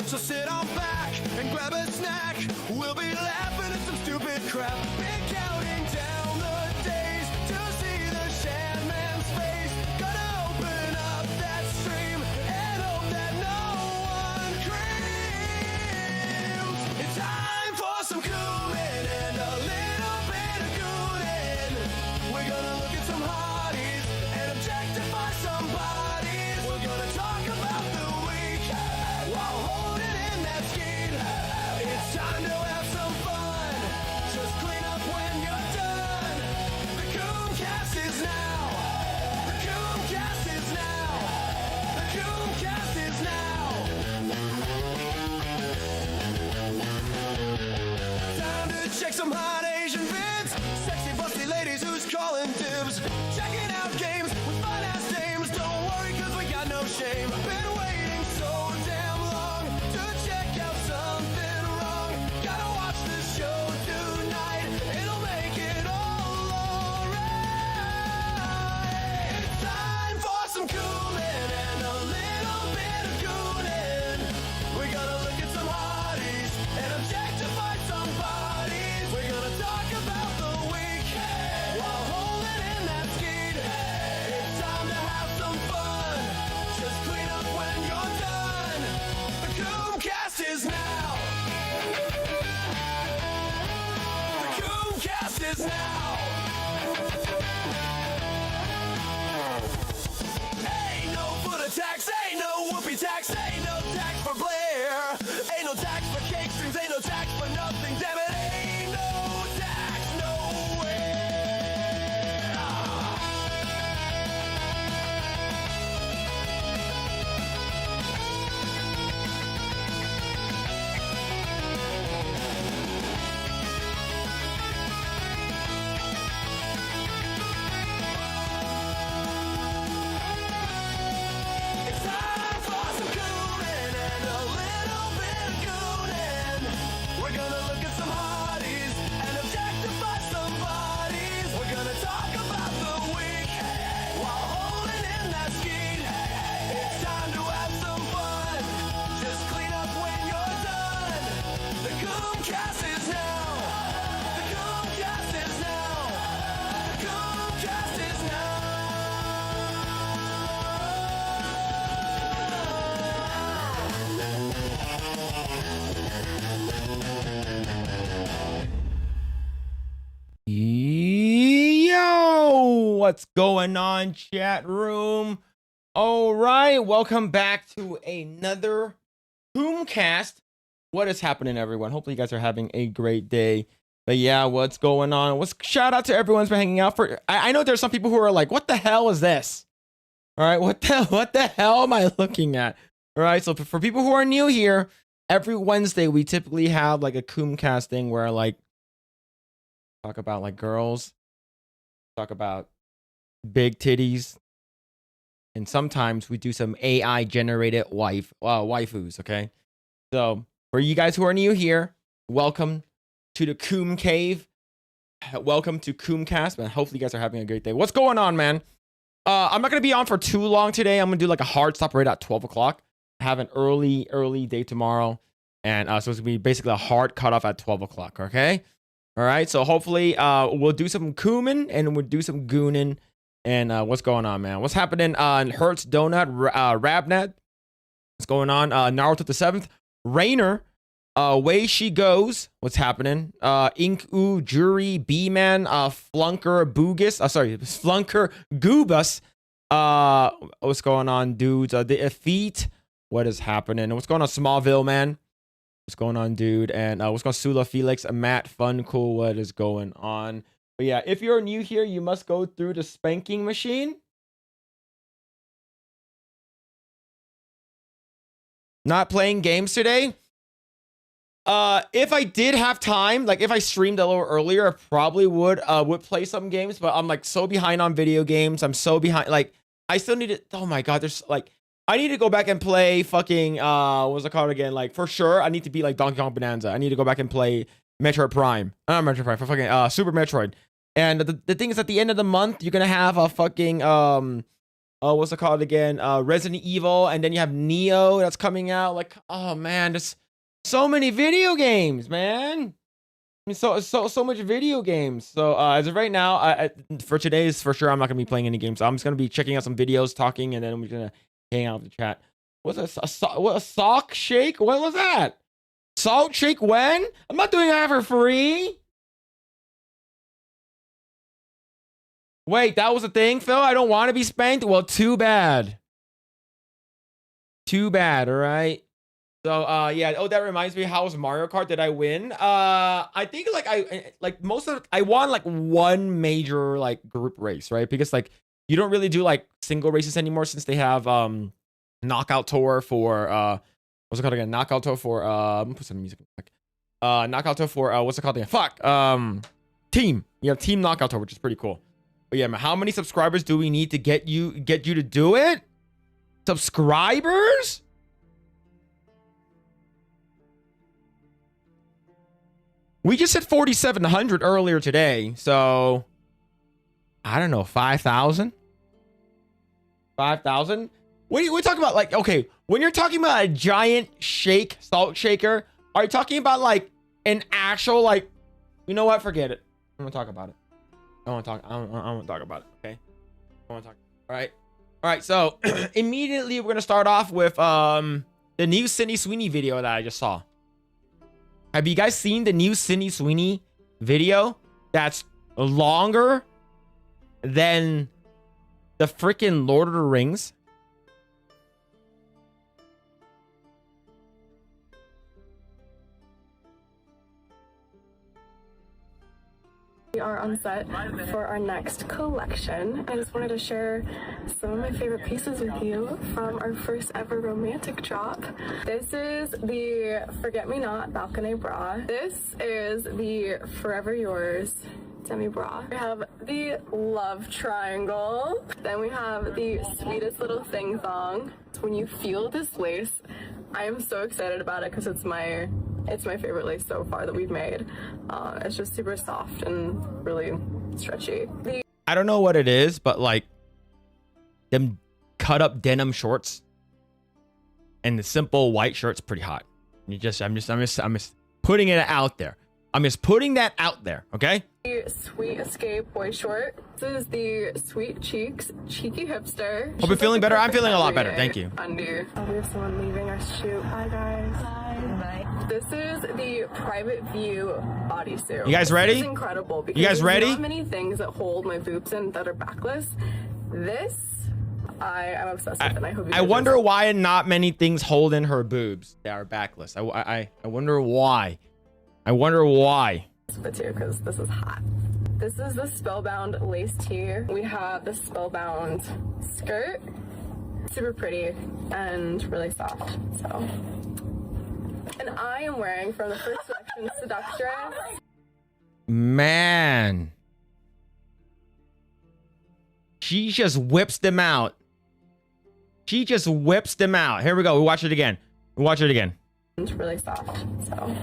So sit on back and grab a snack. We'll be laughing at some stupid crap. Been counting down the days to see the Sandman's face. Gonna open up that stream and hope that no one screams. It's time for some cumin and a little bit of goonin'. We're gonna look at some hotties and objectify some bodies. We're gonna talk about the week while holding in that skeet. It's time to have some fun. Just clean up when What's going on, chat room? All right, welcome back to another CoomCast. What is happening, everyone? Hopefully you guys are having a great day. But yeah, what's going on? Shout out to everyone's been hanging out for. I know there's some people who are like, what the hell is this? All right, what the hell am I looking at? All right, so for people who are new here, every Wednesday we typically have like a CoomCast thing where like talk about like girls, talk about big titties, and sometimes we do some AI generated waifus. Okay, so for you guys who are new here, welcome to the Coom Cave. Welcome to CoomCast, man. Hopefully you guys are having a great day. What's going on, man? I'm not gonna be on for too long today. I'm gonna do like a hard stop right at 12 o'clock. I have an early day tomorrow, and so it's gonna be basically a hard cutoff at 12 o'clock. Okay, all right. So hopefully, we'll do some cooming and we'll do some gooning. And what's going on, man? What's happening on Hertz Donut, Rabnet? What's going on? Naruto the 7th, Rainer, Way She Goes. What's happening? Ink U Jury, B-Man, Flunker Boogus. Flunker Goobus. What's going on, dudes? The Effete. What is happening? What's going on, Smallville, man? What's going on, dude? And what's going on, Sula Felix, Matt, Fun, Cool? What is going on? But yeah, if you're new here, you must go through the spanking machine. Not playing games today. If I did have time, like if I streamed a little earlier, I probably would play some games, but I'm like so behind on video games. I'm so behind. Like I still need to. Oh my god, there's like I need to go back and play fucking what's it called again? Like for sure, I need to be like Donkey Kong Bonanza. I need to go back and play Metroid Prime. Not Metroid Prime, for fucking Super Metroid. And the thing is, at the end of the month, you're gonna have a fucking what's it called again? Resident Evil, and then you have Neo that's coming out. Like, oh man, there's so many video games, man. I mean, so much video games. So as of right now, for today's for sure, I'm not gonna be playing any games. I'm just gonna be checking out some videos, talking, and then we're gonna hang out with the chat. What's a sock shake? What was that? Salt shake when? I'm not doing that for free. Wait, that was a thing, Phil? I don't want to be spanked? Well, too bad. Too bad, all right? So, yeah. Oh, that reminds me, how was Mario Kart? Did I win? I think, like, I won, like, one major, like, group race, right? Because, like, you don't really do, like, single races anymore since they have, Knockout Tour for, what's it called again? Knockout Tour for, I'm gonna put some music in Knockout Tour for, what's it called again? Fuck, Team. You have Team Knockout Tour, which is pretty cool. But yeah, man, how many subscribers do we need to get you to do it? Subscribers? We just hit 4,700 earlier today, so I don't know, 5,000? 5,000? What are we talking about? Like, okay, when you're talking about a giant salt shaker, are you talking about like an actual, like, you know what? Forget it. I'm gonna talk about it. I don't want to talk about it. Okay. I want to talk. All right. So immediately we're gonna start off with the new Sydney Sweeney video that I just saw. Have you guys seen the new Sydney Sweeney video? That's longer than the freaking Lord of the Rings. We are on set for our next collection. I just wanted to share some of my favorite pieces with you from our first ever romantic drop. This is the Forget Me Not balcony bra. This is the Forever Yours demi bra. We have the Love Triangle. Then we have the Sweetest Little Thing Thong. When you feel this lace, I am so excited about it because it's my favorite lace so far that we've made. It's just super soft and really stretchy. I don't know what it is, but like them cut up denim shorts and the simple white shirt's pretty hot. I'm just putting it out there. I'm just putting that out there, okay? Sweet Escape boy short. This is the Sweet Cheeks Cheeky Hipster. Hope you're feeling better. I'm feeling a lot better. Thank you. Undie. Oh, we have someone leaving our shoot. Hi guys. Hi. This is the Private View bodysuit. You guys ready? This is incredible because You guys ready? There's not many things that hold my boobs in that are backless. This, I'm obsessed with, and I hope you I guys wonder why not many things hold in her boobs that are backless. I wonder why. I wonder why. but too, because this is hot. This is the Spellbound lace tee. We have the Spellbound skirt. Super pretty and really soft. So, and I am wearing from the first selection Seductress. Man, she just whips them out. She just whips them out. Here we go. We watch it again. We watch it again. It's really soft. So,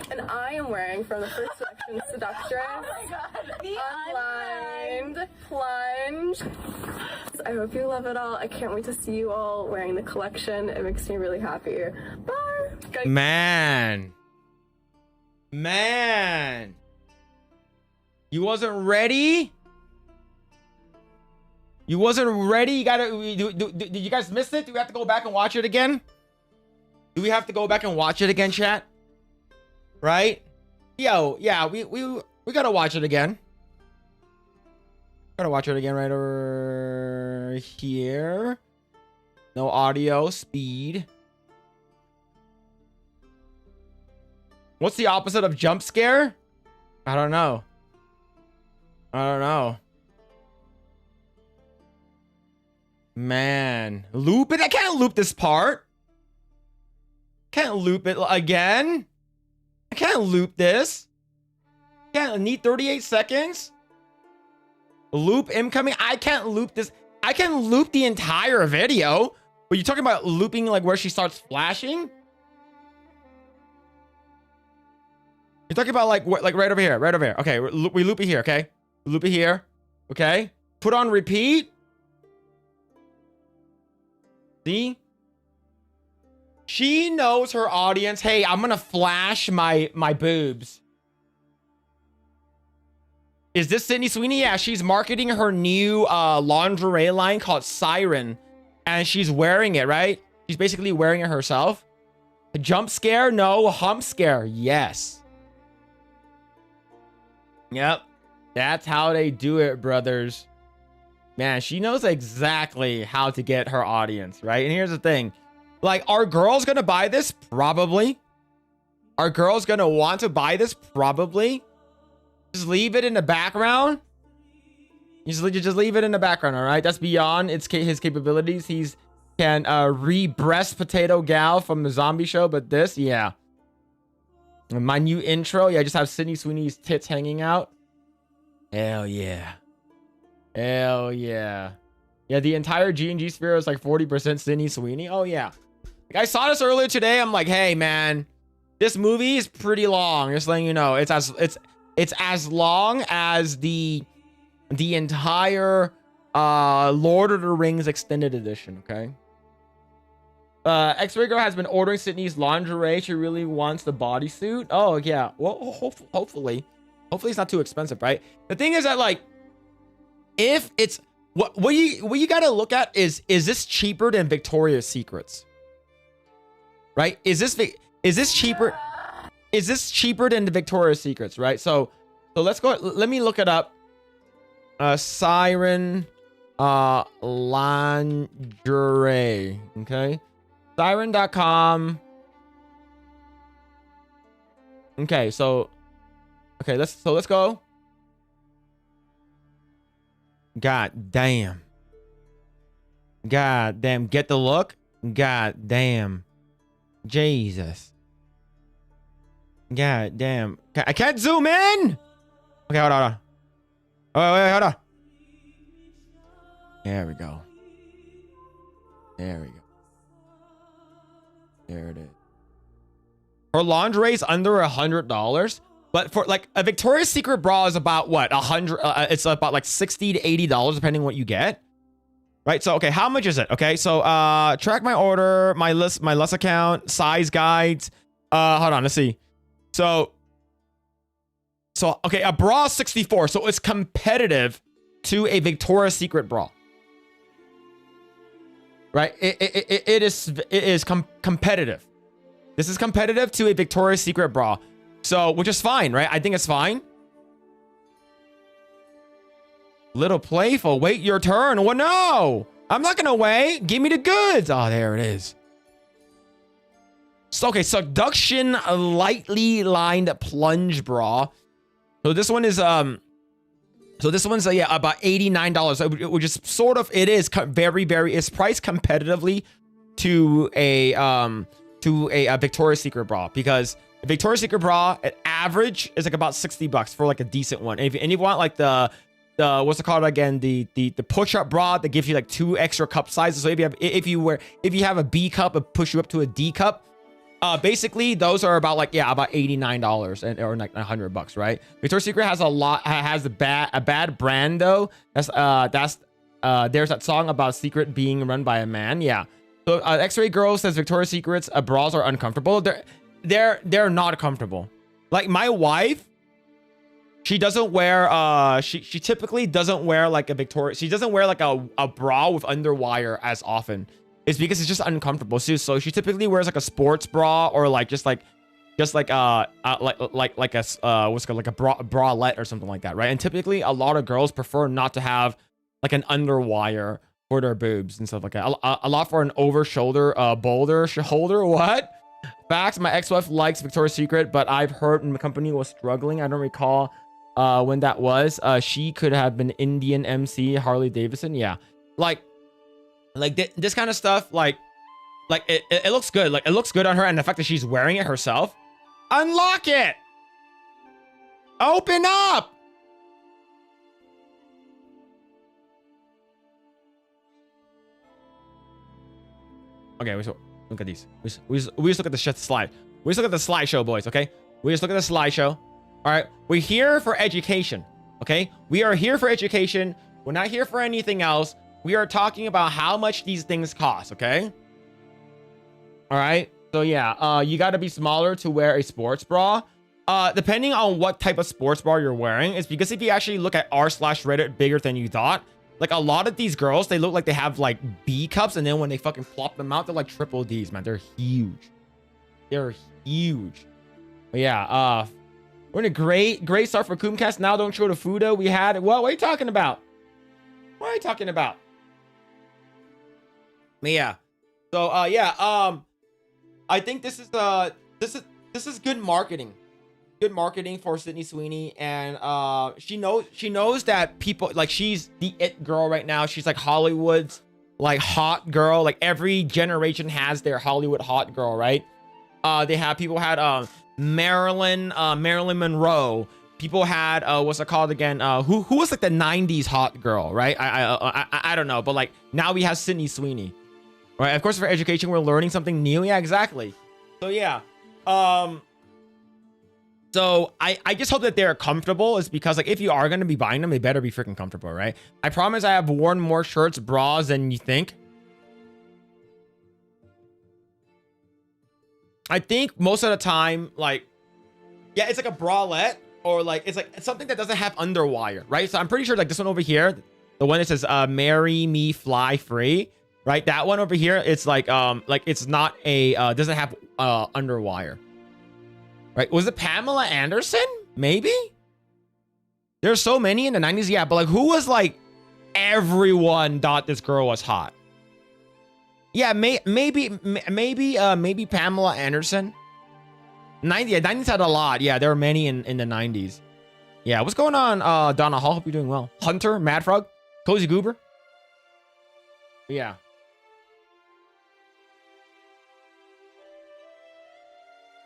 and I am wearing from the first selection Seductress. Oh my god. Unlined plunge. I hope you love it all. I can't wait to see you all wearing the collection. It makes me really happy. Bye. Man. Man. You wasn't ready? You wasn't ready? You gotta... Did you guys miss it? Do we have to go back and watch it again? Do we have to go back and watch it again, chat? Right? Yo, yeah, we gotta watch it again. Gotta watch it again right over here. No audio, speed. What's the opposite of jump scare? I don't know. I don't know. Man, loop it. I can't loop this part. Can't loop it again. I can't loop this. Can't need 38 seconds. Loop incoming. I can't loop this. I can loop the entire video. But you're talking about looping like where she starts flashing? You're talking about like right over here, right over here. Okay, we loop it here, okay? We loop it here, okay? Put on repeat. See? She knows her audience. Hey, I'm gonna flash my boobs. Is this Sydney Sweeney? Yeah, she's marketing her new lingerie line called Siren. And she's wearing it, right? She's basically wearing it herself. A jump scare? No. Hump scare? Yes. Yep. That's how they do it, brothers. Man, she knows exactly how to get her audience, right? And here's the thing. Like, are girls gonna buy this? Probably. Are girls gonna want to buy this? Probably. Just leave it in the background. You just leave it in the background, all right? That's beyond his capabilities. He's can re-breast potato gal from the zombie show, but this, yeah. And my new intro, yeah, just have Sydney Sweeney's tits hanging out. Hell yeah. Hell yeah. Yeah, the entire G&G sphere is like 40% Sydney Sweeney. Oh yeah. Like, I saw this earlier today. I'm like, hey man, this movie is pretty long. Just letting you know, it's as long as the entire Lord of the Rings extended edition. Okay. X-Ray Girl has been ordering Sydney's lingerie. She really wants the bodysuit. Oh yeah. Well, hopefully it's not too expensive, right? The thing is that, like, if it's what you gotta look at is this cheaper than Victoria's Secrets? Right? Is this cheaper? Is this cheaper than the Victoria's Secrets? Right? So let's go. Let me look it up. Siren lingerie. Okay. Siren.com. Okay, so let's go. God damn. God damn. Get the look. God damn. Jesus. God damn. I can't zoom in. Okay, hold on. Oh, wait, hold on. There we go. There we go. There it is. Her lingerie is under $100, but for like a Victoria's Secret bra is about what, 100? It's about like $60 to $80 depending on what you get, right? So okay, how much is it? Okay, so track my order, my list account, size guides. Hold on, let's see. So So okay, a bra is 64, so it's competitive to a Victoria's Secret bra. Right? It is competitive. This is competitive to a Victoria's Secret bra. So, which is fine, right? I think it's fine. Little playful. Wait your turn. Well, no. I'm not gonna wait. Give me the goods. Oh, there it is. So, okay, Seduction lightly lined plunge bra. So this one is yeah, about $89, which is sort of, it is very, it's priced competitively to a Victoria's Secret bra, because a Victoria's Secret bra at average is like about $60 for like a decent one. And if you want like the what's it called again, the push-up bra that gives you like 2 extra cup sizes. So if you have a B cup, it push you up to a D cup. Basically those are about like, yeah, about $89 or like $100, right? Victoria's Secret has a bad brand though. There's that song about Secret being run by a man. Yeah. So X-Ray Girl says Victoria's Secret's bras are uncomfortable. They're not comfortable. Like my wife, she doesn't wear she typically doesn't wear like a Victoria. She doesn't wear like a bra with underwire as often. It's because it's just uncomfortable. So she typically wears like a sports bra or like just like a what's called like a bralette or something like that, right? And typically a lot of girls prefer not to have like an underwire for their boobs and stuff like that. A lot for an over shoulder shoulder. What? Facts. My ex-wife likes Victoria's Secret, but I've heard when the company was struggling. I don't recall when that was. She could have been Indian MC Harley Davidson. Yeah, like this kind of stuff, like it looks good. Like it looks good on her, and the fact that she's wearing it herself. Unlock it. Open up. Okay, we look at these. We just look at the slide. We just look at the slideshow, boys. Okay, we just look at the slideshow. All right, we're here for education. Okay, we are here for education. We're not here for anything else. We are talking about how much these things cost, okay? All right. So yeah, you got to be smaller to wear a sports bra. Depending on what type of sports bra you're wearing, it's because if you actually look at r/Reddit bigger than you thought, like a lot of these girls, they look like they have like B cups, and then when they fucking plop them out, they're like triple Ds, man. They're huge. They're huge. But yeah, we're in a great start for CoomCast. Now don't show the Fuda we had. What are you talking about? What are you talking about? Yeah. So yeah, I think this is good marketing. Good marketing for Sydney Sweeney, and she knows that people, like, she's the it girl right now. She's like Hollywood's like hot girl. Like every generation has their Hollywood hot girl, right? People had Marilyn Monroe. People had what's it called again? Who was like the 90s hot girl, right? I don't know, but like now we have Sydney Sweeney. Right, of course, for education, we're learning something new. Yeah, exactly. So yeah, so I just hope that they're comfortable. Is because like if you are going to be buying them, they better be freaking comfortable, right? I promise I have worn more shirts, bras than you think. I think most of the time, like, yeah, it's like a bralette, or like it's something that doesn't have underwire, right? So I'm pretty sure like this one over here, the one that says "Marry Me, Fly Free." Right, that one over here, it's like it's not a doesn't have underwire. Right, was it Pamela Anderson? Maybe. There's so many in the 90s, yeah, but like who was like everyone thought this girl was hot? Yeah, maybe Pamela Anderson. 90s had a lot. Yeah, there were many in the 90s. Yeah, what's going on, Donna Hall? Hope you're doing well. Hunter, Mad Frog, Cozy Goober. Yeah.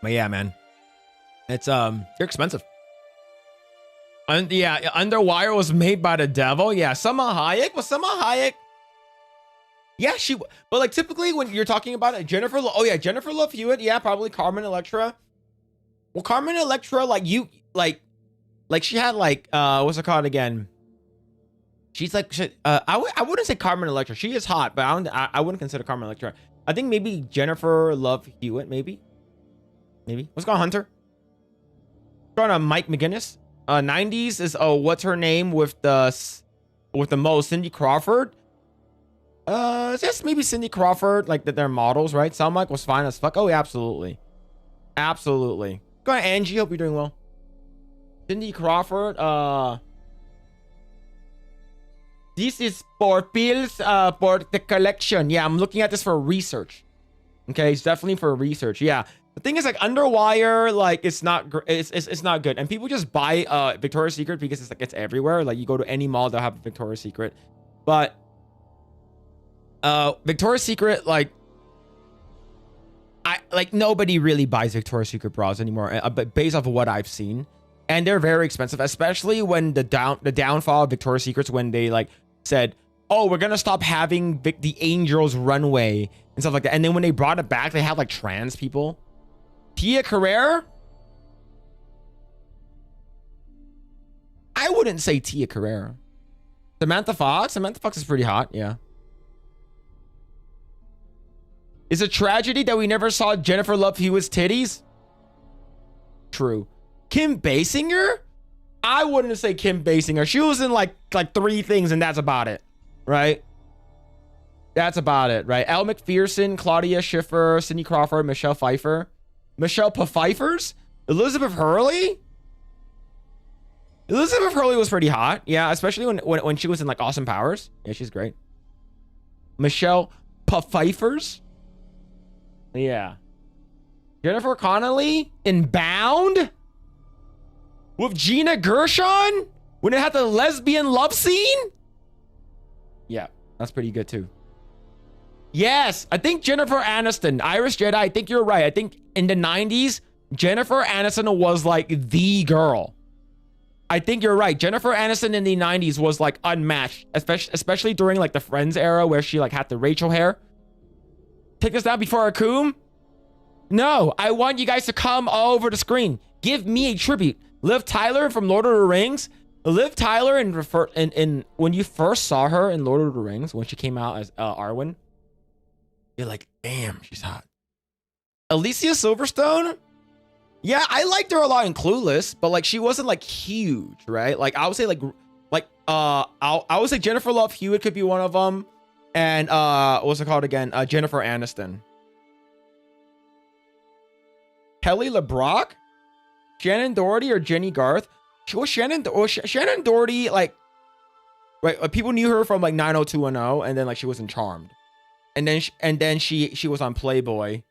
But yeah, man, it's they're expensive. And yeah, Underwire was made by the devil. Yeah, Salma Hayek was Salma Hayek. Yeah, but like typically when you're talking about it, Jennifer Love Hewitt. Yeah, probably Carmen Electra. Well, Carmen Electra, like she had like what's it called again? She's like I wouldn't say Carmen Electra. She is hot, but I wouldn't consider Carmen Electra. I think maybe Jennifer Love Hewitt, maybe. What's going on, Hunter? What's going on, Mike McGinnis? 90s is what's her name with the most, Cindy Crawford. Just maybe Cindy Crawford, like that they're models, right? Salma was fine as fuck. Oh, yeah, absolutely. Absolutely. Go ahead, Angie. Hope you're doing well. Cindy Crawford, this is for pills, for the collection. Yeah, I'm looking at this for research. Okay, it's definitely for research. Yeah. The thing is, like, Underwire, like, it's not it's not good, and people just buy Victoria's Secret because it's like it's everywhere. Like, you go to any mall, they'll have a Victoria's Secret, but Victoria's Secret, like, nobody really buys Victoria's Secret bras anymore, but based off of what I've seen, and they're very expensive, especially when the downfall of Victoria's Secrets, when they like said, oh, we're gonna stop having the Angels runway and stuff like that, and then when they brought it back, they had like trans people. Tia Carrere? I wouldn't say Tia Carrere. Samantha Fox? Samantha Fox is pretty hot, yeah. It's a tragedy that we never saw Jennifer Love Hewitt's titties. True. Kim Basinger? I wouldn't say Kim Basinger. She was in like 3 things and that's about it, right? That's about it, right? Elle McPherson, Claudia Schiffer, Cindy Crawford, Michelle Pfeiffer. Michelle Pfeiffers? Elizabeth Hurley? Elizabeth Hurley was pretty hot. Yeah, especially when she was in like Austin Powers. Yeah, she's great. Michelle Pfeiffers? Yeah. Jennifer Connelly in Bound? With Gina Gershon? When it had the lesbian love scene? Yeah, that's pretty good too. Yes, I think Jennifer Aniston, Irish Jedi, I think you're right. I think in the 90s, Jennifer Aniston was like the girl. I think you're right. Jennifer Aniston in the 90s was like unmatched, especially during like the Friends era where she like had the Rachel hair. Take us down before our coom? No, I want you guys to come all over the screen. Give me a tribute. Liv Tyler from Lord of the Rings. Liv Tyler in when you first saw her in Lord of the Rings, when she came out as Arwen, you're like, damn, she's hot. Alicia Silverstone? Yeah, I liked her a lot in Clueless, but like she wasn't like huge, right? Like I would say I would say Jennifer Love Hewitt could be one of them. And what's it called again? Jennifer Aniston. Kelly LeBrock? Shannon Doherty or Jenny Garth? Shannon Doherty, like, right, people knew her from like 90210, and then like she was in Charmed. And then she was on Playboy.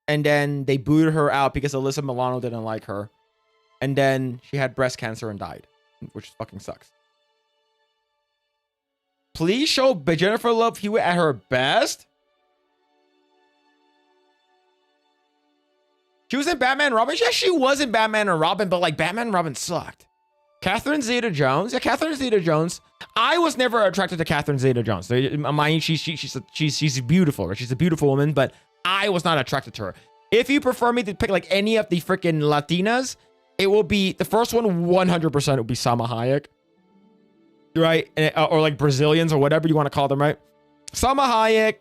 And then they booted her out because Alyssa Milano didn't like her. And then she had breast cancer and died, which fucking sucks. Please show Jennifer Love Hewitt at her best. She was in Batman and Robin. Yeah, she was in Batman and Robin, but like Batman and Robin sucked. Catherine Zeta-Jones. Yeah, Catherine Zeta-Jones. I was never attracted to Catherine Zeta-Jones. Mind you, she's beautiful. Right? She's a beautiful woman, but I was not attracted to her. If you prefer me to pick like any of the freaking Latinas, it will be the first one. 100% would be Salma Hayek, right? Or like Brazilians or whatever you want to call them, right? Salma Hayek.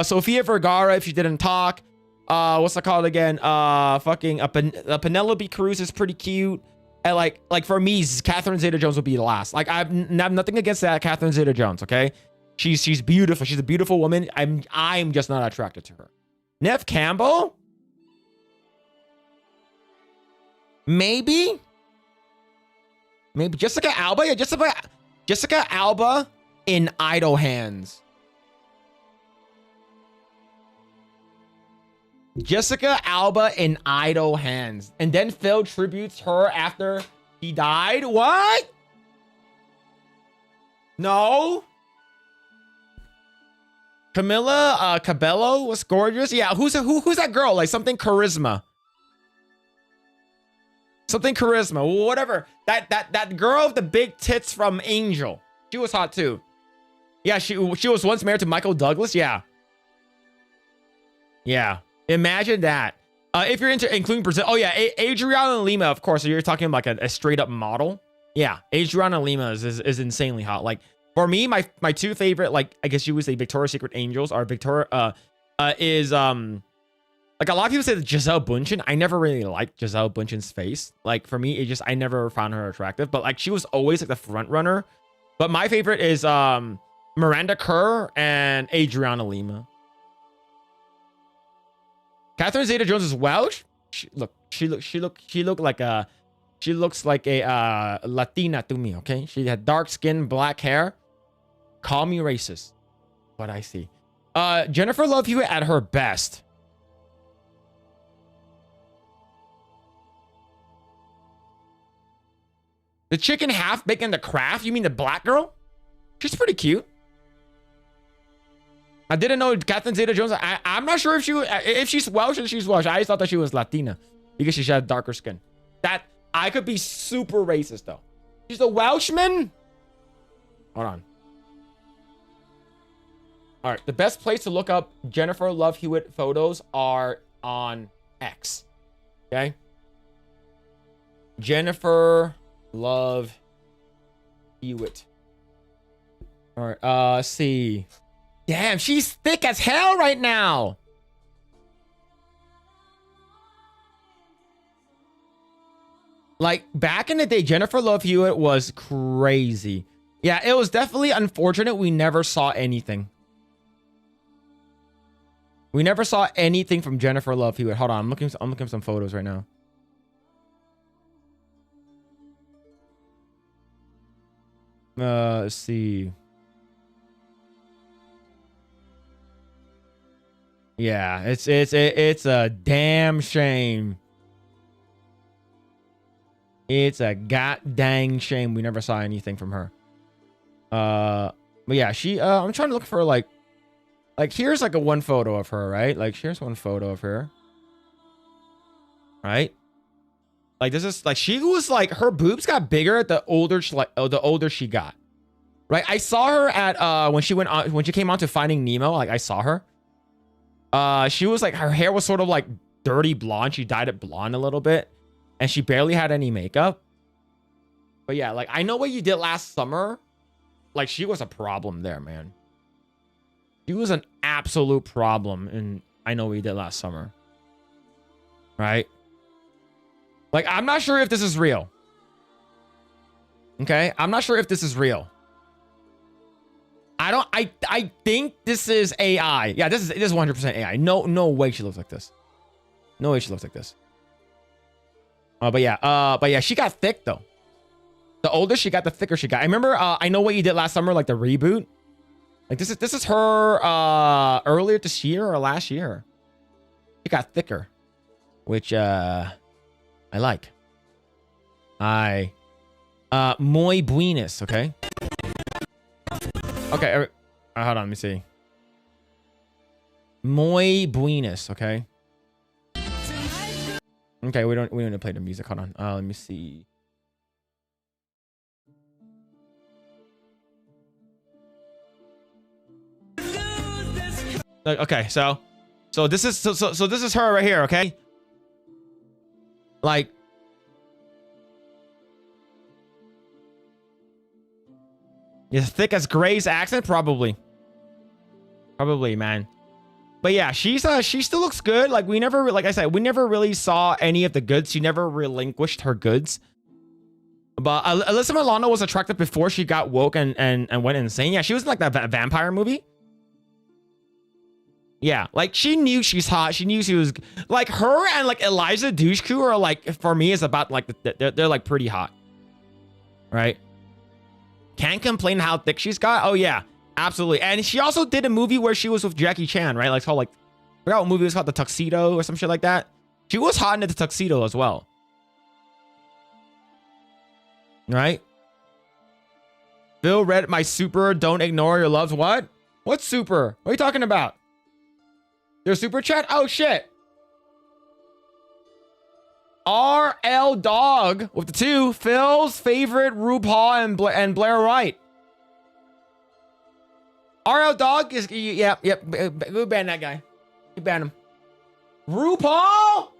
Sofia Vergara if she didn't talk. What's it called again? Penelope Cruz is pretty cute. And like for me, Catherine Zeta-Jones would be the last. Like I have nothing against that Catherine Zeta-Jones. Okay, she's beautiful. She's a beautiful woman. I'm just not attracted to her. Neve Campbell, maybe Jessica Alba. Yeah, Jessica Alba in Idle Hands. Jessica Alba in Idle Hands. And then Phil tributes her after he died. What? No. Camilla Cabello was gorgeous. Yeah, who's that girl? Like something charisma. Something charisma. Whatever. That girl with the big tits from Angel. She was hot too. Yeah, she was once married to Michael Douglas. Yeah. Yeah. Imagine that. If you're into including Brazil. Oh yeah, Adriana Lima, of course. So you're talking about like a straight up model. Yeah, Adriana Lima is insanely hot. Like for me, my two favorite, like I guess you would say Victoria's Secret angels are Like a lot of people say that Giselle Bundchen. I never really liked Giselle Bundchen's face. Like for me, I never found her attractive. But like she was always like the front runner. But my favorite is Miranda Kerr and Adriana Lima. Catherine Zeta-Jones is Welsh. She looks like a Latina to me. Okay, she had dark skin, black hair. Call me racist, but I see. Jennifer Love Hewitt at her best. The chicken half baked in the craft? You mean the black girl? She's pretty cute. I didn't know Catherine Zeta-Jones. I'm not sure if she's Welsh or she's Welsh. I just thought that she was Latina because she had darker skin. That I could be super racist though. She's a Welshman. Hold on. All right, the best place to look up Jennifer Love Hewitt photos are on X. Okay. Jennifer Love Hewitt. All right. Let's see. Damn, she's thick as hell right now. Like back in the day, Jennifer Love Hewitt was crazy. Yeah, it was definitely unfortunate we never saw anything. We never saw anything from Jennifer Love Hewitt. Hold on, I'm looking at some photos right now. Let's see. Yeah, it's a damn shame. It's a god dang shame we never saw anything from her. But yeah, I'm trying to look for like here's like one photo of her, right? Like here's one photo of her. Right? Like this is like she was like her boobs got bigger the older she got. Right? I saw her at when she came on to Finding Nemo, like I saw her. She was like her hair was sort of like dirty blonde. She dyed it blonde a little bit. And she barely had any makeup. But yeah, like I Know What You Did Last Summer. Like she was a problem there, man. She was an absolute problem in I Know What You Did Last Summer. Right? Like I'm not sure if this is real. Okay? I'm not sure if this is real. I think this is AI. Yeah, this is 100% AI. No way she looks like this. No way she looks like this. But yeah, she got thick though. The older she got, the thicker she got. I remember I Know What You Did Last Summer, like the reboot. Like this is her earlier this year or last year. She got thicker, which I like. Muy buenas, okay? Okay, hold on, let me see. Muy buenas, okay? Okay, we don't need to play the music. Hold on. Let me see. Okay, so this is so this is her right here, okay? Like as thick as Gray's accent, probably, man. But yeah, she still looks good. Like we never, like I said, we never really saw any of the goods. She never relinquished her goods. But Alyssa Milano was attractive before she got woke and went insane. Yeah, she was in like that vampire movie. Yeah, like she knew she's hot. She knew she was like her and like Eliza Dushku are like for me is about like they're like pretty hot, right? Can't complain how thick she's got. Oh yeah, absolutely. And she also did a movie where she was with Jackie Chan, right? Like it's called like I forgot what movie it was called, The Tuxedo or some shit like that. She was hot in the Tuxedo as well, right? Phil read my super. Don't ignore your loves. What? What super? What are you talking about? Your super chat? Oh shit. RL Dog with the 2. Phil's favorite RuPaul and Blair Wright. RL Dog is yep. Go ban that guy. You ban him. RuPaul?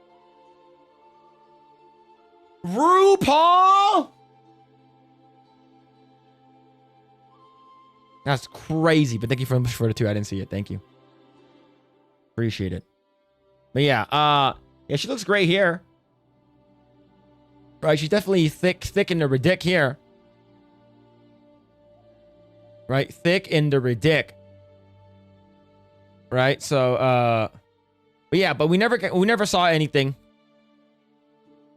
That's crazy, but thank you so much for the 2. I didn't see it. Thank you. Appreciate it. But yeah, yeah, she looks great here. Right, she's definitely thick in the ridic here. Right, thick in the ridic. Right, so but yeah, but we never saw anything.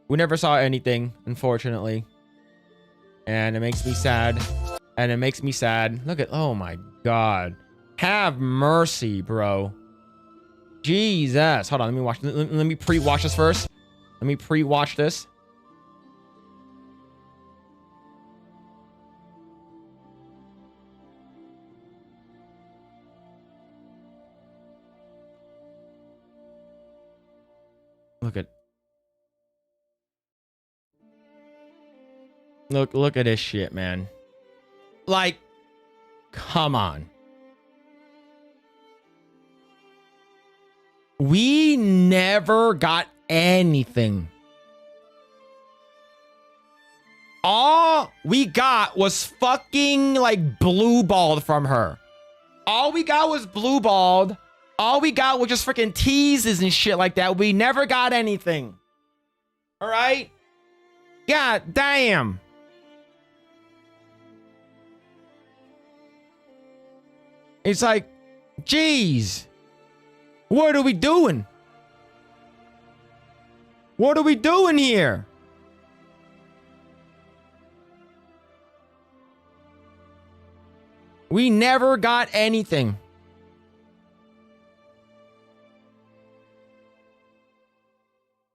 We never saw anything, unfortunately. And it makes me sad. And it makes me sad. Look at, oh my God. Have mercy, bro. Jesus. Hold on, let me watch. Let me pre-watch this first. Let me pre-watch this. Look at this shit, man. Like, come on. We never got anything. All we got was fucking like blue balled from her. All we got was blue balled. All we got was just freaking teases and shit like that. We never got anything. All right? God damn. It's like, geez, what are we doing? What are we doing here? We never got anything.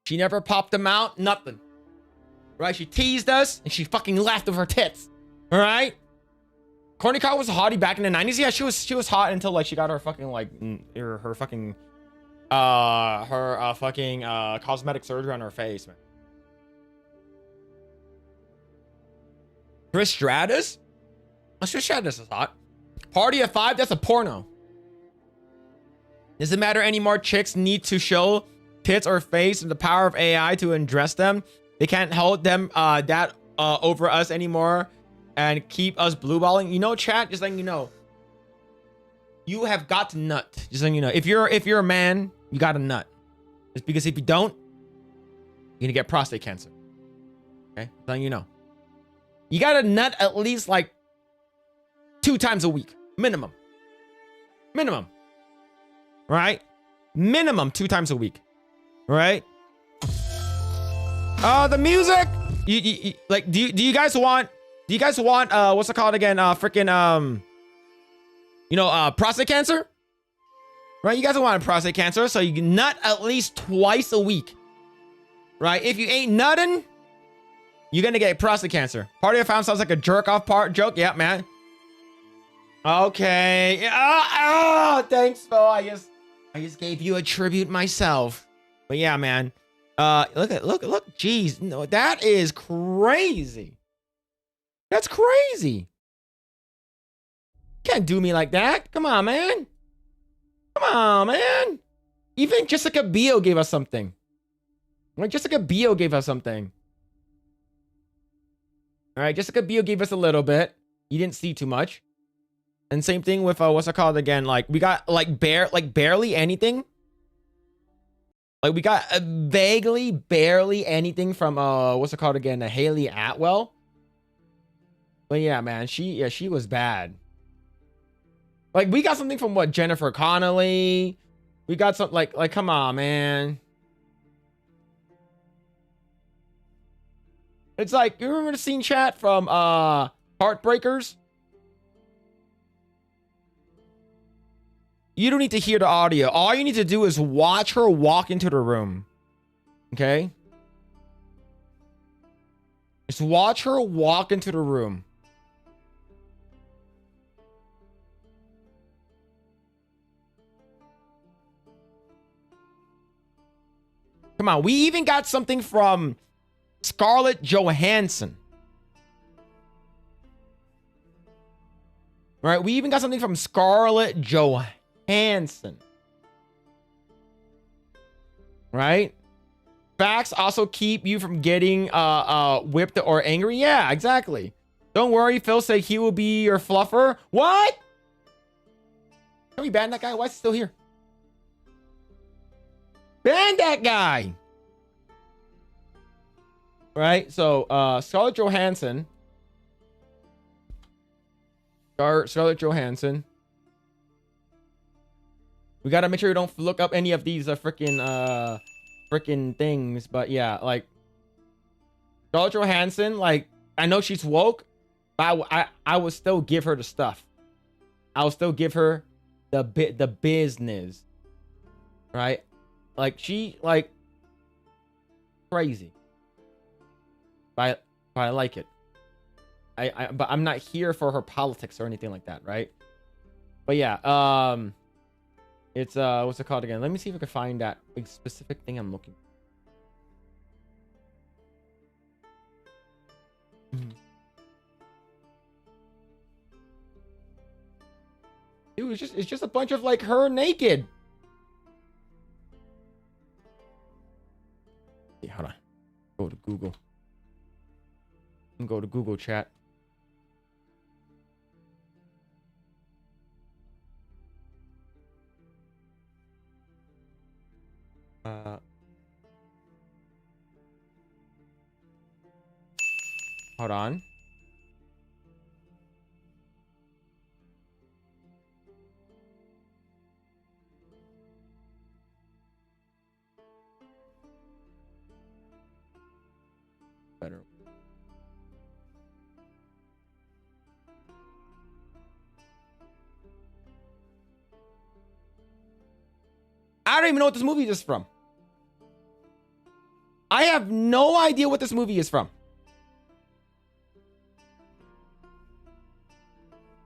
She never popped them out, nothing. Right? She teased us and she fucking laughed with her tits. All right? Courtney Cox was a hottie back in the 90s. Yeah, she was hot until like she got her fucking like her fucking cosmetic surgery on her face, man. Trish Stratus? Oh, Trish Stratus is hot. Party of 5, that's a porno. Doesn't matter anymore. Chicks need to show tits or face and the power of AI to undress them. They can't hold them over us anymore and keep us blueballing. You know, chat, just letting you know. You have got to nut. Just letting you know. If you're a man, you got to nut. Just because if you don't, you're gonna get prostate cancer. Okay? Just letting you know. You gotta nut at least like 2 times a week. Minimum. Minimum. Right? Minimum 2 times a week. Right? The music. You like do you guys want what's it called again? Freaking prostate cancer? Right? You guys don't want prostate cancer, so you can nut at least twice a week. Right? If you ain't nutting, you're gonna get prostate cancer. Party of Found sounds like a jerk off part joke. Yeah, man. Okay. Thanks, Phil. I just gave you a tribute myself. But yeah, man. Look. Jeez, no, that is crazy. That's crazy. Can't do me like that. Come on, man. Come on, man. Even Jessica Biel gave us something. Like Jessica Biel gave us something. All right, Jessica Biel gave us a little bit. You didn't see too much. And same thing with what's it called again? Like we got barely anything. Like we got barely anything from what's it called again? Haley Atwell. But yeah, man, she was bad. Like we got something from what, Jennifer Connelly. We got something like come on, man. It's like, you remember the scene, chat, from Heartbreakers? You don't need to hear the audio. All you need to do is watch her walk into the room. Okay? Just watch her walk into the room. Come on, we even got something from Scarlett Johansson. Right? We even got something from Scarlett Johansson. Right? Facts also keep you from getting whipped or angry. Yeah, exactly. Don't worry, Phil said he will be your fluffer. What? Can we ban that guy? Why is he still here? Ban that guy. Right? So, Scarlett Johansson. Scarlett Johansson. We gotta make sure we don't look up any of these freaking things. But yeah, like Scarlett Johansson, like I know she's woke, but I would still give her the stuff. I will still give her the business. Right? Like she like crazy. But I like it. But I'm not here for her politics or anything like that, right? But yeah, it's what's it called again? Let me see if I can find that specific thing I'm looking for. Dude, it's just a bunch of like her naked. Yeah, hold on. Go to Google. Go to Google chat. Hold on. Better. I don't even know what this movie is from. I have no idea what this movie is from.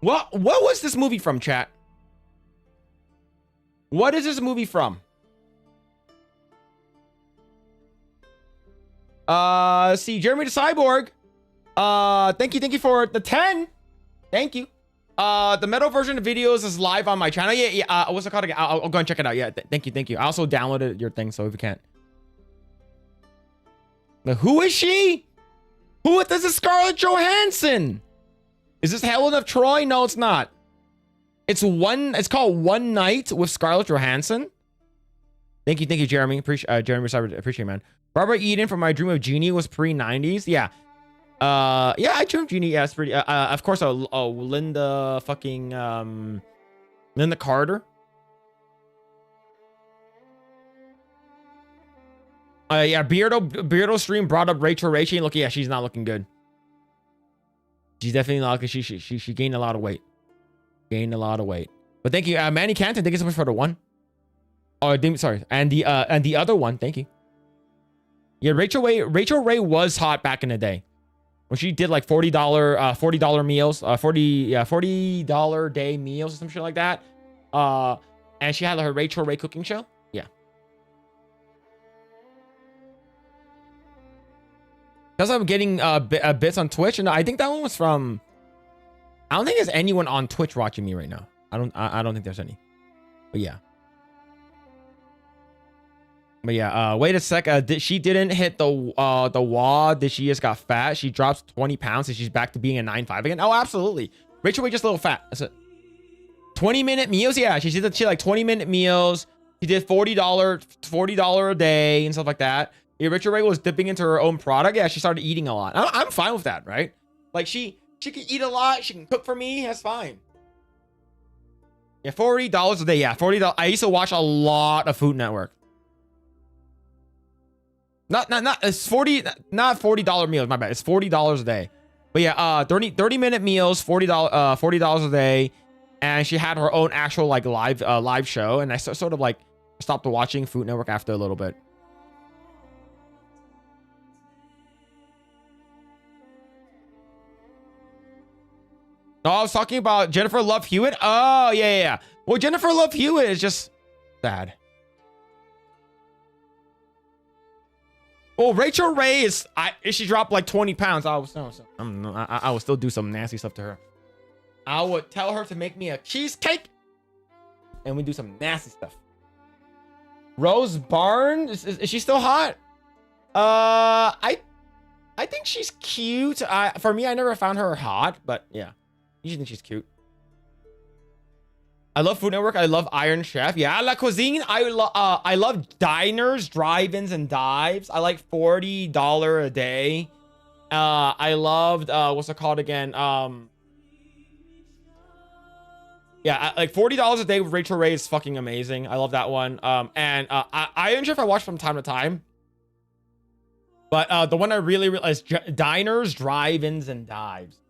What was this movie from, chat? What is this movie from? See, Jeremy the Cyborg. Thank you for the 10. Thank you. The metal version of videos is live on my channel. Yeah. What's it called again? I'll go and check it out. Yeah, thank you. I also downloaded your thing, so if you can't. Now, who is she? This is Scarlett Johansson. Is this Helen of Troy? No, it's not. It's called One Night with Scarlett Johansson. Thank you, Jeremy. Jeremy, appreciate, man. Barbara Eden from My Dream of Genie was pre-90s. Yeah. Yeah, I Dream of Genie. Yeah, it's pretty. Of course, Linda Carter. Yeah, Beardo stream brought up Rachel Ray. Yeah, she's not looking good. She's definitely not looking. She gained a lot of weight. But thank you, Manny Canton. Thank you so much for the one. Oh, sorry, and the other one. Thank you. Yeah, Rachel Ray was hot back in the day when she did like $40 meals, $40 day meals or some shit like that. And she had her Rachel Ray cooking show. Yeah. Because I'm getting bits on Twitch, and I think that one was from. I don't think there's anyone on Twitch watching me right now. I don't think there's any. But yeah. Wait a sec. She didn't hit the wall. She just got fat. She drops 20 pounds and she's back to being a 9'5" again. Oh, absolutely. Rachel Ray just a little fat. That's it. 20-minute meals. Yeah, she did like 20-minute meals. She did $40 a day and stuff like that. Yeah, Rachel Ray was dipping into her own product. Yeah, she started eating a lot. I'm fine with that, right? Like she can eat a lot. She can cook for me. That's fine. Yeah, $40 a day. Yeah, $40. I used to watch a lot of Food Network. Not it's not $40 meals, my bad. It's $40 a day. But yeah, 30-minute meals, $40 a day. And she had her own actual like live show. And I sort of like stopped watching Food Network after a little bit. No, I was talking about Jennifer Love Hewitt. Oh, yeah. Well, Jennifer Love Hewitt is just sad. Oh, Rachel Ray she dropped like 20 pounds. I would still do some nasty stuff to her. I would tell her to make me a cheesecake, and we do some nasty stuff. Rose Byrne, is she still hot? I think she's cute. For me, I never found her hot, but yeah, you should think she's cute. I love Food Network. I love Iron Chef. Yeah, La Cuisine. I love diners, drive-ins, and dives. I like $40 a day. I loved what's it called again? Yeah, like $40 a day with Rachel Ray is fucking amazing. I love that one. And Iron Chef I watch from time to time. But the one I really is diners, drive-ins, and dives.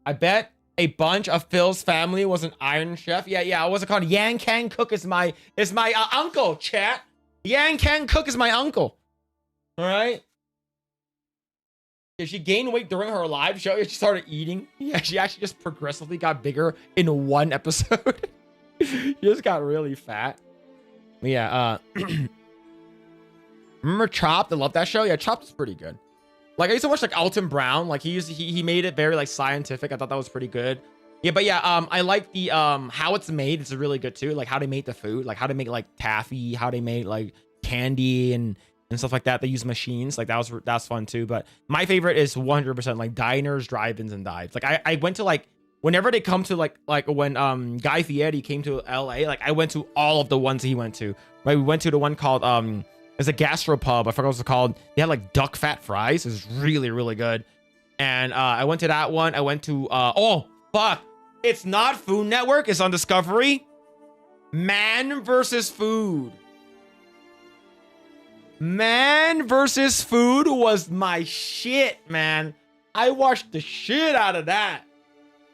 I bet a bunch of Phil's family was an Iron Chef. Yeah. What's it called? Yan Can Cook is my uncle, chat. Yan Can Cook is my uncle. All right. Yeah, she gained weight during her live show. She started eating. Yeah, she actually just progressively got bigger in one episode. She just got really fat. Yeah. Remember Chopped? I love that show. Yeah, Chopped is pretty good. Like I used to watch like Alton Brown. Like he made it very like scientific. I thought that was pretty good. Yeah, but yeah, I like the how it's made. It's really good too. Like how they make the food, like how they make like taffy, how they make like candy and stuff like that. They use machines. Like that's fun too. But my favorite is 100% like diners, drive-ins, and dives. Like I went to like whenever they come to like when Guy Fieri came to LA, like I went to all of the ones he went to. Right, we went to the one called it's a gastropub. I forgot what it's called. They had like duck fat fries. It was really, really good. And I went to that one. I went to oh fuck. It's not Food Network. It's on Discovery. Man versus Food. Man versus Food was my shit, man. I watched the shit out of that.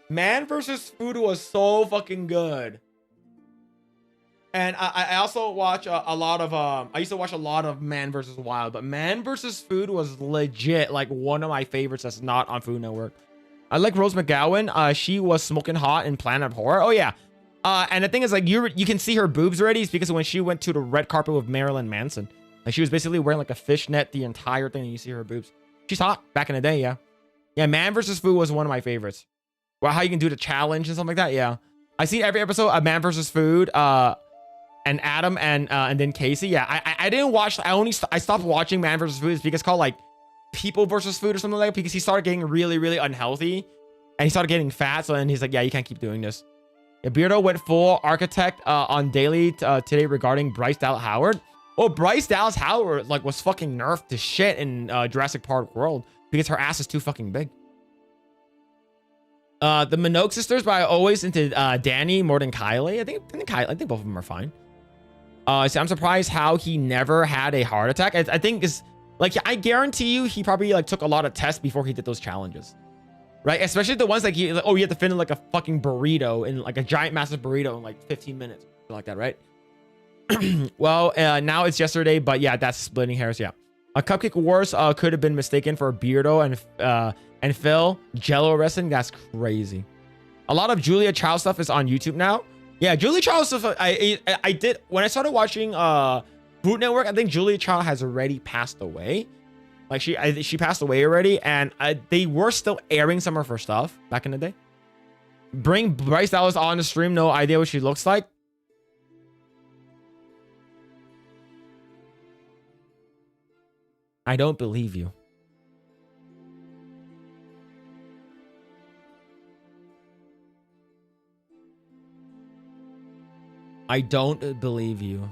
Man versus Food was so fucking good. And I also watch a lot of I used to watch a lot of Man vs. Wild, but Man vs. Food was legit like one of my favorites that's not on Food Network. I like Rose McGowan. She was smoking hot in Planet of Horror. Oh yeah. And the thing is like you can see her boobs already. It's because when she went to the red carpet with Marilyn Manson, like she was basically wearing like a fishnet the entire thing, and you see her boobs. She's hot back in the day, yeah. Yeah, Man vs. Food was one of my favorites. Well, how you can do the challenge and something like that, yeah. I see every episode of Man vs. Food. And Adam and then Casey. Yeah, I didn't watch. I stopped watching Man vs. Food because it's called like People versus Food or something like that, because he started getting really, really unhealthy and he started getting fat. So then he's like, yeah, you can't keep doing this. Yeah, Beardo went full architect on Daily today regarding Bryce Dallas Howard. Oh, Bryce Dallas Howard like was fucking nerfed to shit in Jurassic Park World because her ass is too fucking big. The Minogue sisters, but I always into Danny more than Kylie. I think both of them are fine. So I'm surprised how he never had a heart attack. I think is like, I guarantee you he probably like took a lot of tests before he did those challenges, right? Especially the ones like you have to finish like a fucking burrito in like a giant massive burrito in like 15 minutes, like that, right? Well, now it's yesterday, but yeah, that's splitting hairs. Yeah, a Cupcake Wars could have been mistaken for Beardo and Phil Jello wrestling. That's crazy. A lot of Julia Child stuff is on YouTube now. Yeah, Julia Child stuff. I did when I started watching Food Network. I think Julia Child has already passed away. Like she passed away already, and they were still airing some of her stuff back in the day. Bring Bryce Dallas on the stream. No idea what she looks like. I don't believe you. I don't believe you.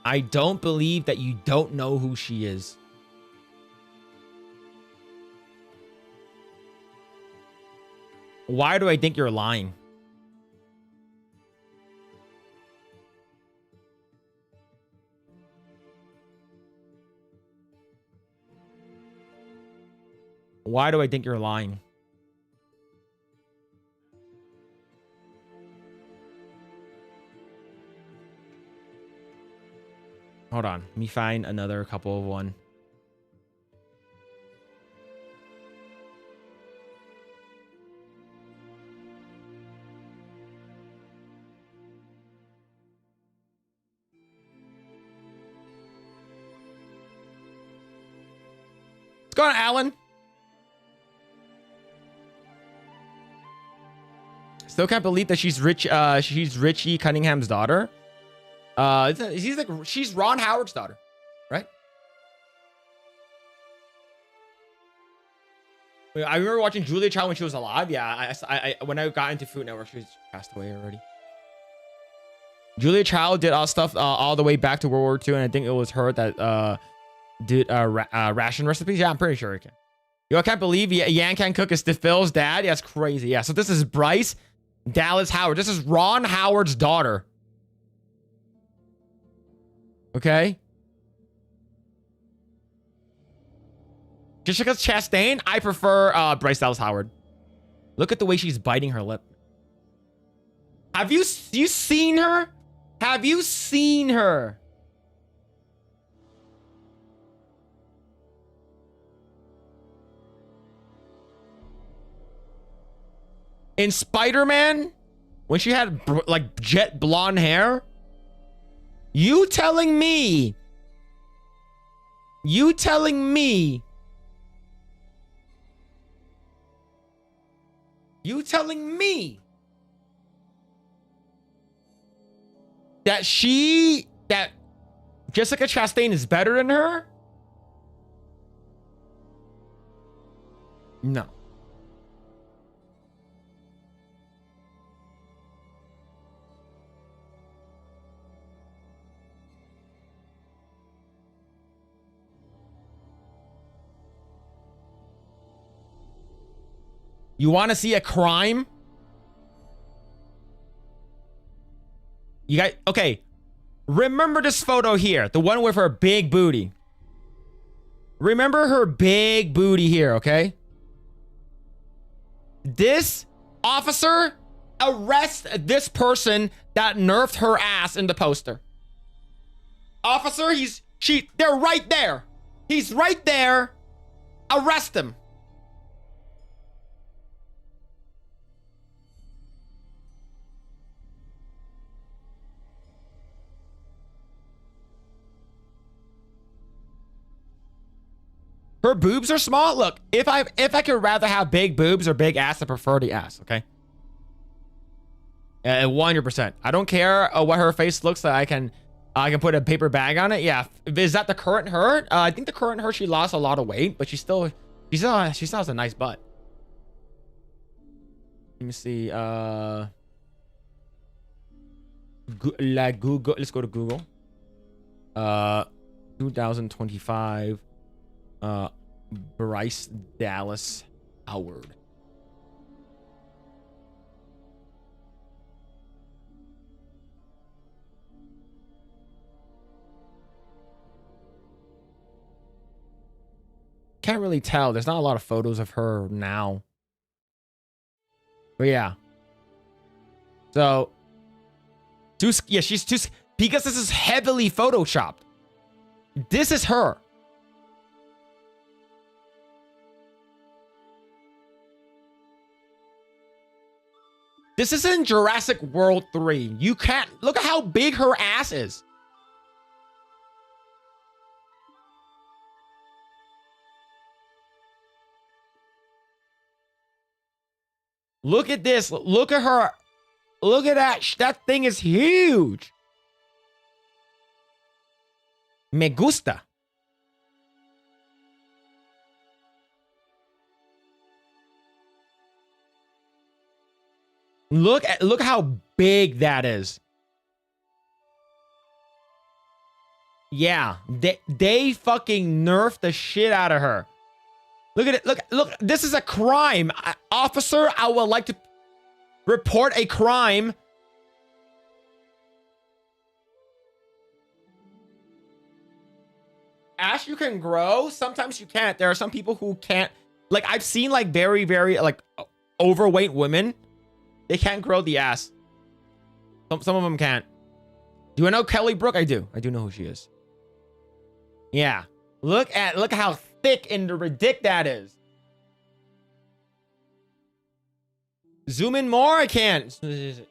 I don't believe that you don't know who she is. Why do I think you're lying? Why do I think you're lying? Hold on. Let me find another couple of one. What's going on, Alan? Still can't believe that she's Richie Cunningham's daughter. She's Ron Howard's daughter, right? I remember watching Julia Child when she was alive. Yeah, when I got into Food Network, she's passed away already. Julia Child did all stuff all the way back to World War II, and I think it was her that did ration recipes. Yeah, I'm pretty sure it can. Yo, I can't believe Yan Can Cook is Phil's dad. Yeah, that's crazy. Yeah, so this is Bryce Dallas Howard. This is Ron Howard's daughter. Okay. Jessica Chastain, I prefer Bryce Dallas Howard. Look at the way she's biting her lip. Have you seen her? Have you seen her? In Spider-Man, when she had like jet blonde hair? You telling me that Jessica Chastain is better than her? No. You want to see a crime? You guys, okay. Remember this photo here, the one with her big booty. Remember her big booty here, okay? This officer arrests this person that nerfed her ass in the poster. Officer, they're right there. He's right there. Arrest him. Her boobs are small. Look, if I could rather have big boobs or big ass, I prefer the ass, okay? 100%. I don't care what her face looks like. I can put a paper bag on it. Yeah. Is that the current her? I think the current her, she lost a lot of weight, but she still has a nice butt. Let me see. Google. Let's go to Google. 2025. Bryce Dallas Howard. Can't really tell. There's not a lot of photos of her now. But yeah. So, she's too, because this is heavily photoshopped. This is her. This is in Jurassic World 3. You can't look at how big her ass is. Look at this. Look at her. Look at that. That thing is huge. Me gusta. Look how big that is. Yeah, they fucking nerfed the shit out of her. Look at it. Look, this is a crime. Officer, I would like to report a crime. Ash, you can grow. Sometimes you can't. There are some people who can't. Like, I've seen like very, very like overweight women. They can't grow the ass. Some of them can't. Do I know Kelly Brook? I do. I do know who she is. Yeah. Look how thick and ridiculous that is. Zoom in more. I can't.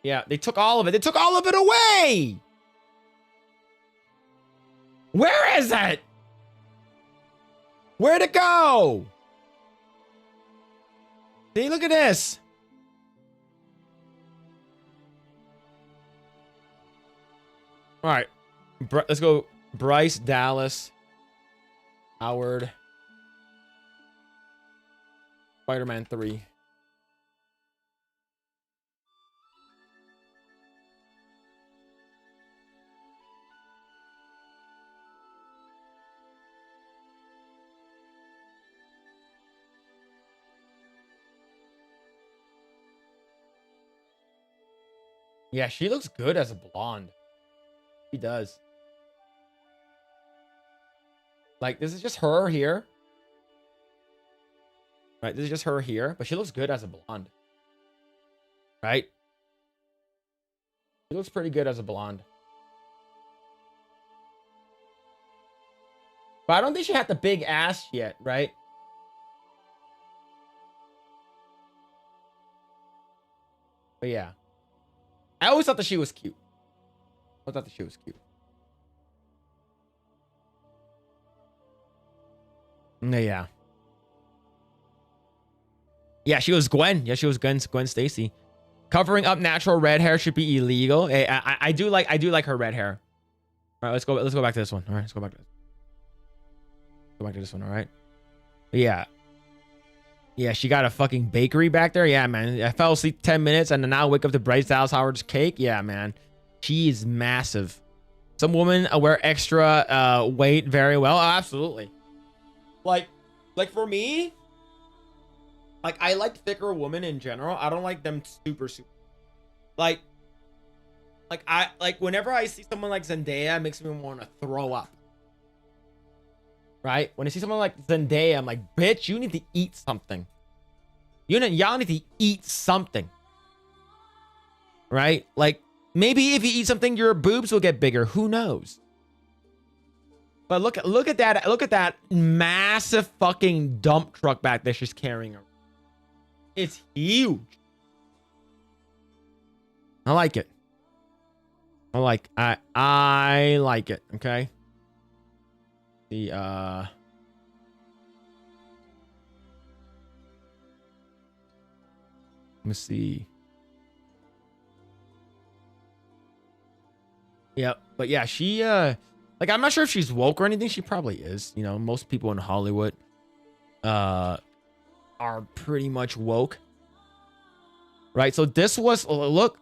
Yeah, they took all of it. They took all of it away. Where is it? Where'd it go? See, look at this. All right, let's go. Bryce Dallas Howard. Spider-Man 3. Yeah, she looks good as a blonde. She does. Like, this is just her here. Right, this is just her here, but she looks good as a blonde. Right? She looks pretty good as a blonde. But I don't think she had the big ass yet, right? But yeah. I always thought that she was cute. I thought that she was cute. Yeah. Yeah, she was Gwen. Yeah, she was Gwen Stacy. Covering up natural red hair should be illegal. I do like her red hair. All right, let's go back to this one. All right, let's go back to this. Go back to this one, all right? Yeah. Yeah, she got a fucking bakery back there. Yeah, man. I fell asleep 10 minutes and then now wake up to Bryce Dallas Howard's cake. Yeah, man. She is massive. Some women wear extra weight very well. Oh, absolutely. Like for me, like I like thicker women in general. I don't like them super. Like whenever I see someone like Zendaya, it makes me want to throw up. Right? When I see someone like Zendaya, I'm like, bitch, you need to eat something. Y'all need to eat something. Right? Like, maybe if you eat something, your boobs will get bigger. Who knows? But look at that massive fucking dump truck back there she's carrying her. It's huge. I like it. I like it, okay? Let me see. Yeah, but yeah, she like I'm not sure if she's woke or anything. She probably is. You know, most people in Hollywood are pretty much woke. Right? So this was look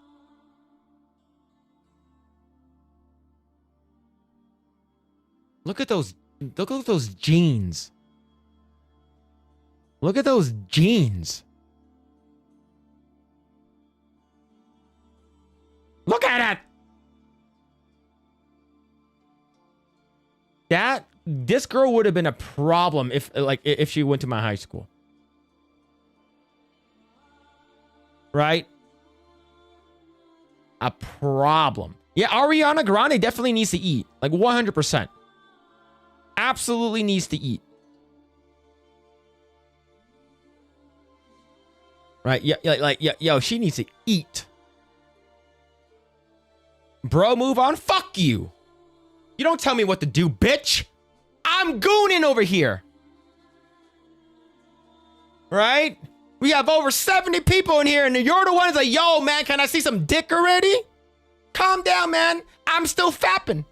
at those jeans. Look at those jeans. Look at it. This girl would have been a problem if she went to my high school. Right? A problem. Yeah, Ariana Grande definitely needs to eat. Like 100%. Absolutely needs to eat. Right? Yeah, yo, she needs to eat. Bro, move on. Fuck you. You don't tell me what to do, bitch. I'm gooning over here. Right? We have over 70 people in here, and you're the one that's like, yo, man, can I see some dick already? Calm down, man. I'm still fapping.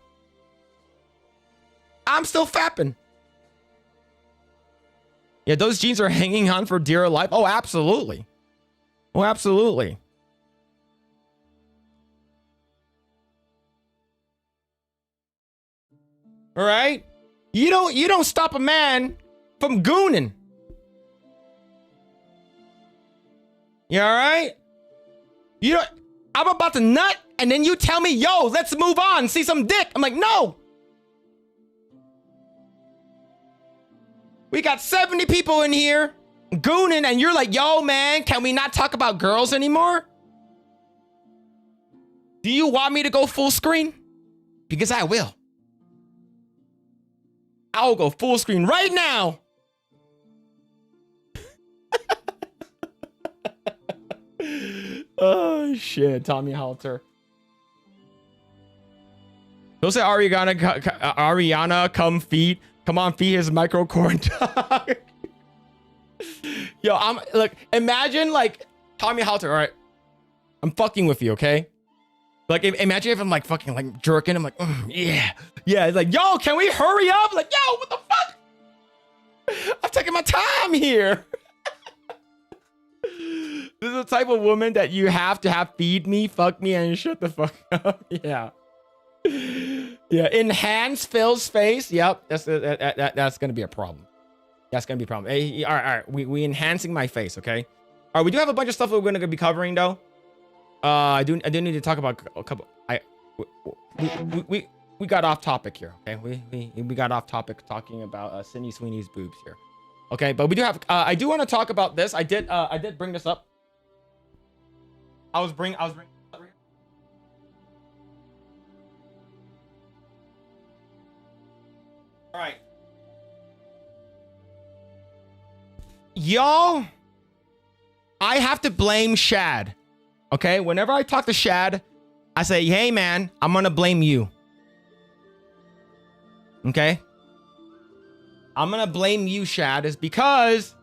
Yeah, those jeans are hanging on for dear life. Oh, absolutely. Oh, absolutely. All right? You don't stop a man from gooning. You all right? I'm about to nut, and then you tell me, yo, let's move on, see some dick. I'm like, no. We got 70 people in here gooning, and you're like, yo, man, can we not talk about girls anymore? Do you want me to go full screen? Because I will. I'll go full screen right now. Oh, shit. Tommy Halter. He'll say Ariana, come feed. Come on, feed his micro corn dog. Yo, look, imagine like Tommy Halter. All right, I'm fucking with you, okay? Like, imagine if I'm like fucking like jerking. I'm like, yeah. It's like, yo, can we hurry up? Like, yo, what the fuck? I'm taking my time here. the type of woman that you have to have feed me, fuck me, and shut the fuck up. Yeah. Yeah. Enhance Phil's face. Yep. That's gonna be a problem. That's gonna be a problem. Hey, all right. We enhancing my face, okay? All right. We do have a bunch of stuff that we're gonna be covering though. I do need to talk about a couple. We got off topic here, okay? We got off topic talking about Sydney Sweeney's boobs here, okay? But we do have. I do want to talk about this. I did bring this up. I was bringing. All right, y'all. I have to blame Shad, okay? Whenever I talk to Shad, I say, "Hey, man, I'm gonna blame you." Okay? I'm gonna blame you, Shad, is because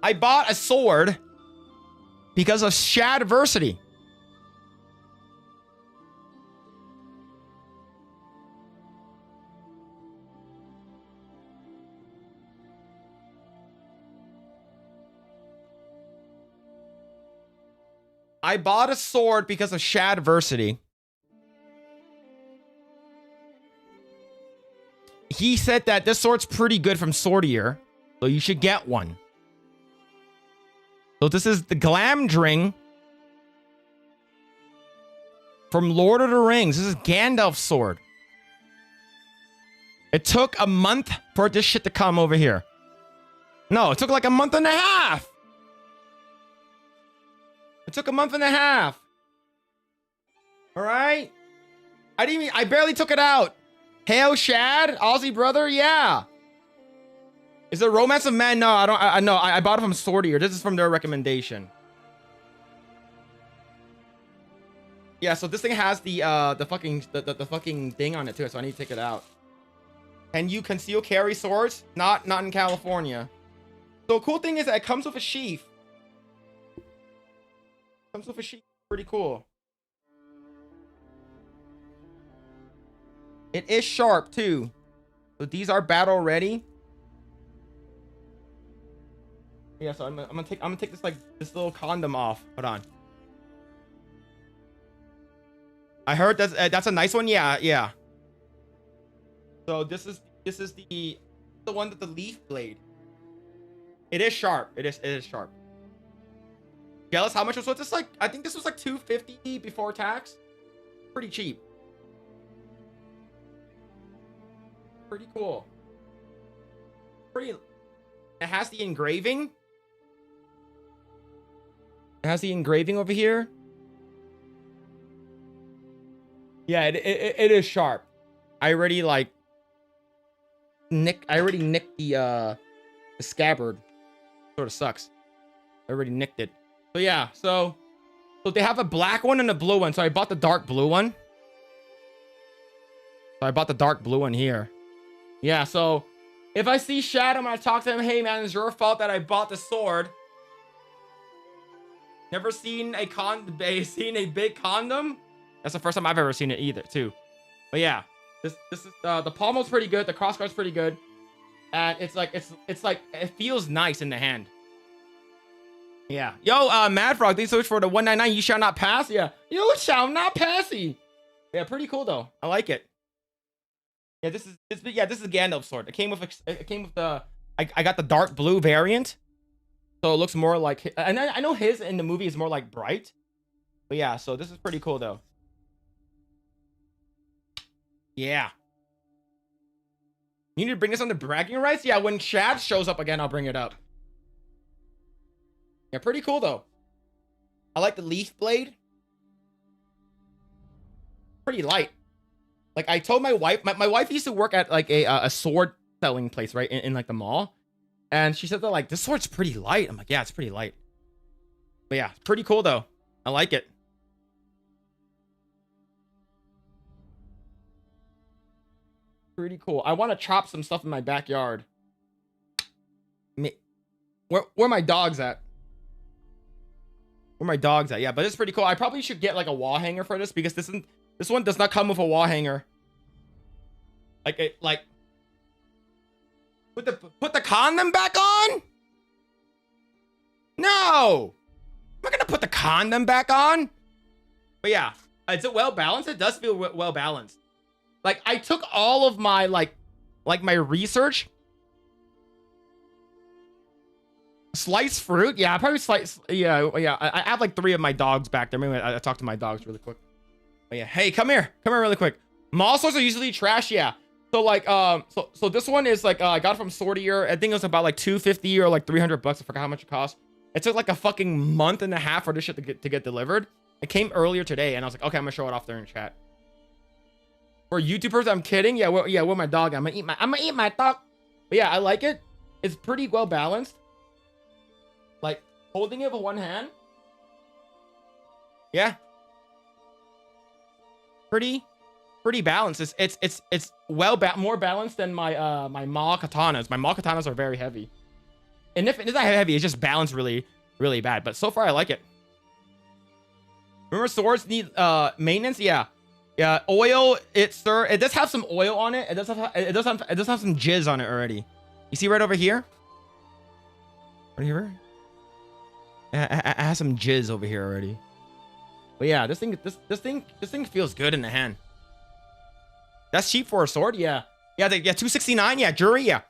I bought a sword because of Shadversity. I bought a sword because of Shadversity. He said that this sword's pretty good from Swordier, so you should get one. So this is the Glamdring from Lord of the Rings. This is Gandalf's sword. It took a month for this shit to come over here. No, it took like a month and a half. It took a month and a half. All right. I barely took it out. Hail Shad, Aussie brother, yeah. Is it Romance of Man? No, I don't. I bought it from Swordier. This is from their recommendation. Yeah, so this thing has the fucking thing on it too, so I need to take it out. Can you conceal carry swords? Not in California. So cool thing is that it comes with a sheath. Comes with a sheath. Pretty cool. It is sharp too. So these are battle ready. Yeah, so I'm gonna take this this little condom off. Hold on. I heard that's a nice one. Yeah. So this is the one with the leaf blade. It is sharp. It is sharp. Jealous how much was this? Like, I think this was like $250 before tax. Pretty cheap. Pretty cool. It has the engraving. It has the engraving over here. Yeah, it is sharp. I already nicked the scabbard. Sort of sucks. I already nicked it. So yeah, so they have a black one and a blue one. So I bought the dark blue one. Here. Yeah, so if I see Shad, I'm gonna talk to him. Hey man, it's your fault that I bought the sword. Never seen a big condom? That's the first time I've ever seen it either, too. But yeah, this is the pommel's pretty good, the crossguard's pretty good, and it's like it feels nice in the hand. Yeah. Yo, Mad Frog, thanks so much for the 199. You shall not pass. Yeah. You shall not passy. Yeah, pretty cool though. I like it. Yeah, this is Gandalf's sword. It came with the I got the dark blue variant. So it looks more like, and I know his in the movie is more like bright. But yeah, so this is pretty cool though. Yeah. You need to bring this on the bragging rights? Yeah, when Shad shows up again, I'll bring it up. Yeah, pretty cool though. I like the leaf blade. Pretty light. Like I told my wife, my wife used to work at like a sword selling place, right? In like the mall. And she said that like, this sword's pretty light. I'm like, yeah, it's pretty light. But yeah, pretty cool though. I like it. Pretty cool. I want to chop some stuff in my backyard. Where my dogs at? Where my dogs at? Yeah, but it's pretty cool. I probably should get like a wall hanger for this because this one does not come with a wall hanger. Like put the condom back on? No. to put the condom back on. But yeah, is it well balanced? It does feel well balanced. Like I took all of my like my research. Sliced fruit, yeah, probably slice. Yeah. I have like 3 of my dogs back there. Maybe I talk to my dogs really quick. But yeah, hey, come here really quick. Mall stores are usually trash, yeah. So like, so this one is like, I got it from Sortier. I think it was about like $250 or like $300. I forgot how much it cost. It took like a fucking month and a half for this shit to get delivered. It came earlier today, and I was like, okay, I'm gonna show it off there in chat. For YouTubers, I'm kidding. Yeah, with my dog, I'm gonna eat my dog. But yeah, I like it. It's pretty well balanced. Like holding it with one hand. Yeah. Pretty balanced. It's more balanced than my my Maul katanas. My Maul katanas are very heavy. And if it's not heavy, it's just balanced really bad. But so far I like it. Remember swords need maintenance? Yeah. Yeah, oil, it does have some oil on it. It does have some jizz on it already. You see right over here? Right here? It has some jizz over here already. But yeah, this thing feels good in the hand. That's cheap for a sword, yeah. Yeah, $269, yeah, jury, yeah.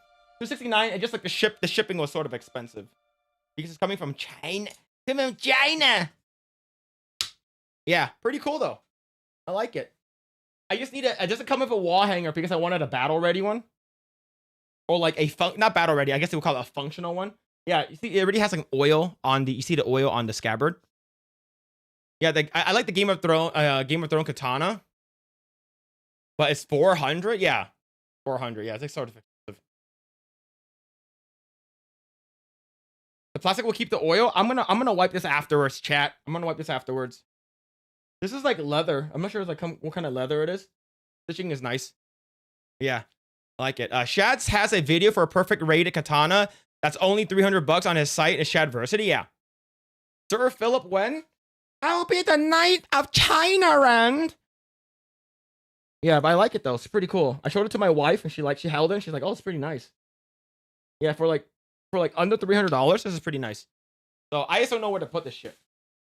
$269, and just like the shipping was sort of expensive. Because it's coming from China. Yeah, pretty cool though. I like it. I just need it doesn't come with a wall hanger because I wanted a battle ready one. Or like not battle ready, I guess they would call it a functional one. Yeah, you see, it already has like oil on the. You see the oil on the scabbard. Yeah, I like the Game of Thrones katana, but it's 400. Yeah, 400. Yeah, it's like sort of expensive. The plastic will keep the oil. I'm gonna wipe this afterwards, chat. I'm gonna wipe this afterwards. This is like leather. I'm not sure it's like what kind of leather it is. Stitching is nice. Yeah, I like it. Shads has a video for a perfect rated katana. That's only $300 on his site. Is Shadversity? Yeah. Sir Philip Wen? I'll be the knight of China Rand. Yeah, but I like it though. It's pretty cool. I showed it to my wife and she held it and she's like, oh, it's pretty nice. Yeah, for like under $300, this is pretty nice. So I just don't know where to put this shit.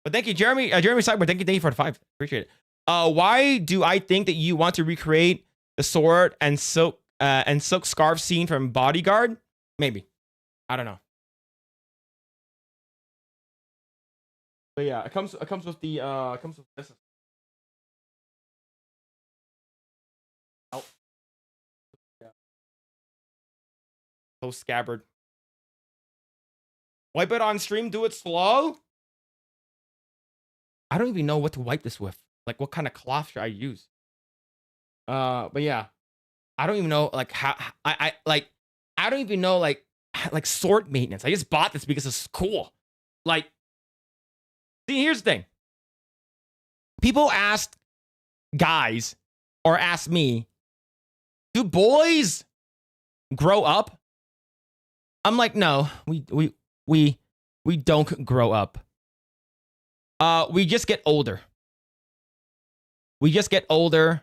But thank you, Jeremy. Jeremy Cyber, thank you for the 5. Appreciate it. Why do I think that you want to recreate the sword and silk scarf scene from Bodyguard? Maybe. I don't know. But yeah, it comes with this. Oh. Yeah. So scabbard. Wipe it on stream, do it slow. I don't even know what to wipe this with. Like what kind of cloth should I use? But yeah. I don't even know like how I don't even know like sword maintenance. I just bought this because it's cool. Like, see, here's the thing. People ask guys or ask me, do boys grow up? I'm like, no, we don't grow up. We just get older. We just get older.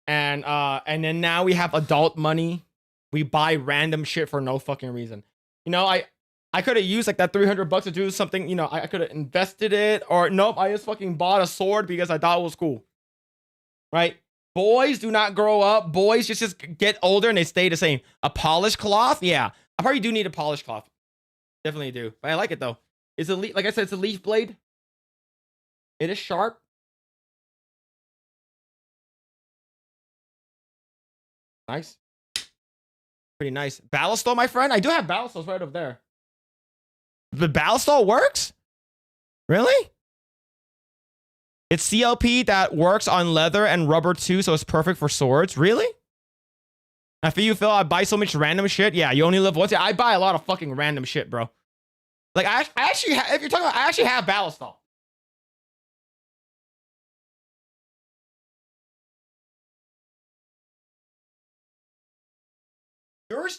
And then now we have adult money. We buy random shit for no fucking reason. You know, I could have used like that $300 to do something, you know, I could have invested it, or nope, I just fucking bought a sword because I thought it was cool. Right? Boys do not grow up. Boys just get older and they stay the same. A polished cloth? Yeah. I probably do need a polished cloth. Definitely do. But I like it though. It's a like I said, it's a leaf blade. It is sharp. Nice. Pretty nice. Ballistol, my friend? I do have ballistols right over there. The ballistol works? Really? It's CLP that works on leather and rubber too, so it's perfect for swords. Really? I feel you, Phil. I buy so much random shit. Yeah, you only live once. I buy a lot of fucking random shit, bro. Like, I actually, if you're talking about, I actually have ballistol.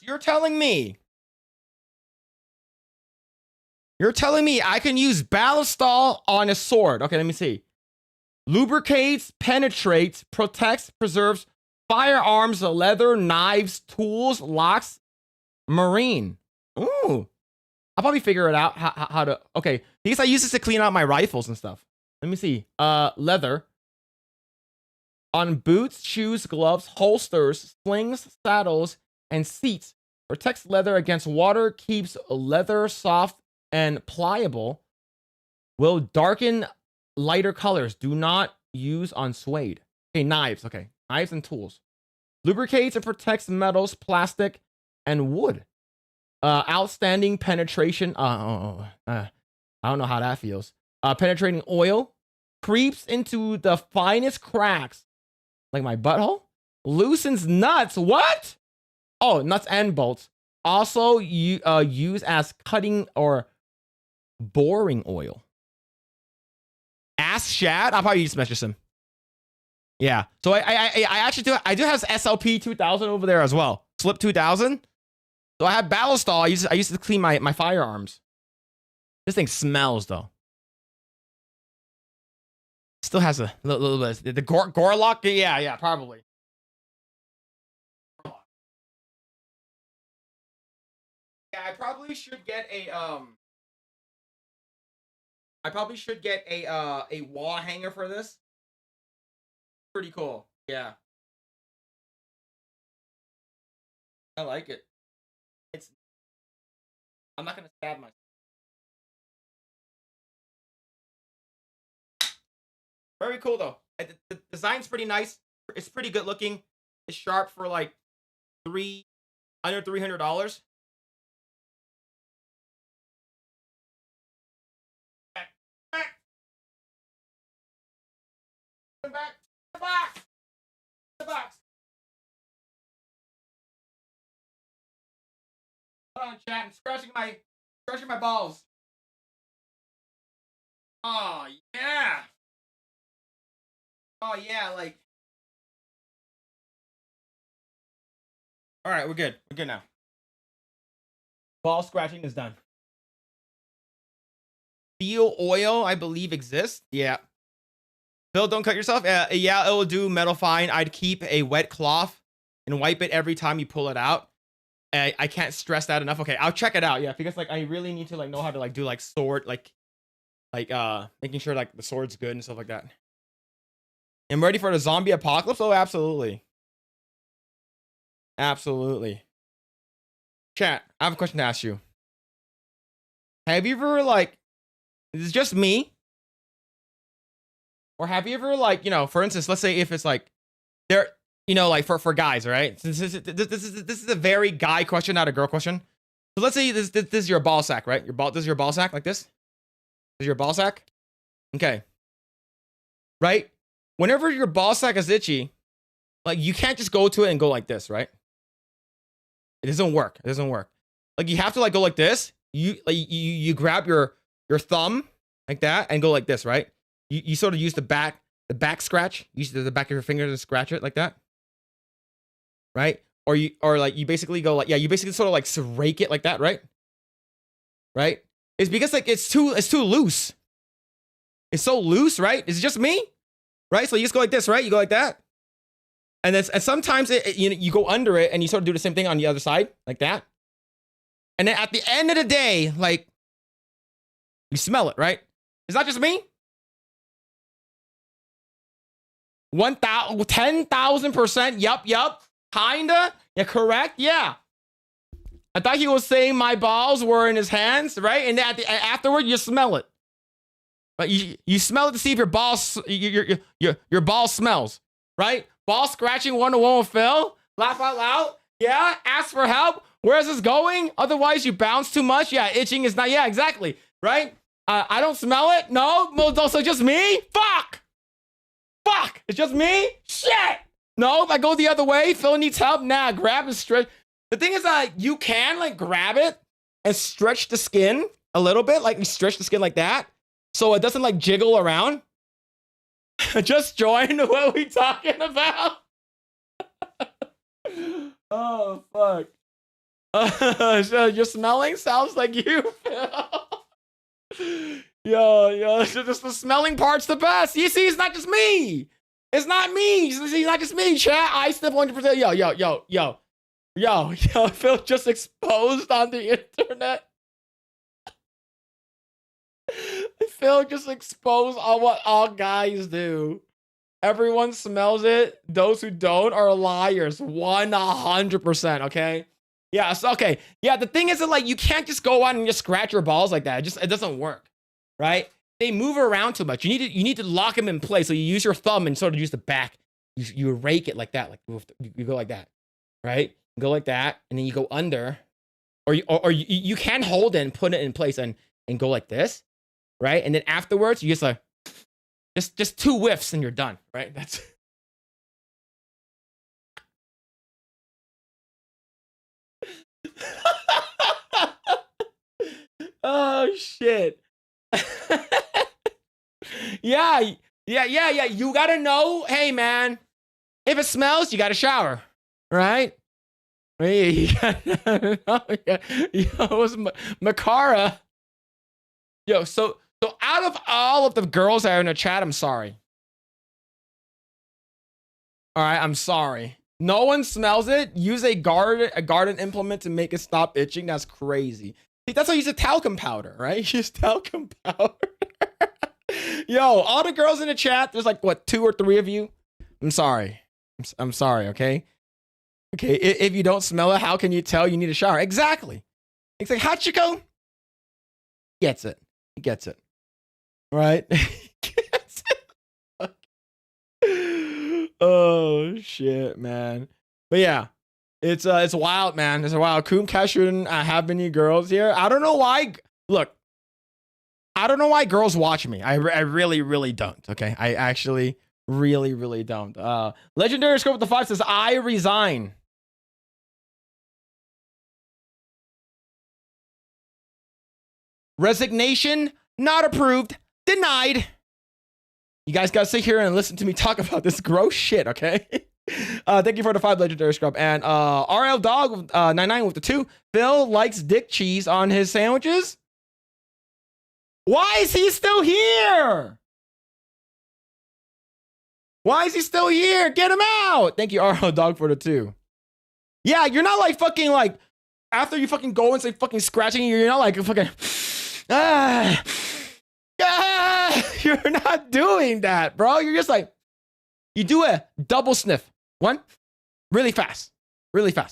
You're telling me I can use ballistol on a sword. Okay, let me see. Lubricates, penetrates, protects, preserves firearms, leather, knives, tools, locks, marine. Ooh. I'll probably figure it out how to. Okay, because I use this to clean out my rifles and stuff. Let me see. Leather on boots, shoes, gloves, holsters, slings, saddles, and seats. Protects leather against water. Keeps leather soft and pliable. Will darken lighter colors. Do not use on suede. Okay, knives. Okay, knives and tools. Lubricates and protects metals, plastic, and wood. Outstanding penetration. I don't know how that feels. Penetrating oil. Creeps into the finest cracks. Like my butthole. Loosens nuts. What? Oh, nuts and bolts. Also, use as cutting or boring oil. Ass Shad. I'll probably just message him. Yeah. So I actually do. I do have SLP 2000 over there as well. Slip 2000. So I have Ballistol. I used to clean my firearms. This thing smells though. Still has a little bit. The Gorlock. Yeah, probably. Yeah, I probably should get a wall hanger for this. Pretty cool. Yeah. I like it. I'm not gonna stab myself. Very cool though. The design's pretty nice. It's pretty good looking. It's sharp for like under $300. Back. The box. Hold on, chat. I'm scratching my balls. Oh yeah. Oh yeah, like. All right, we're good. We're good now. Ball scratching is done. Steel oil, I believe, exists. Yeah. Bill, don't cut yourself. Yeah, it will do metal fine. I'd keep a wet cloth and wipe it every time you pull it out. I can't stress that enough. Okay, I'll check it out. Yeah, because like I really need to like know how to like do like sword like making sure like the sword's good and stuff like that. I'm ready for the zombie apocalypse. Oh, absolutely, absolutely. Chat, I have a question to ask you. Have you ever like? Is it just me? Or have you ever like, you know, for instance, let's say if it's like there, you know, like for guys, right? This is a very guy question, not a girl question. So let's say this is your ball sack, right? This is your ball sack like this. This is your ball sack. Okay. Right? Whenever your ball sack is itchy, like you can't just go to it and go like this, right? It doesn't work. It doesn't work. Like you have to like go like this. You grab your thumb like that and go like this, right? You sort of use the back scratch. Use the back of your finger to scratch it like that, right? Or you basically go like, yeah, you basically sort of like rake it like that, right? Right? It's because like it's too loose. It's so loose, right? Is it just me? Right? So you just go like this, right? You go like that, and sometimes you go under it and you sort of do the same thing on the other side like that, and then at the end of the day, like you smell it, right? It's not just me. 10,000%. Yup. Kinda. Yeah, correct. Yeah. I thought he was saying my balls were in his hands, right? And afterward, you smell it. But you smell it to see if your balls your ball smells, right? Ball scratching 101 with Phil. Laugh out loud. Yeah. Ask for help. Where is this going? Otherwise, you bounce too much. Yeah. Itching is not. Yeah. Exactly. Right. I don't smell it. No. So just me. Fuck. It's just me? Shit! No, if I go the other way, Phil needs help. Nah, grab and stretch. The thing is that you can like grab it and stretch the skin a little bit. Like you stretch the skin like that. So it doesn't like jiggle around. Just join. What are we talking about? Oh, fuck. Your smelling sounds like you, Phil. Yo, just the smelling part's the best. You see, it's not just me. It's not me. It's not just me, chat. I step 100%. Yo. Phil just exposed on the internet. Phil just exposed all what all guys do. Everyone smells it. Those who don't are liars. 100%. Okay. Yeah. So, okay. Yeah. The thing is that like you can't just go out and just scratch your balls like that. It doesn't work. Right. They move around too much. You need to lock them in place. So you use your thumb and sort of use the back. You rake it like that. Like you go like that. Right. You go like that. And then you go under. Or you can hold it and put it in place and go like this. Right. And then afterwards, you just like, just 2 whiffs and you're done, right? That's oh shit. Yeah. You gotta know, hey man, if it smells, you gotta shower, right? Hey, it was Makara. Yo, so out of all of the girls that are in the chat, I'm sorry. All right, I'm sorry. No one smells it. Use a garden implement to make it stop itching. That's crazy. See, that's why I use a talcum powder, right? Use talcum powder. Yo, all the girls in the chat, there's like what 2 or 3 of you. I'm sorry. I'm sorry. Okay. Okay. If you don't smell it, how can you tell you need a shower? Exactly. It's like Hachiko gets it. He gets it. Right? Oh shit, man. But yeah, it's wild, man. It's wild. CoomCast shouldn't have any girls here. I don't know why. Look, I don't know why girls watch me. I really don't. Okay, I actually really don't. Legendary Scope with the 5 says I resign. Resignation not approved. Denied. You guys gotta sit here and listen to me talk about this gross shit, okay? Thank you for the 5 legendary scrub. And RL Dog 99 with the 2. Phil likes dick cheese on his sandwiches. Why is he still here? Why is he still here? Get him out. Thank you, RL Dog, for the 2. Yeah, you're not like fucking like after you fucking go and say fucking scratching, you're not like fucking you're not doing that, bro. You're just like, you do a double sniff. 1, really fast,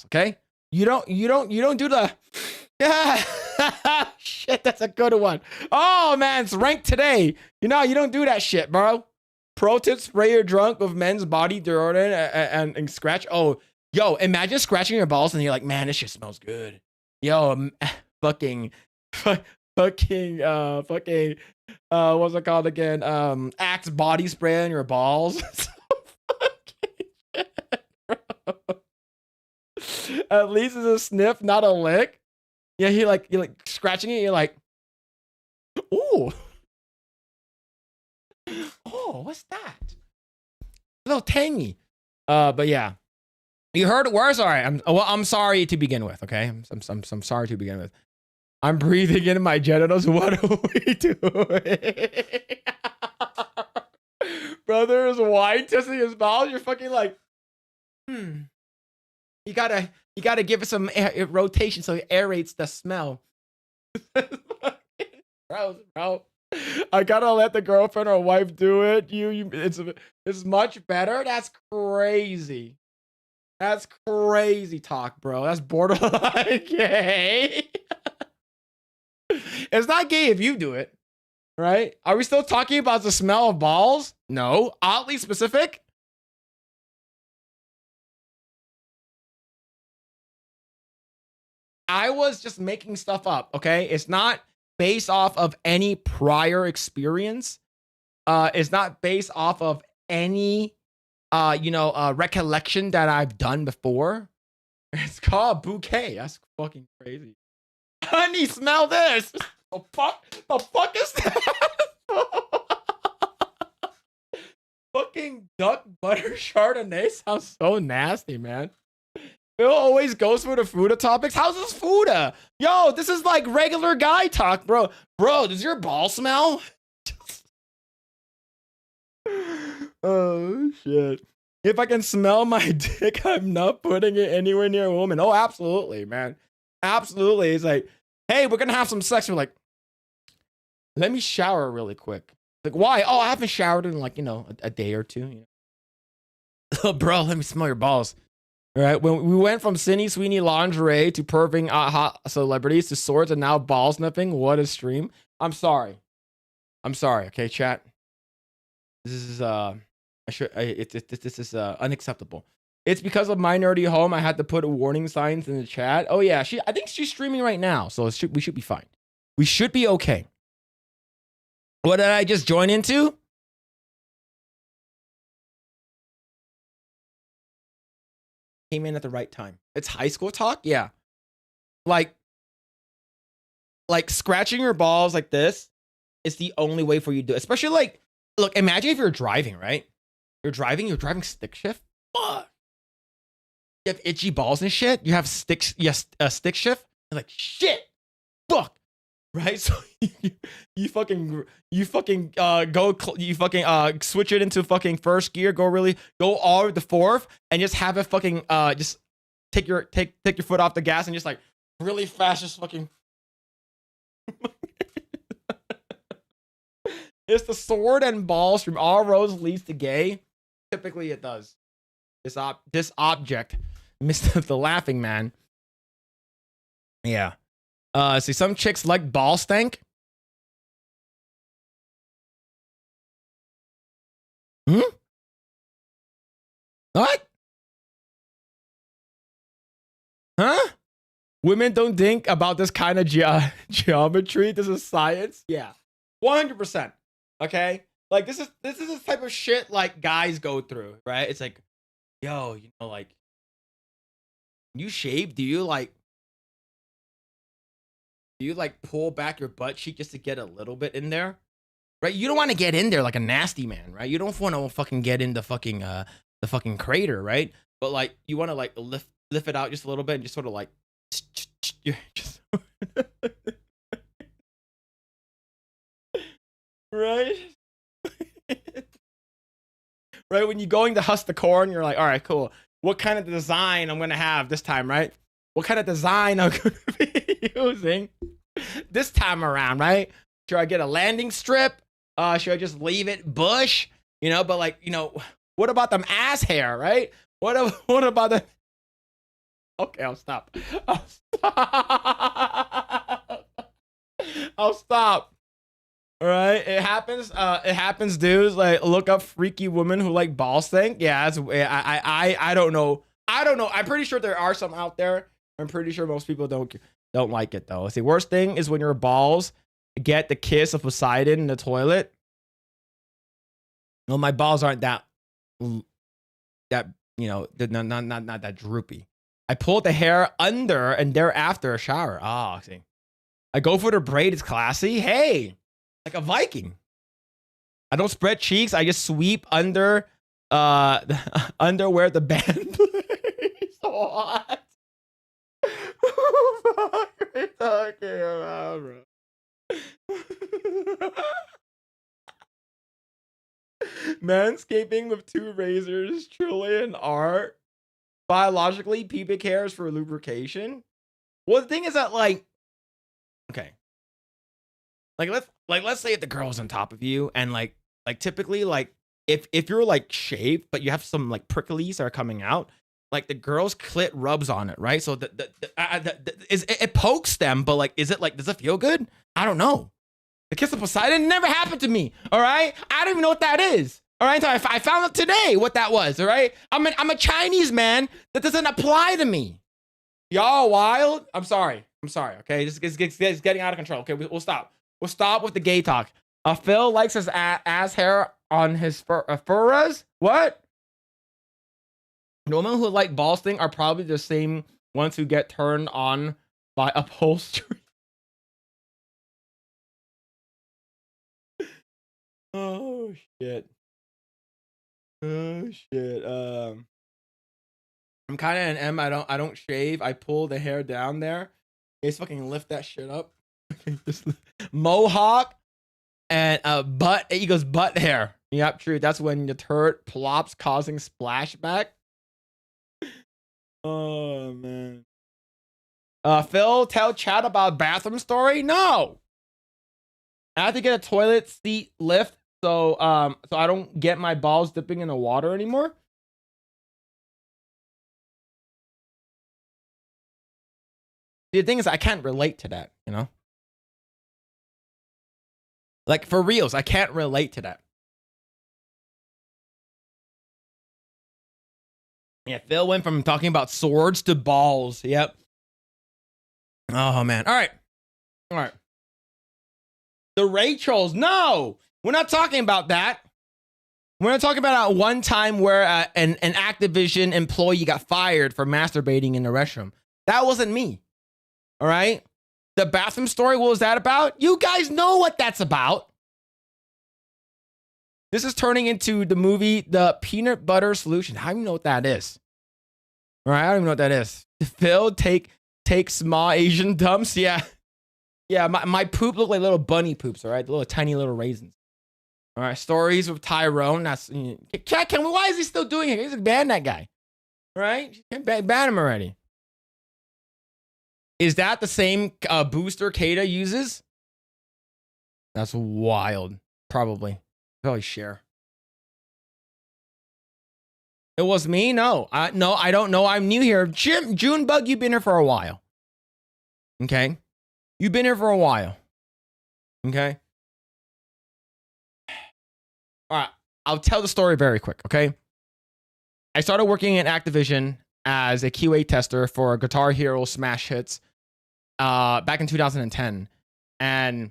okay? You don't do the shit, that's a good one. Oh man, it's ranked today. You don't do that shit, bro. Pro tip, spray your drunk with men's body deodorant and scratch. Oh, yo, imagine scratching your balls and you're like, man, this shit smells good. Yo, fucking what's it called again? Axe body spray on your balls. At least it's a sniff, not a lick. Yeah, you're like scratching it. You're like, ooh, oh, what's that? A little tangy. But yeah, you heard it. We're sorry. I'm sorry to begin with. Okay, I'm sorry to begin with. I'm breathing in my genitals. What are we doing? Brother is wine testing his balls. You're fucking like, You gotta give it some rotation so it aerates the smell. Bro. I gotta let the girlfriend or wife do it. It's much better. That's crazy. That's crazy talk, bro. That's borderline gay. It's not gay if you do it, right? Are we still talking about the smell of balls? No. Oddly specific? I was just making stuff up, okay? It's not based off of any prior experience. It's not based off of any, recollection that I've done before. It's called bouquet. That's fucking crazy. Honey, smell this. The fuck is that? Fucking duck butter Chardonnay sounds so nasty, man. Phil always goes for the Fuda topics. How's this Fuda? Yo, this is like regular guy talk, bro. Bro, does your ball smell? Oh, shit. If I can smell my dick, I'm not putting it anywhere near a woman. Oh, absolutely, man. Absolutely. It's like, hey, we're going to have some sex. We're like, Let me shower really quick. Like, why? Oh, I haven't showered in like, you know, a day or two. You know? Bro, let me smell your balls. All right. When we went from Sydney Sweeney lingerie to perving hot celebrities to swords and now ball sniffing. What a stream. I'm sorry. Okay, chat. This is this is unacceptable. It's because of my nerdy home. I had to put warning signs in the chat. Oh yeah, I think she's streaming right now, so we should be fine. We should be okay. What did I just join into? Came in at the right time. It's high school talk, yeah. Like scratching your balls like this is the only way for you to do it. Especially like, look, imagine if you're driving, right? You're driving stick shift. Fuck. You have itchy balls and shit. You have stick shift. You're like, shit. Fuck. Right? So you fucking switch it into fucking first gear, go all the fourth, and just have it fucking just take your foot off the gas and just like really fast, just fucking. It's the sword and balls from all roads leads to gay. Typically it does. This object, Mr. the Laughing Man. Yeah. See, some chicks like ball stank. What? Huh? Women don't think about this kind of geometry. This is science. Yeah. 100%. Okay? Like this is the type of shit like guys go through, right? It's like, yo, you know, like you shave, do you like pull back your butt cheek just to get a little bit in there? Right? You don't want to get in there like a nasty man, right? You don't want to fucking get in the fucking crater, right? But like you want to like lift it out just a little bit and just sort of like just right? Right, when you're going to husk the corn, you're like, all right, cool. What kind of design I'm gonna have this time, right? What kind of design I'm gonna be using this time around, right? Should I get a landing strip? Should I just leave it bush? You know, but like, you know, what about them ass hair, right? What about the? Okay, I'll stop. I'll stop. All right, it happens. It happens, dudes. Like, look up freaky women who like ball stank. Yeah, I don't know. I'm pretty sure there are some out there. I'm pretty sure most people don't like it though. See, worst thing is when your balls get the kiss of Poseidon in the toilet. No, my balls aren't that you know, they're not that droopy. I pull the hair under and thereafter a shower. Oh, see. I go for the braid. It's classy. Hey. Like a Viking. I don't spread cheeks. I just sweep under under where the band plays. What? What are we talking about, bro? Manscaping with 2 razors, truly an art. Biologically, pubic hairs for lubrication. Well, the thing is that, like, okay. Let's say if the girl's on top of you and like typically like if you're like shaved but you have some like pricklies that are coming out, like the girl's clit rubs on it, right? So it pokes them, but like does it feel good? I don't know. The kiss of Poseidon never happened to me. All right, I don't even know what that is. All right, I found out today what that was. All right, I'm a Chinese man. That doesn't apply to me. Y'all wild. I'm sorry. Okay, this is getting out of control. Okay, we'll stop. We'll stop with the gay talk. Phil likes his ass hair on his furrows. What? The women who like ball sting are probably the same ones who get turned on by upholstery. Oh shit. I'm kind of an M. I don't shave. I pull the hair down there. Just fucking lift that shit up. Just mohawk and butt. He goes butt hair. Yep, true. That's when the turd plops, causing splashback. Oh man. Phil, tell chat about bathroom story. No. I have to get a toilet seat lift so I don't get my balls dipping in the water anymore. The thing is, I can't relate to that, you know? Like, for reals, I can't relate to that. Yeah, Phil went from talking about swords to balls. Yep. Oh, man. All right. All right. The Rachels. No, we're not talking about that. We're not talking about one time where an Activision employee got fired for masturbating in the restroom. That wasn't me. All right. The bathroom story, what was that about? You guys know what that's about. This is turning into the movie, The Peanut Butter Solution. I don't even know what that is. All right, I don't even know what that is. Phil, take small Asian dumps. Yeah. Yeah, my poop looked like little bunny poops, all right? The little tiny little raisins. All right, stories with Tyrone. That's why is he still doing it? He's ban that guy. All right? Ban him already. Is that the same booster Kata uses? That's wild. Probably share. It was me? No, I don't know. I'm new here. Junebug, you've been here for a while. Okay? You've been here for a while. Okay? All right. I'll tell the story very quick, okay? I started working at Activision as a QA tester for Guitar Hero Smash Hits back in 2010. And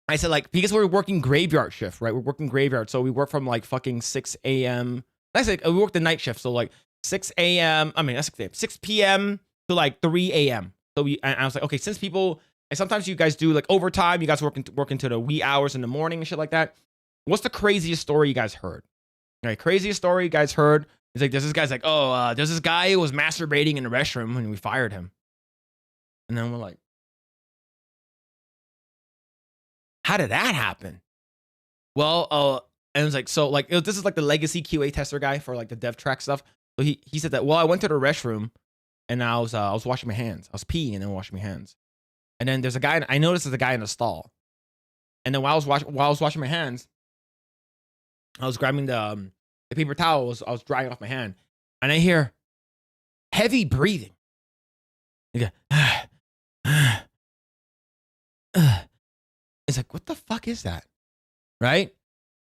I said, like, because we're working graveyard shift, right? We're working graveyard. So we work from like fucking 6 a.m. I said we work the night shift. So like 6 a.m. I mean, that's 6 a.m. 6 p.m. to like 3 a.m. So I was like, okay, since people, and sometimes you guys do like overtime, you guys work into the wee hours in the morning and shit like that. What's the craziest story you guys heard? All right, craziest story you guys heard is like, there's this guy's like, oh, there's this guy who was masturbating in the restroom and we fired him. And then we're like, how did that happen? Well, and it was like, so like, this is like the legacy QA tester guy for like the dev track stuff. So he said that, well, I went to the restroom and I was washing my hands. I was peeing and then washing my hands. And then there's a guy, I noticed there's a guy in the stall. And then while I was washing my hands, I was grabbing the paper towel. I was drying off my hand. And I hear heavy breathing. You go, it's like, what the fuck is that? Right?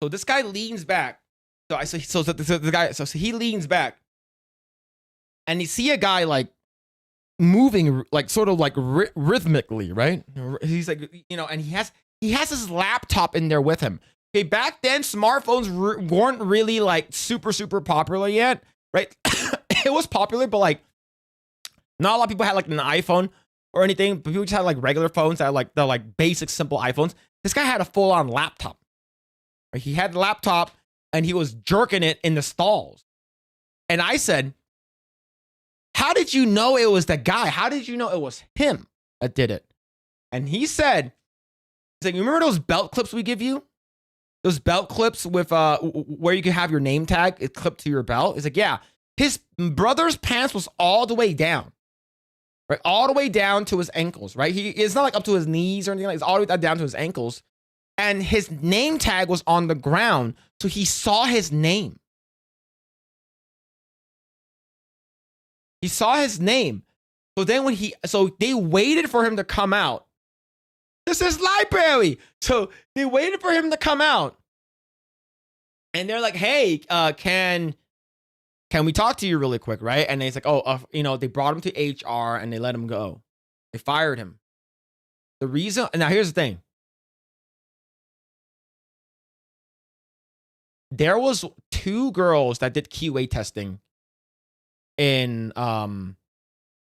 So this guy leans back. So he leans back. And you see a guy like moving like sort of like rhythmically, right? He's like, you know, and he has his laptop in there with him. Okay, back then smartphones weren't really like super popular yet, right? It was popular, but like not a lot of people had like an iPhone or anything, but people just had like regular phones that are like the like basic simple iPhones. This guy had a full-on laptop. Right? He had the laptop and he was jerking it in the stalls. And I said, how did you know it was the guy? How did you know it was him that did it? And he said, he's like, you remember those belt clips we give you? Those belt clips with where you can have your name tag, it clipped to your belt. He's like, yeah. His brother's pants was all the way down. Right? All the way down to his ankles, right? It's not like up to his knees or anything like that. It's all the way down to his ankles. And his name tag was on the ground. So he saw his name. He saw his name. So then so they waited for him to come out. This is library. So they waited for him to come out. And they're like, hey, can we talk to you really quick, right? And he's like, you know, they brought him to HR and they let him go. They fired him. The reason, now here's the thing. There was 2 girls that did QA testing in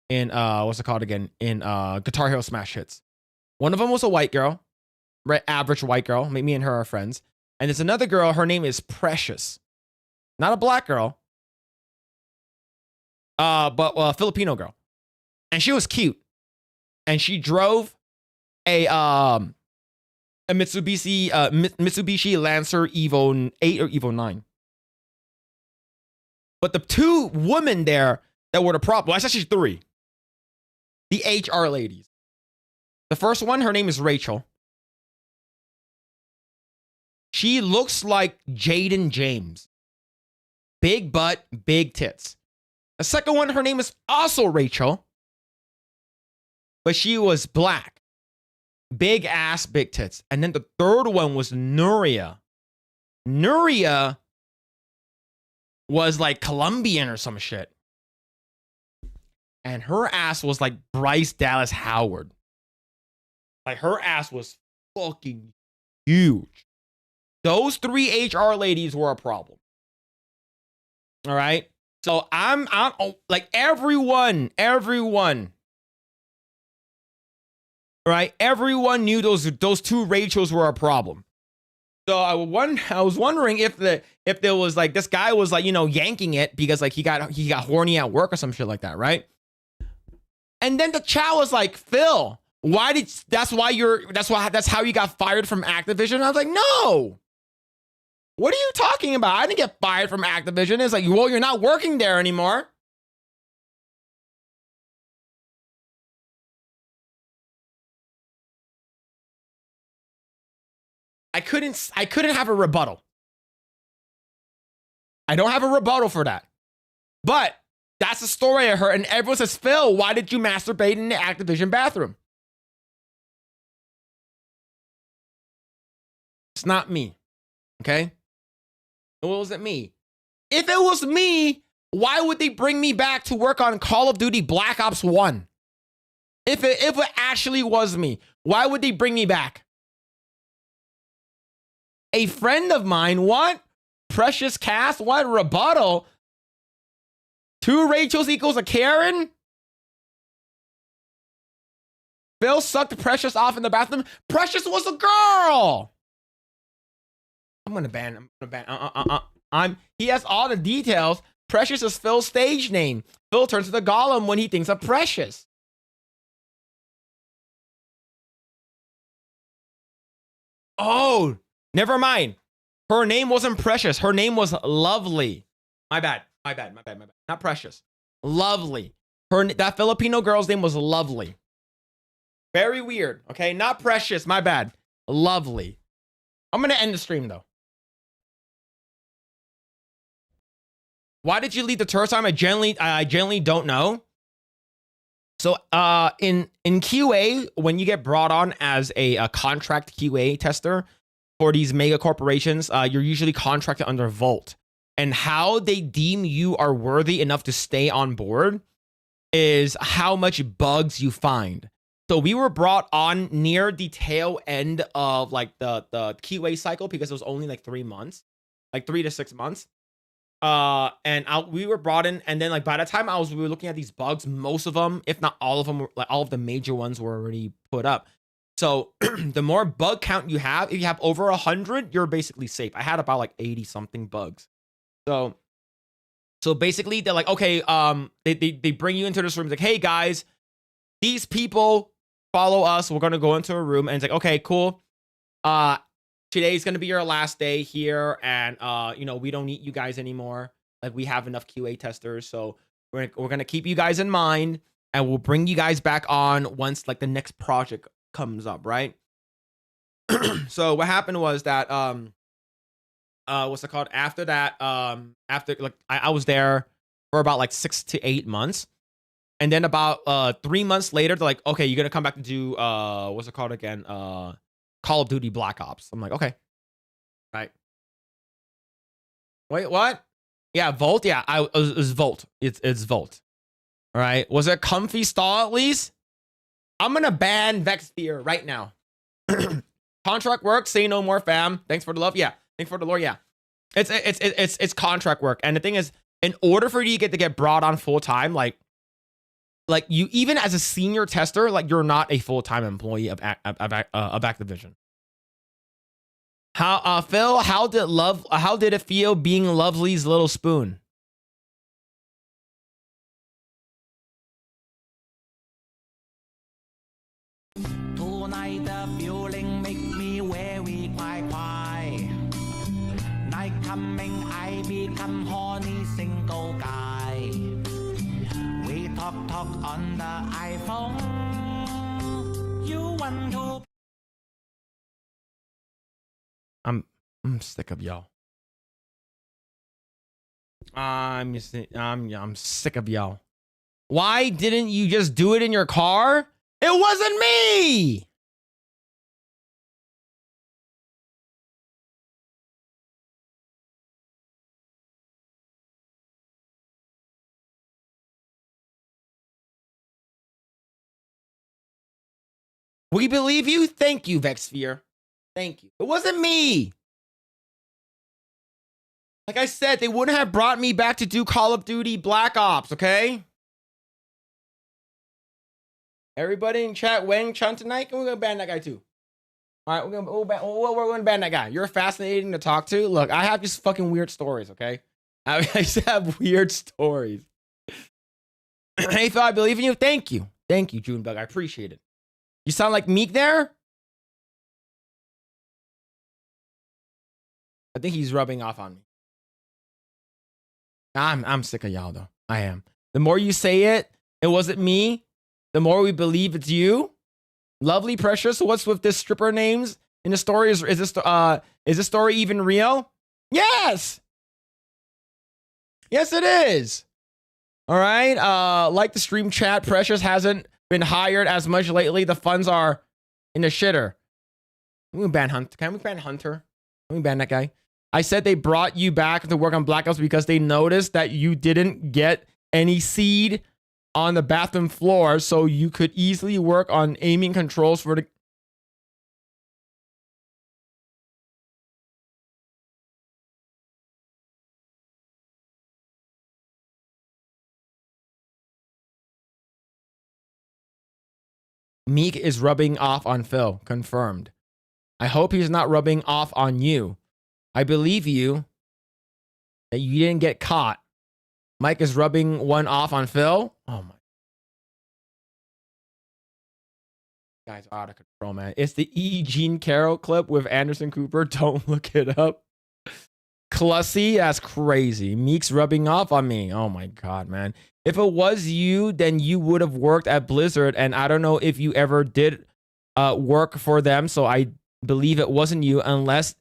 what's it called again? In Guitar Hero Smash Hits. One of them was a white girl, right? Average white girl. Me and her are friends. And there's another girl, her name is Precious. Not a black girl. But a Filipino girl. And she was cute. And she drove a Mitsubishi Lancer Evo 8 or Evo 9. But the 2 women there that were the problem, well, actually 3. The HR ladies. The first one, her name is Rachel. She looks like Jaden James. Big butt, big tits. The second one, her name is also Rachel, but she was black. Big ass, big tits. And then the third one was Nuria. Nuria was like Colombian or some shit. And her ass was like Bryce Dallas Howard. Like her ass was fucking huge. Those three HR ladies were a problem. All right. So I'm like everyone. Right? Everyone knew those two Rachels were a problem. So I was wondering if there was like this guy was like, you know, yanking it because like he got horny at work or some shit like that, right? And then the chat was like, Phil, that's how you got fired from Activision? I was like, no. What are you talking about? I didn't get fired from Activision. It's like, well, you're not working there anymore. I couldn't have a rebuttal. I don't have a rebuttal for that. But that's the story I heard. And everyone says, Phil, why did you masturbate in the Activision bathroom? It's not me. Okay? It wasn't me. If it was me, why would they bring me back to work on Call of Duty Black Ops 1? If it actually was me, why would they bring me back? A friend of mine, what? Precious Cast, what? Rebuttal? 2 Rachels equals a Karen? Phil sucked Precious off in the bathroom. Precious was a girl. I'm gonna ban. He has all the details. Precious is Phil's stage name. Phil turns to the golem when he thinks of Precious. Oh, never mind. Her name wasn't Precious. Her name was Lovely. My bad. Not Precious. Lovely. That Filipino girl's name was Lovely. Very weird. Okay, not Precious. My bad. Lovely. I'm gonna end the stream though. Why did you leave the tour time? I generally don't know. So in QA, when you get brought on as a contract QA tester for these mega corporations, you're usually contracted under Volt. And how they deem you are worthy enough to stay on board is how much bugs you find. So we were brought on near the tail end of like the QA cycle because it was only like 3 months, like 3 to 6 months. We were brought in, and then like by the time we were looking at these bugs, most of them, if not all of them, like all of the major ones were already put up. So the more bug count you have, if you have over 100, you're basically safe. I had about like 80 something bugs. So basically they're like, okay, they bring you into this room. It's like, hey guys, these people follow us. We're gonna go into a room, and it's like, okay, cool. Today's gonna be your last day here, and you know, we don't need you guys anymore. Like, we have enough QA testers, so we're gonna keep you guys in mind, and we'll bring you guys back on once like the next project comes up, right? So what happened was that what's it called? After that, after like I was there for about like 6 to 8 months, and then about 3 months later, they're like, okay, you're gonna come back to do what's it called again? Call of Duty Black Ops. I'm like, okay. Right. Wait, what? Yeah, Volt. Yeah, it was Volt. It's Volt. All right. Was it comfy stall at least? I'm gonna ban Vexsphere right now. Contract work. Say no more, fam. Thanks for the love. Yeah. Thanks for the lore. Yeah. It's contract work. And the thing is, in order for you to get brought on full time, like you, even as a senior tester, like you're not a full-time employee of Activision. How Phil, how did it feel being Lovely's little spoon? Tonight the feeling make me very quiet. Night coming, I become horny single guy. We talk on the iPhone. You want to I'm sick of y'all. I'm sick of y'all. Why didn't you just do it in your car? It wasn't me. We believe you. Thank you, Vexsphere. Thank you. It wasn't me. Like I said, they wouldn't have brought me back to do Call of Duty Black Ops, okay? Everybody in chat, Wang Chun tonight, and we're gonna ban that guy too. All right, we're gonna ban that guy. You're fascinating to talk to. Look, I have just fucking weird stories, okay? I just have weird stories. Hey, Phil, I believe in you. Thank you, Junebug. I appreciate it. You sound like Meek there. I think he's rubbing off on me. I'm sick of y'all though. I am. The more you say it, it wasn't me. The more we believe it's you. Lovely Precious. What's with this stripper names in the story? Is this story even real? Yes. Yes, it is. All right. Like the stream chat, Precious hasn't been hired as much lately. The funds are in the shitter. We can ban Hunter. Can we ban Hunter? Can we ban that guy? I said they brought you back to work on Black Ops because they noticed that you didn't get any seed on the bathroom floor, so you could easily work on aiming controls for the... Meek is rubbing off on Phil. Confirmed. I hope he's not rubbing off on you. I believe you that you didn't get caught. Mike is rubbing one off on Phil. Oh my. Guys are out of control, man. It's the E. Jean Carroll clip with Anderson Cooper. Don't look it up. Clussy, that's crazy. Meek's rubbing off on me. Oh my God, man. If it was you, then you would have worked at Blizzard. And I don't know if you ever did work for them. So I believe it wasn't you unless...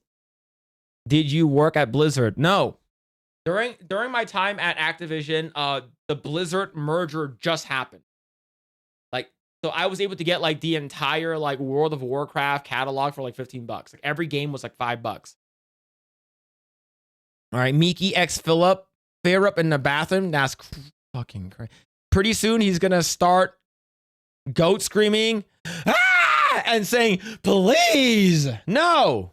Did you work at Blizzard? No. During my time at Activision, the Blizzard merger just happened. Like, so I was able to get like the entire like World of Warcraft catalog for like $15. Like every game was like $5. All right, Miki X Phillip, fair up in the bathroom. That's fucking crazy. Pretty soon he's gonna start goat screaming and saying, "Please, no."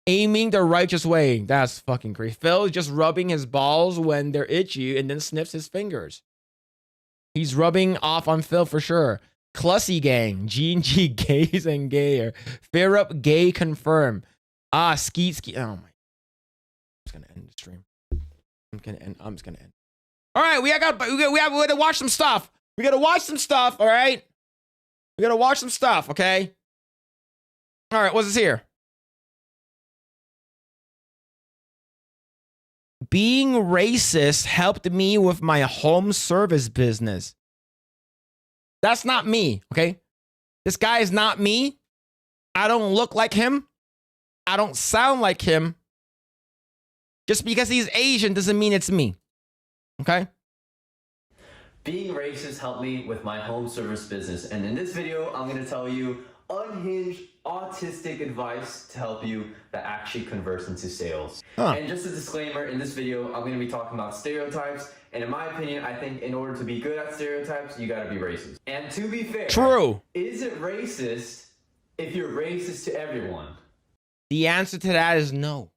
Aiming the righteous way. That's fucking crazy. Phil is just rubbing his balls when they're itchy and then sniffs his fingers. He's rubbing off on Phil for sure. Clussy gang. G&G gays and gayer. Fair up gay confirm. Skeet. Oh my. I'm just gonna end the stream. I'm just gonna end. All right, we gotta watch some stuff. We gotta watch some stuff, all right? We gotta watch some stuff, okay? All right, what's this here? Being racist helped me with my home service business. That's not me, okay? This guy is not me. I don't look like him. I don't sound like him. Just because he's Asian doesn't mean it's me, okay? Being racist helped me with my home service business. And in this video, I'm going to tell you unhinged, autistic advice to help you that actually converts into sales. And just a disclaimer, in this video, I'm going to be talking about stereotypes. And in my opinion, I think in order to be good at stereotypes, you got to be racist. And to be fair, true. Is it racist if you're racist to everyone? The answer to that is no.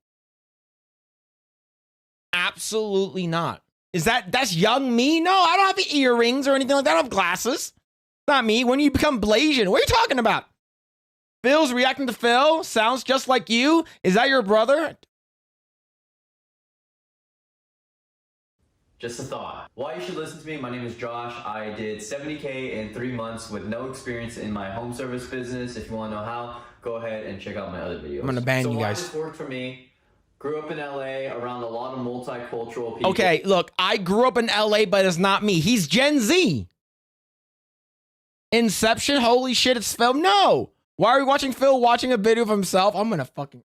Absolutely not. That's young me? No, I don't have earrings or anything like that. I don't have glasses. Not me. When you become Blasian, what are you talking about? Phil's reacting to Phil. Sounds just like you. Is that your brother? Just a thought. Why you should listen to me, my name is Josh. I did 70K in 3 months with no experience in my home service business. If you want to know how, go ahead and check out my other videos. I'm going to ban you guys. So why this worked for me, grew up in LA around a lot of multicultural people. Okay, look, I grew up in LA, but it's not me. He's Gen Z. Inception, holy shit, it's Phil. No. Why are we watching Phil watching a video of himself? I'm going to fucking...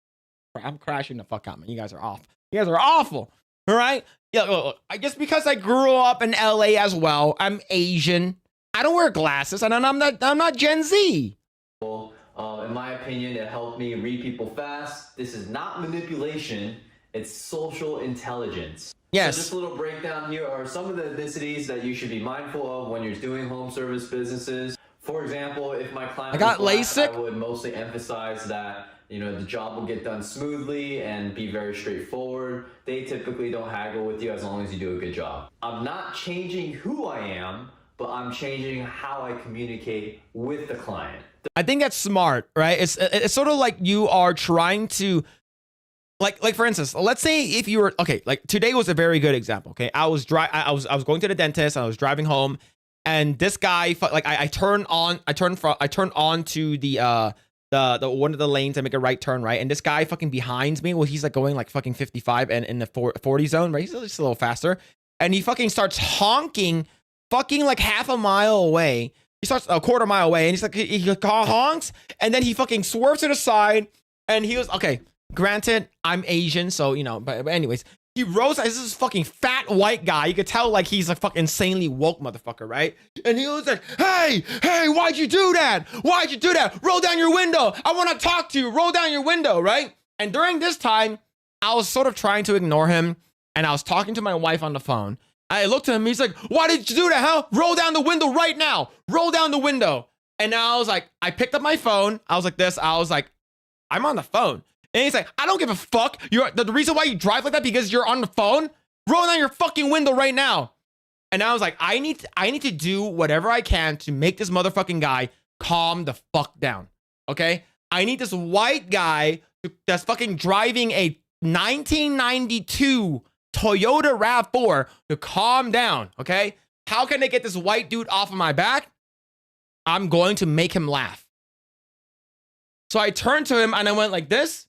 I'm crashing the fuck out, man. You guys are awful. You guys are awful. All right. Yeah. Look, I guess because I grew up in LA as well. I'm Asian. I don't wear glasses, and I'm not Gen Z. In my opinion, it helped me read people fast. This is not manipulation. It's social intelligence. Yes. So just a little breakdown here are some of the ethnicities that you should be mindful of when you're doing home service businesses. For example, if my client I got was black, LASIK. I would mostly emphasize that the job will get done smoothly and be very straightforward. They typically don't haggle with you as long as you do a good job. I'm not changing who I am, but I'm changing how I communicate with the client. I think that's smart, right? It's sort of like you are trying to, like for instance, let's say if you were okay, like today was a very good example. Okay, I was going to the dentist. I was driving home, and this guy I turned on to the one of the lanes and make a right turn, right? And this guy fucking behind me, well, he's like going like fucking 55 and in the 40 zone, right? He's just a little faster, and he fucking starts honking, fucking like half a mile away. He starts a quarter mile away, and he's like, he honks, and then he fucking swerves to the side, and he was, okay, granted, I'm Asian, so, but anyways, he rose, this is fucking fat white guy, you could tell, like, he's a fucking insanely woke motherfucker, right? And he was like, hey, why'd you do that? Why'd you do that? Roll down your window, I want to talk to you, roll down your window, right? And during this time, I was sort of trying to ignore him, and I was talking to my wife on the phone. I looked at him, he's like, why did you do that, huh? Roll down the window right now. Roll down the window. And now I was like, I picked up my phone. I was like this. I was like, I'm on the phone. And he's like, I don't give a fuck. The reason why you drive like that because you're on the phone? Roll down your fucking window right now. And I was like, I need to do whatever I can to make this motherfucking guy calm the fuck down. Okay? I need this white guy that's fucking driving a 1992 Toyota RAV4 to calm down, okay? How can I get this white dude off of my back? I'm going to make him laugh. So I turned to him and I went like this,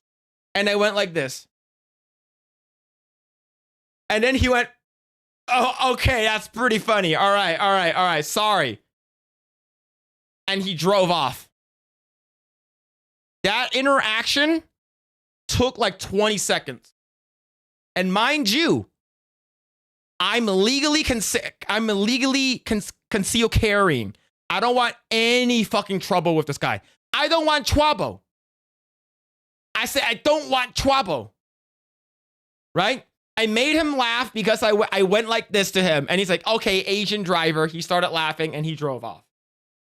and I went like this. And then he went, oh, okay, that's pretty funny. All right, sorry. And he drove off. That interaction took like 20 seconds. And mind you, I'm legally concealed carrying. I don't want any fucking trouble with this guy. I don't want trouble. I said I don't want trouble. Right? I made him laugh because I went like this to him, and he's like, okay, Asian driver. He started laughing and he drove off.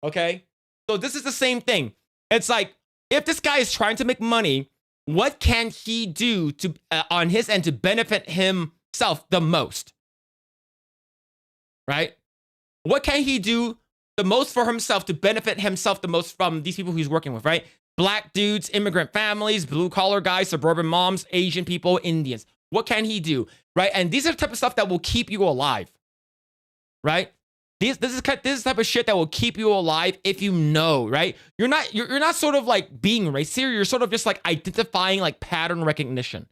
Okay? So this is the same thing. It's like, if this guy is trying to make money, what can he do to on his end to benefit himself the most? Right? What can he do the most for himself to benefit himself the most from these people he's working with, right? Black dudes, immigrant families, blue collar guys, suburban moms, Asian people, Indians. What can he do? Right? And these are the type of stuff that will keep you alive. Right? This is the type of shit that will keep you alive if you know, right? You're not sort of like being racist here. You're sort of just like identifying like pattern recognition,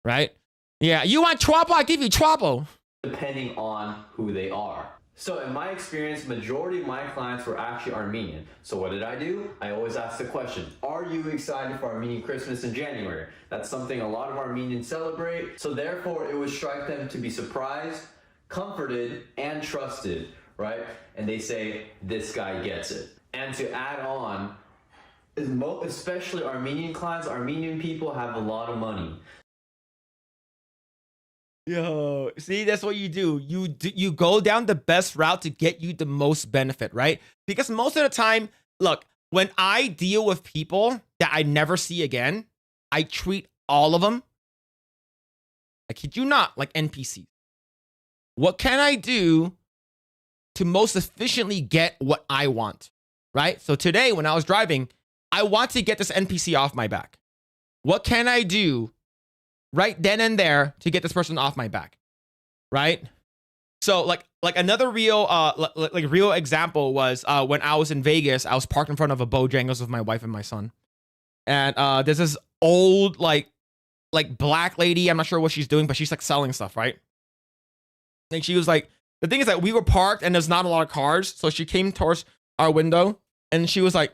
right? Yeah, you want trouble? I give you trouble. Depending on who they are. So in my experience, majority of my clients were actually Armenian. So what did I do? I always ask the question, are you excited for Armenian Christmas in January? That's something a lot of Armenians celebrate. So therefore, it would strike them to be surprised, comforted, and trusted. Right? And they say, this guy gets it. And to add on, especially Armenian clients, Armenian people have a lot of money. Yo, see, that's what you do. You go down the best route to get you the most benefit, right? Because most of the time, look, when I deal with people that I never see again, I treat all of them, I kid you not, like NPCs. What can I do to most efficiently get what I want, right? So today when I was driving, I want to get this NPC off my back. What can I do right then and there to get this person off my back, right? So like another real real example was when I was in Vegas. I was parked in front of a Bojangles with my wife and my son, and there's this old like black lady. I'm not sure what she's doing, but she's like selling stuff, right? And she was like, the thing is that we were parked and there's not a lot of cars. So she came towards our window and she was like,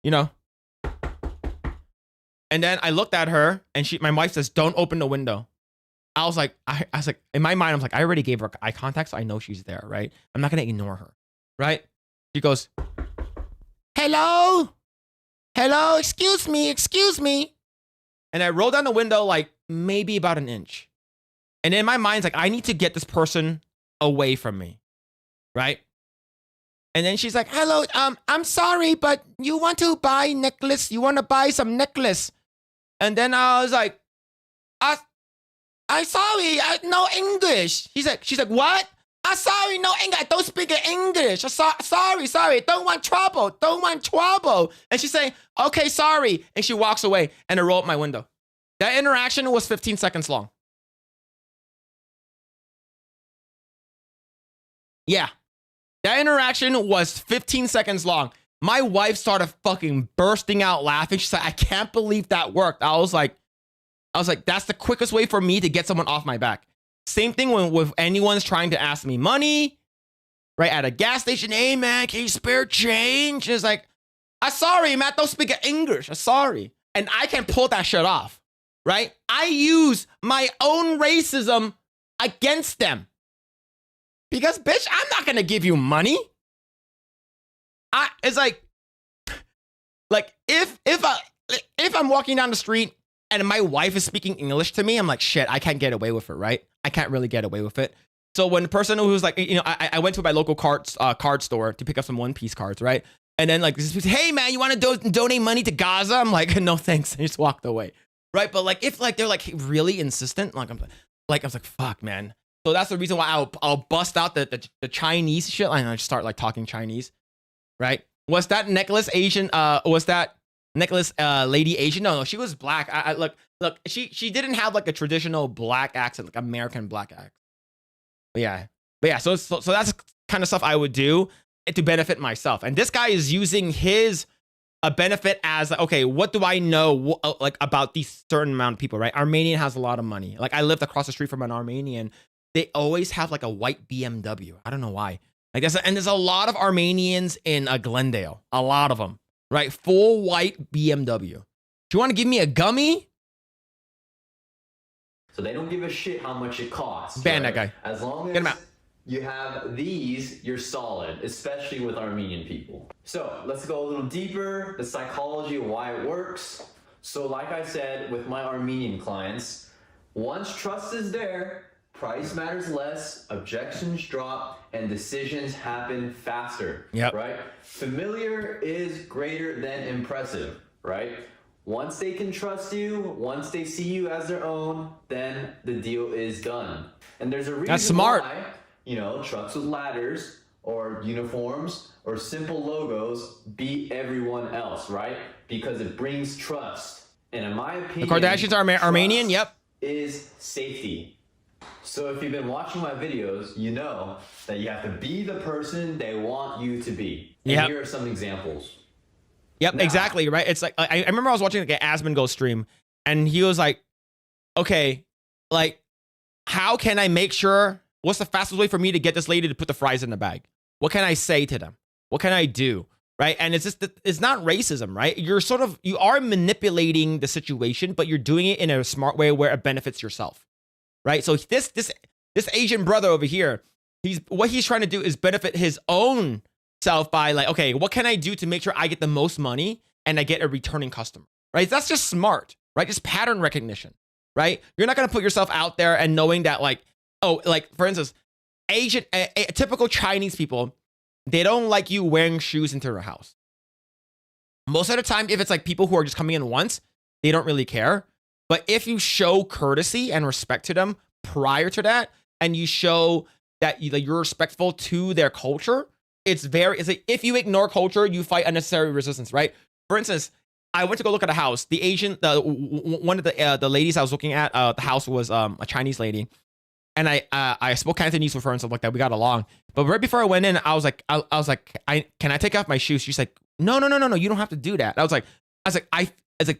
you know, And then I looked at her and my wife says, don't open the window. I was like, in my mind, I was like, I already gave her eye contact, so I know she's there, right? I'm not going to ignore her, right? She goes, hello? Hello? Excuse me. And I rolled down the window like maybe about an inch. And in my mind, it's like, I need to get this person away from me, right? And then she's like, hello, I'm sorry, but you want to buy necklace? You want to buy some necklace? And then I was like, I sorry, no English. She's like, what? I'm sorry, no English. I don't speak English. Sorry. Don't want trouble. And she's saying, okay, sorry. And she walks away and I roll up my window. That interaction was 15 seconds long. Yeah. That interaction was 15 seconds long. My wife started fucking bursting out laughing. She's like, I can't believe that worked. I was like, that's the quickest way for me to get someone off my back. Same thing with anyone's trying to ask me money, right? At a gas station, hey man, can you spare change? It's like, I'm sorry, man, I don't speak English. I'm sorry. And I can pull that shit off, right? I use my own racism against them. Because, bitch, I'm not gonna give you money. It's like if I'm walking down the street and my wife is speaking English to me, I'm like, shit, I can't get away with it, right? I can't really get away with it. So when the person who's like, I went to my local card store to pick up some One Piece cards, right? And then like, this person, hey man, you want to donate money to Gaza? I'm like, no thanks. I just walked away, right? But like, if like they're like really insistent, like I was like, fuck, man. So that's the reason why I'll bust out the Chinese shit and I just start like talking Chinese, right? Was that necklace Asian? Was that necklace lady Asian? No, she was black. I look, she didn't have like a traditional black accent, like American black accent. But yeah. So that's the kind of stuff I would do to benefit myself. And this guy is using his benefit as like, okay, what do I know like about these certain amount of people, right? Armenian has a lot of money. Like I lived across the street from an Armenian. They always have like a white BMW. I don't know why. Like there's a lot of Armenians in Glendale. A lot of them, right? Full white BMW. Do you want to give me a gummy? So they don't give a shit how much it costs. Ban right? that guy. As long as you have these, you're solid, especially with Armenian people. So let's go a little deeper, the psychology of why it works. So like I said, with my Armenian clients, once trust is there, price matters less, objections drop, and decisions happen faster. Yep. Right? Familiar is greater than impressive, right? Once they can trust you, once they see you as their own, then the deal is done. And there's a reason That's smart. why, trucks with ladders or uniforms or simple logos beat everyone else, right? Because it brings trust. And in my opinion, The Kardashians are Armenian, yep. Is safety. So if you've been watching my videos, you know that you have to be the person they want you to be. And Yep. here are some examples. Yep, Now, exactly, right? It's like, I remember I was watching like an Asmongold stream and he was like, okay, like, how can I make sure, what's the fastest way for me to get this lady to put the fries in the bag? What can I say to them? What can I do? Right? And it's just, it's not racism, right? You are manipulating the situation, but you're doing it in a smart way where it benefits yourself, right? So this Asian brother over here, what he's trying to do is benefit his own self by like, okay, what can I do to make sure I get the most money and I get a returning customer, right? That's just smart, right? Just pattern recognition, right? You're not going to put yourself out there and knowing that like, oh, like for instance, typical Chinese people, they don't like you wearing shoes into their house. Most of the time, if it's like people who are just coming in once, they don't really care. But if you show courtesy and respect to them prior to that, and you show that you're respectful to their culture, it's like if you ignore culture, you fight unnecessary resistance, right? For instance, I went to go look at a house. One of the ladies I was looking at, the house was a Chinese lady, and I spoke Cantonese with her and stuff like that. We got along, but right before I went in, I was like, can I take off my shoes? She's like, no, you don't have to do that. I was like,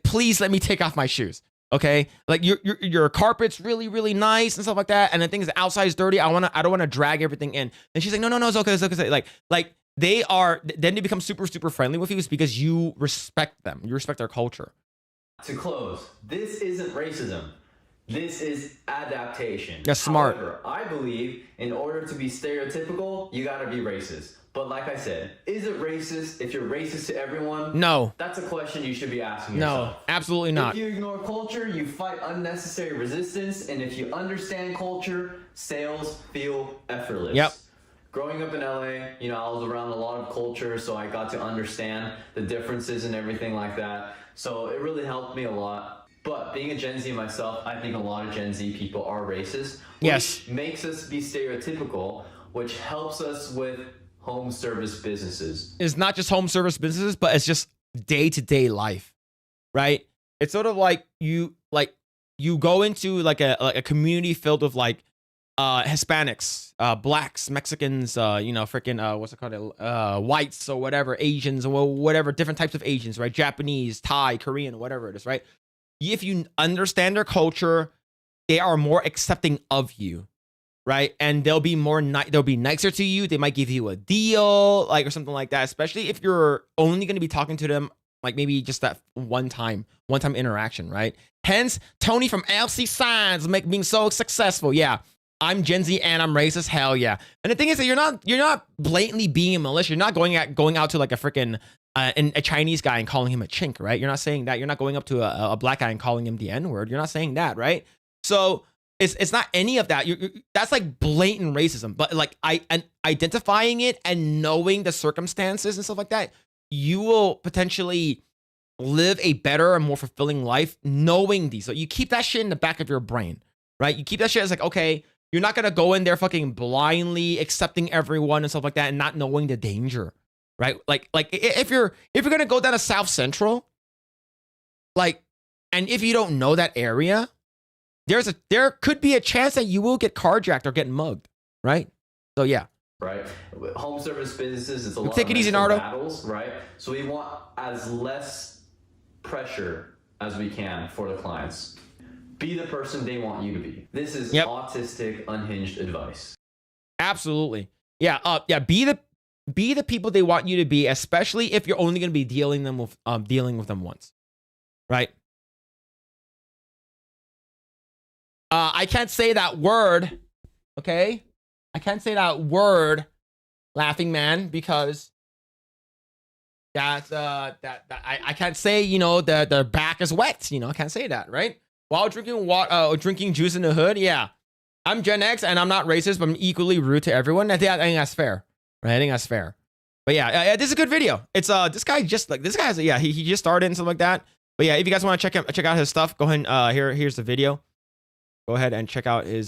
please let me take off my shoes. Okay, like your carpet's really, really nice and stuff like that, and the thing is, the outside is dirty. I don't want to drag everything in. And she's like, no, it's okay. Like then they become super, super friendly with you is because you respect them. You respect their culture. To close, this isn't racism. This is adaptation. That's smart. However, I believe in order to be stereotypical, you gotta be racist. But like I said, is it racist if you're racist to everyone? No. That's a question you should be asking No, yourself. absolutely not. If you ignore culture, you fight unnecessary resistance, and if you understand culture, sales feel effortless. Yep. Growing up in LA, you know, I was around a lot of culture, so I got to understand the differences and everything like that. So it really helped me a lot. But being a Gen Z myself, I think a lot of Gen Z people are racist, which Yes. makes us be stereotypical, which helps us with home service businesses. It's not just home service businesses, but it's just day-to-day life, right? It's sort of like you go into like a community filled with like Hispanics, blacks, Mexicans, freaking what's it called, whites or whatever, Asians or whatever, different types of Asians, right? Japanese, Thai, Korean, whatever it is, right? If you understand their culture, they are more accepting of you, right? And they'll be they'll be nicer to you. They might give you a deal, like, or something like that, especially if you're only going to be talking to them like maybe just that one time interaction, right? Hence, Tony from LC Signs being so successful. Yeah, I'm Gen Z and I'm racist. Hell yeah. And the thing is that you're not blatantly being malicious. You're not going out to like a freaking a Chinese guy and calling him a chink, right? You're not saying that. You're not going up to a black guy and calling him the N-word. You're not saying that, right? So it's not any of that. That's like blatant racism. But like identifying it and knowing the circumstances and stuff like that, you will potentially live a better and more fulfilling life knowing these. So you keep that shit in the back of your brain, right? You keep that shit as like, okay, you're not gonna go in there fucking blindly accepting everyone and stuff like that and not knowing the danger, right? Like if you're gonna go down to South Central, like, and if you don't know that area, there could be a chance that you will get carjacked or get mugged, right? So yeah. Right? With home service businesses, it's a lot Take of it easy, mental Nardo. battles, right? So we want as less pressure as we can for the clients. Be the person they want you to be. This is autistic, unhinged advice. Absolutely. Yeah. Be the people they want you to be, especially if you're only going to be dealing with them once, right? I can't say that word. Okay. I can't say that word, laughing man, because I can't say, the back is wet. I can't say that, right? While drinking juice in the hood, yeah. I'm Gen X and I'm not racist, but I'm equally rude to everyone. I think that's fair, right? I think that's fair. But yeah, this is a good video. It's this guy he just started and stuff like that. But yeah, if you guys want to check out his stuff, go ahead and here's the video. Go ahead and check out his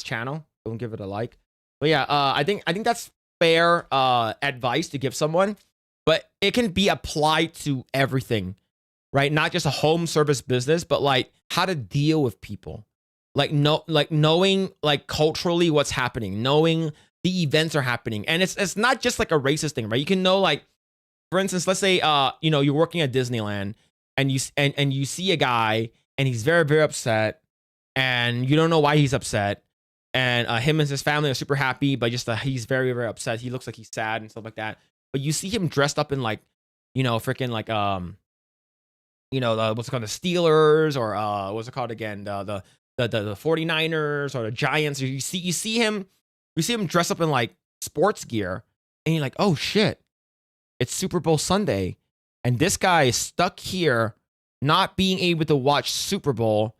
channel. Go and give it a like. But yeah, I think that's fair advice to give someone, but it can be applied to everything, right? Not just a home service business, but like how to deal with people, knowing like culturally what's happening, knowing the events are happening, and it's not just like a racist thing, right? You can know, like, for instance, let's say you're working at Disneyland and you see a guy and he's very, very upset, and you don't know why he's upset. And him and his family are super happy, but just he's very, very upset. He looks like he's sad and stuff like that. But you see him dressed up in like, freaking like what's it called, the Steelers, or what's it called again, the 49ers or the Giants. You see him dressed up in like sports gear, and you're like, oh shit, it's Super Bowl Sunday, and this guy is stuck here, not being able to watch Super Bowl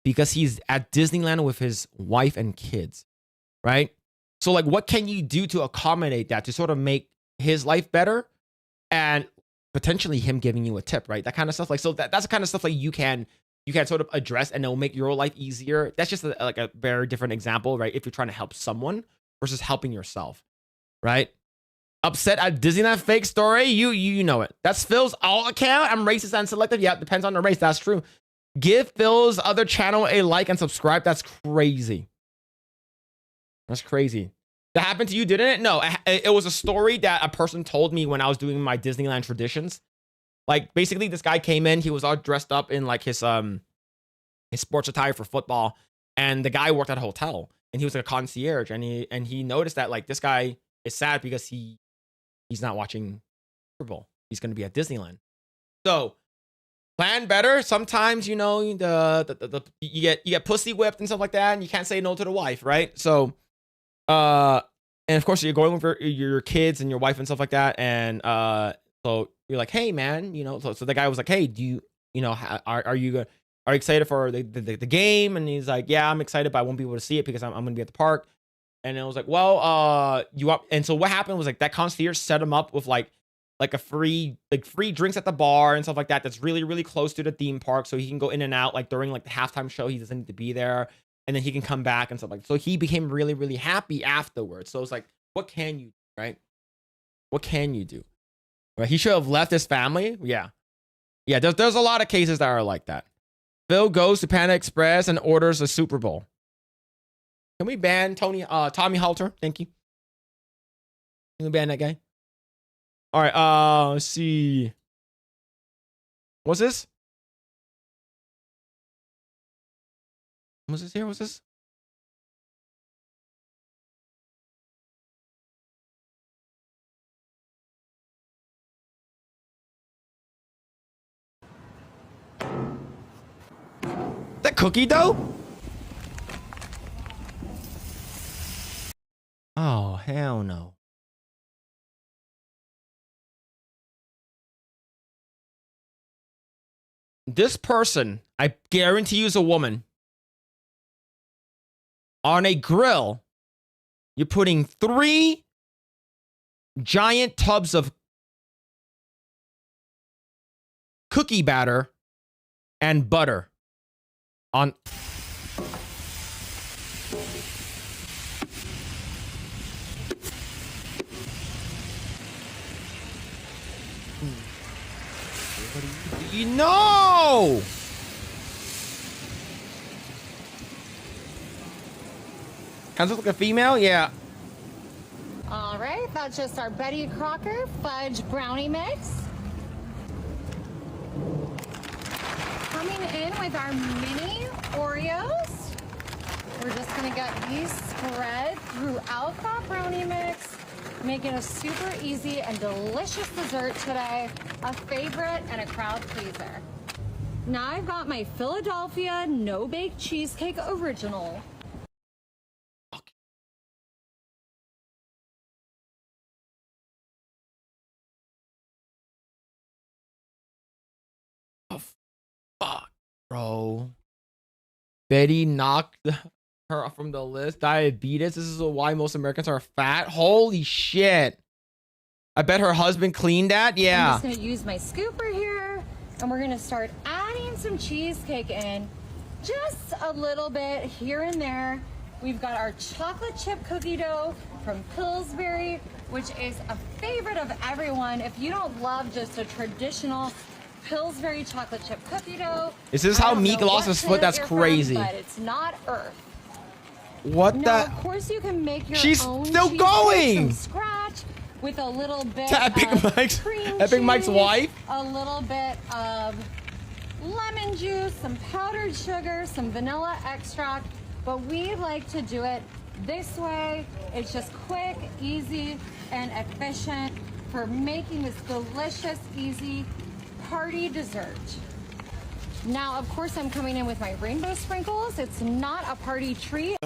because he's at Disneyland with his wife and kids, right? So like, what can you do to accommodate that, to sort of make his life better, and potentially him giving you a tip, right? That kind of stuff. Like, so that's the kind of stuff like you can sort of address, and it'll make your life easier. That's just like a very different example, right? If you're trying to help someone versus helping yourself, right? Upset at Disneyland fake story. You know it. That's Phil's all account. I'm racist and selective. Yeah, depends on the race. That's true. Give Phil's other channel a like and subscribe. That's crazy. That's crazy. That happened to you, didn't it? No, it was a story that a person told me when I was doing my Disneyland traditions. Like, basically, this guy came in. He was all dressed up in like his sports attire for football, and the guy worked at a hotel, and he was like a concierge, and he noticed that like this guy is sad because he's not watching Super Bowl. He's going to be at Disneyland. So plan better. Sometimes, you know, you get pussy whipped and stuff like that, and you can't say no to the wife, right? So, and of course you're going with your kids and your wife and stuff like that, and so you're like, hey man, you know, so the guy was like, hey, do you know, are you excited for the game? And he's like, yeah, I'm excited, but I won't be able to see it because I'm gonna be at the park. And it was like, well, you up? And so what happened was like that concierge set him up with like a free drinks at the bar and stuff like that. That's really, really close to the theme park, so he can go in and out like during like the halftime show. He doesn't need to be there, and then he can come back and stuff like that. So he became really, really happy afterwards. So it's like, what can you do, right? What can you do? Right? He should have left his family. Yeah. There's a lot of cases that are like that. Phil goes to Panda Express and orders a Super Bowl. Can we ban Tommy Halter? Thank you. Can we ban that guy? All right. Let's see. What's this? What's this here? What's this? That cookie dough? Oh, hell no. This person, I guarantee you, is a woman. On a grill, you're putting 3 giant tubs of cookie batter and butter on. You know. Kind of look like a female, yeah. All right, that's just our Betty Crocker fudge brownie mix. Coming in with our mini Oreos. We're just gonna get these spread throughout that brownie mix, making a super easy and delicious dessert today, a favorite and a crowd pleaser. Now I've got my Philadelphia no-bake cheesecake original. Oh, fuck, bro. Betty knocked her from the list. Diabetes. This is why most Americans are fat. Holy shit. I bet her husband cleaned that. Yeah. I'm just gonna use my scooper here, and we're gonna start adding some cheesecake in, just a little bit here and there. We've got our chocolate chip cookie dough from Pillsbury, which is a favorite of everyone. If you don't love just a traditional Pillsbury chocolate chip cookie dough, Is this how Meek lost his foot? That's crazy. But it's not Earth. What Now, the? of course, you can make your She's own still cheesecake going! from scratch with a little bit To Epic of Mike's- cream Epic Mike's cheese, wife? a little bit of lemon juice, some powdered sugar, some vanilla extract, but we like to do it this way. It's just quick, easy, and efficient for making this delicious, easy party dessert. Now, of course, I'm coming in with my rainbow sprinkles. It's not a party treat.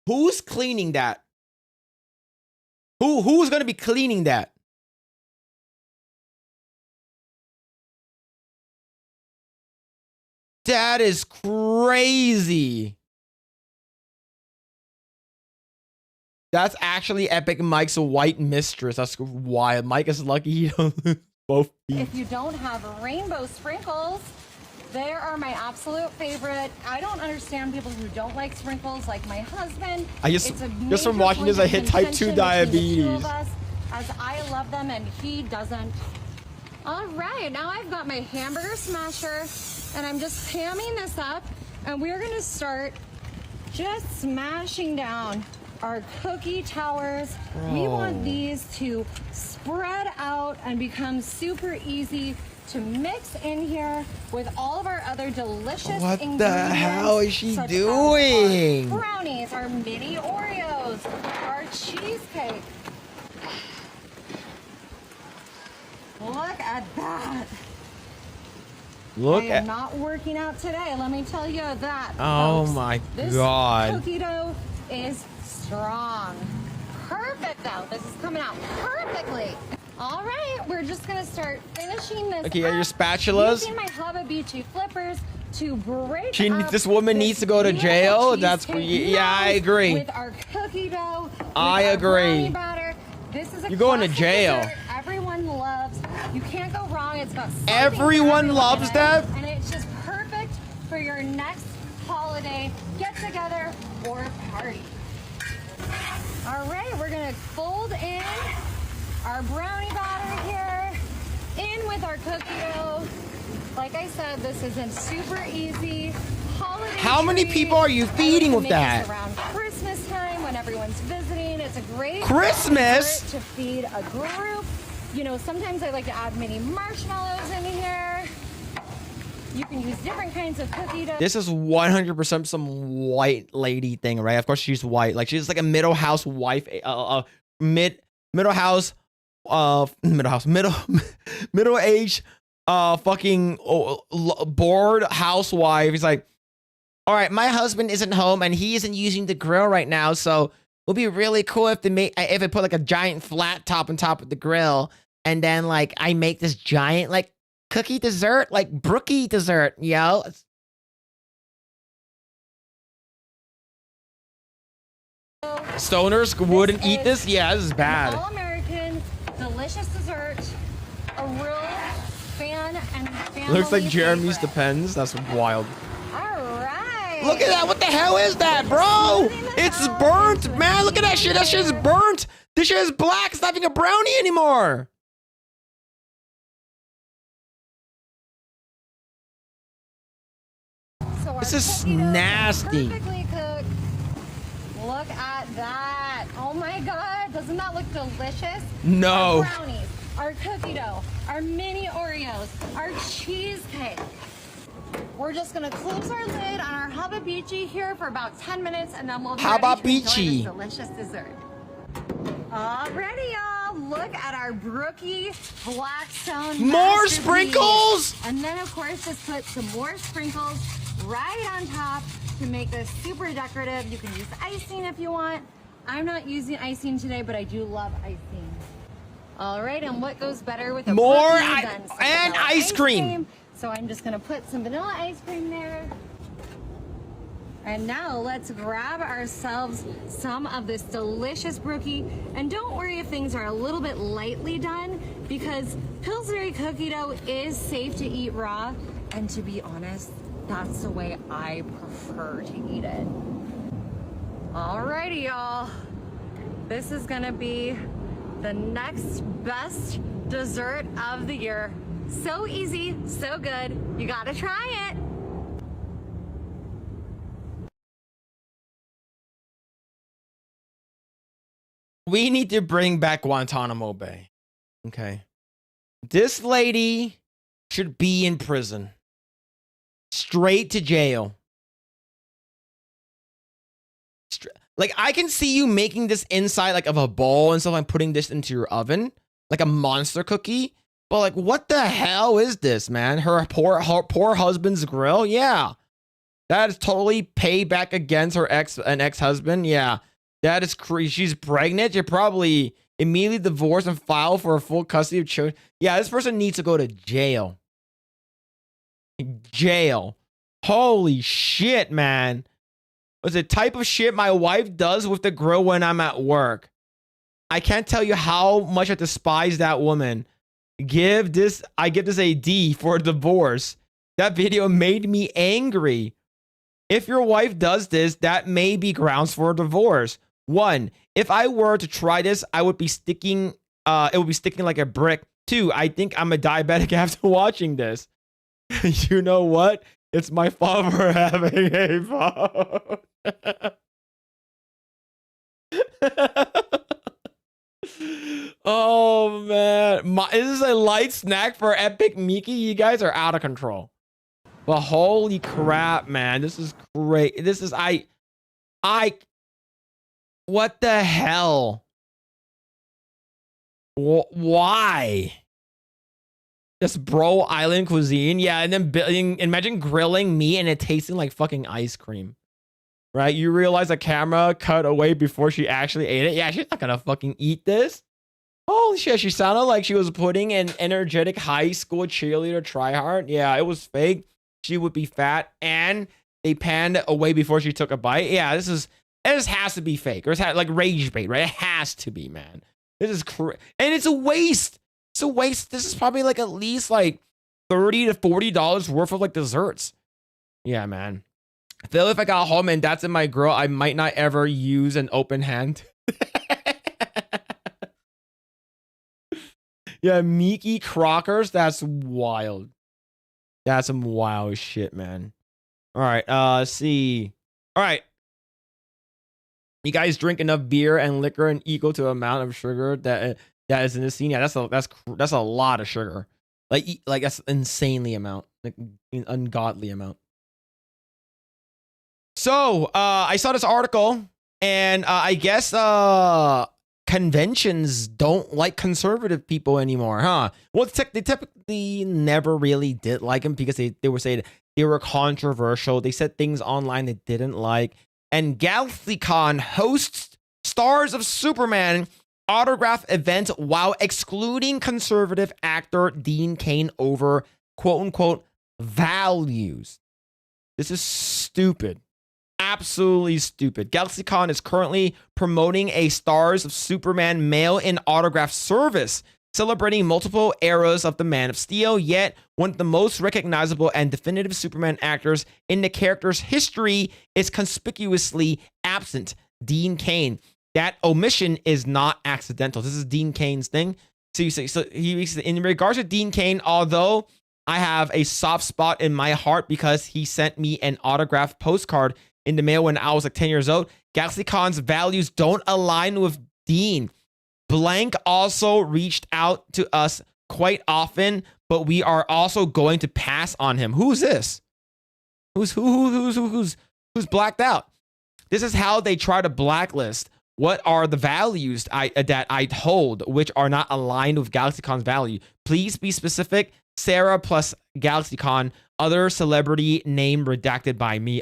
Who's cleaning that? Who's gonna be cleaning that? That is crazy. That's actually Epic Mike's white mistress. That's wild. Mike is lucky he don't lose both feet. If you don't have rainbow sprinkles, they are my absolute favorite. I don't understand people who don't like sprinkles, like my husband. Just from major watching this, point I of hit type 2 contention between the two diabetes. of us, as I love them and he doesn't. All right, now I've got my hamburger smasher, and I'm just hamming this up, and we're gonna start just smashing down our cookie towers. We want these to spread out and become super easy to mix in here with all of our other delicious What the ingredients. hell is she such as doing? Our brownies, our mini Oreos, our cheesecake. Look at that. Look I at. am not working out today, let me tell you that. Oh folks. my This God. cookie dough is strong. Perfect though. This is coming out perfectly. All right, we're just gonna start finishing this. Okay, you got your up spatulas? Using my Hubba flippers to break up This woman this needs to go to beautiful jail. That's cheesecake yeah, I mouse agree. With our cookie dough. I with our agree. brownie batter. This is a You're going to classic jail. dessert everyone loves. You can't go wrong. It's got something for Everyone loves in it, that? and it's just perfect for your next holiday get together or party. All right, we're gonna fold in our brownie batter here, in with our cookie dough. Like I said, this is a super easy holiday. How many treat. people are you I like feeding to with make this that? around Christmas time when everyone's visiting. It's a great Christmas? dessert to feed a group. You know, sometimes I like to add mini marshmallows in here. You can use different kinds of cookie dough. This is 100% some white lady thing, right? Of course she's white. Like she's like a middle house wife, middle age, fucking bored housewife. He's like, all right, my husband isn't home and he isn't using the grill right now, so it would be really cool if if I put like a giant flat top on top of the grill, and then like I make this giant like cookie dessert, like brookie dessert, yo. Stoners wouldn't eat this? Yeah, this is bad. All American, delicious dessert. A real fan and family Looks like Jeremy's favorite. Depends. That's wild. All right. Look at that. What the hell is that, bro? It's burnt, man. Look at that shit. That shit's burnt. This shit is black. It's not even a brownie anymore. So our This is cookie dough nasty. Perfectly cooked. Look at that. Oh my God. Doesn't that look delicious? No. Our brownies, our cookie dough, our mini Oreos, our cheesecake. We're just gonna close our lid on our Hababichi here for about 10 minutes and then we'll be ready to enjoy Hababichi. this delicious dessert. Alrighty, y'all. Look at our Brookie Blackstone More masterpiece. sprinkles? And then, of course, just put some more sprinkles right on top to make this super decorative. You can use icing if you want. I'm not using icing today, but I do love icing. All right, and what goes better with a More brookie I- than some and vanilla ice cream. So I'm just gonna put some vanilla ice cream there. And now let's grab ourselves some of this delicious brookie. And don't worry if things are a little bit lightly done, because Pillsbury cookie dough is safe to eat raw. And to be honest, that's the way I prefer to eat it. Alrighty, y'all. This is gonna be the next best dessert of the year. So easy, so good. You gotta try it. We need to bring back Guantanamo Bay. Okay. This lady should be in prison. Straight to jail. Like, I can see you making this inside like of a bowl and stuff, and putting this into your oven like a monster cookie. But like, what the hell is this, man? Her poor husband's grill? Yeah. That is totally payback against her ex-husband. Yeah. That is crazy. She's pregnant. You're probably immediately divorced and file for a full custody of children. Yeah, this person needs to go to jail. Jail. Holy shit, man. It's the type of shit my wife does with the grill when I'm at work. I can't tell you how much I despise that woman. I give this a D for divorce. That video made me angry. If your wife does this, that may be grounds for a divorce. 1, if I were to try this, I would be sticking, it would be sticking like a brick. 2, I think I'm a diabetic after watching this. You know what? It's my fault for having a phone. Oh man, this is a light snack for Epic Mickey. You guys are out of control. But holy crap, man, this is great. This is what the hell? Why? Just bro island cuisine, yeah, and then imagine grilling meat and it tasting like fucking ice cream, right? You realize the camera cut away before she actually ate it. Yeah, she's not gonna fucking eat this. Holy shit, she sounded like she was putting an energetic high school cheerleader tryhard. Yeah, it was fake. She would be fat, and they panned away before she took a bite. Yeah, this has to be fake, or it's like rage bait, right? It has to be, man. This is and it's a waste. It's a waste. This is probably like at least like $30 to $40 worth of like desserts. Yeah, man. I feel if I got home and that's in my grill, I might not ever use an open hand. Yeah, Mickey Crockers. That's wild. That's some wild shit, man. All right. Let's see. All right. You guys drink enough beer and liquor and equal to the amount of sugar that is in the scene. Yeah, that's a lot of sugar. Like that's insanely amount, like an ungodly amount. So I saw this article, and I guess conventions don't like conservative people anymore, huh? Well, they typically never really did like them because they were saying they were controversial. They said things online they didn't like. And GalaxyCon hosts Stars of Superman autograph event while excluding conservative actor Dean Cain over quote unquote values. This is stupid. Absolutely stupid. GalaxyCon is currently promoting a Stars of Superman mail-in autograph service, celebrating multiple eras of the Man of Steel, yet one of the most recognizable and definitive Superman actors in the character's history is conspicuously absent, Dean Cain. That omission is not accidental. This is Dean Cain's thing. So in regards to Dean Cain, although I have a soft spot in my heart because he sent me an autographed postcard in the mail when I was like 10 years old, GalaxyCon's values don't align with Dean. Blank also reached out to us quite often, but we are also going to pass on him. Who's this? Who's blacked out? This is how they try to blacklist. What are the values that I hold, which are not aligned with GalaxyCon's value? Please be specific. Sarah plus GalaxyCon, other celebrity name redacted by me.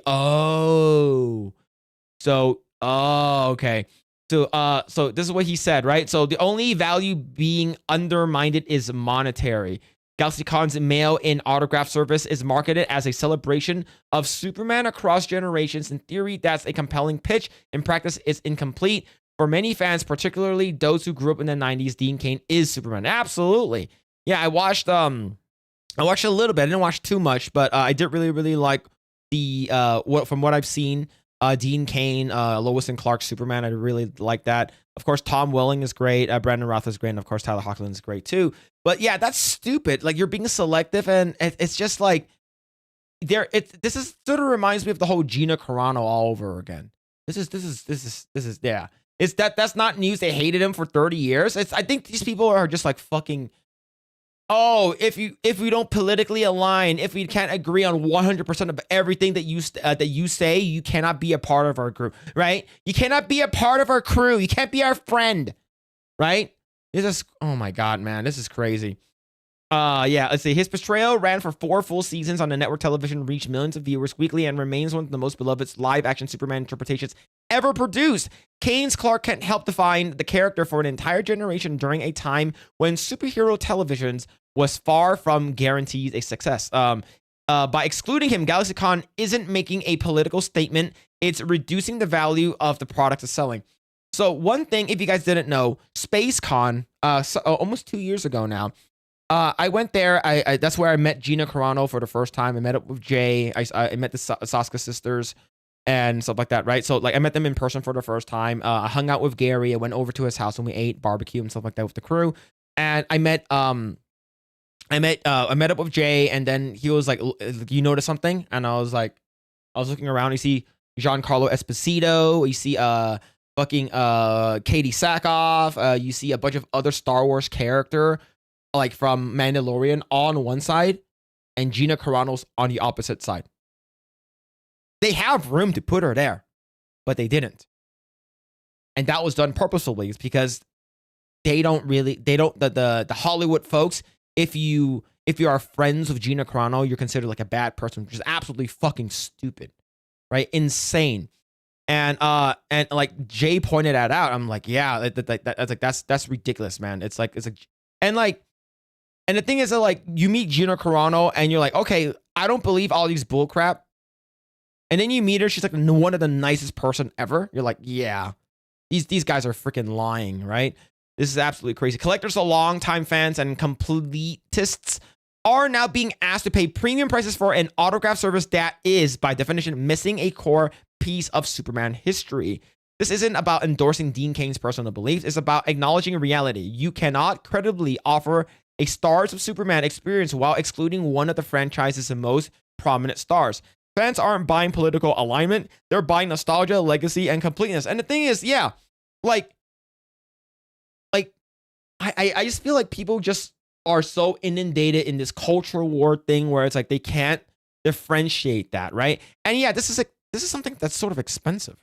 Okay. So this is what he said, right? So the only value being undermined is monetary. GalaxyCon's mail-in autograph service is marketed as a celebration of Superman across generations. In theory, that's a compelling pitch. In practice, it's incomplete. For many fans, particularly those who grew up in the 90s, Dean Cain is Superman. Absolutely. Yeah, I watched a little bit. I didn't watch too much, but I did really, really like the from what I've seen. Dean Cain, Lois and Clark Superman. I really like that. Of course, Tom Welling is great. Brandon Routh is great. And of course, Tyler Hoechlin is great too. But yeah, that's stupid. Like, you're being selective, and it's just like this sort of reminds me of the whole Gina Carano all over again. This is yeah. That's not news. They hated him for 30 years. I think these people are just like fucking. Oh, if we don't politically align, if we can't agree on 100% of everything that you say, you cannot be a part of our group, right? You cannot be a part of our crew. You can't be our friend, right? This is, oh my God, man, this is crazy. Yeah, let's see. His portrayal ran for 4 full seasons on the network television, reached millions of viewers weekly, and remains one of the most beloved live-action Superman interpretations ever produced. Cain's Clark Kent helped define the character for an entire generation during a time when superhero televisions was far from guaranteed a success. By excluding him, GalaxyCon isn't making a political statement. It's reducing the value of the product it's selling. So one thing, if you guys didn't know, SpaceCon, almost 2 years ago now, I went there. That's where I met Gina Carano for the first time. I met up with Jay. I met the Saska sisters and stuff like that, right? So like I met them in person for the first time. I hung out with Gary. I went over to his house and we ate barbecue and stuff like that with the crew. And I met up with Jay, and then he was like, "You notice something?" And I was looking around. You see Giancarlo Esposito. You see fucking Katie Sackhoff. You see a bunch of other Star Wars character like from Mandalorian on one side and Gina Carano's on the opposite side. They have room to put her there, but they didn't. And that was done purposefully. It's because the Hollywood folks, if you are friends with Gina Carano, you're considered like a bad person, which is absolutely fucking stupid, right? Insane. And like Jay pointed that out. I'm like, yeah, that's ridiculous, man. It's like, and the thing is that like you meet Gina Carano and you're like, okay, I don't believe all these bull crap. And then you meet her, she's like one of the nicest person ever. You're like, yeah, these guys are freaking lying, right? This is absolutely crazy. Collectors, longtime fans, and completists are now being asked to pay premium prices for an autograph service that is, by definition, missing a core piece of Superman history. This isn't about endorsing Dean Cain's personal beliefs. It's about acknowledging reality. You cannot credibly offer a Stars of Superman experience while excluding one of the franchise's most prominent stars. Fans aren't buying political alignment. They're buying nostalgia, legacy, and completeness. And the thing is, yeah, I just feel like people just are so inundated in this cultural war thing where it's like they can't differentiate that, right? And yeah, this is something that's sort of expensive.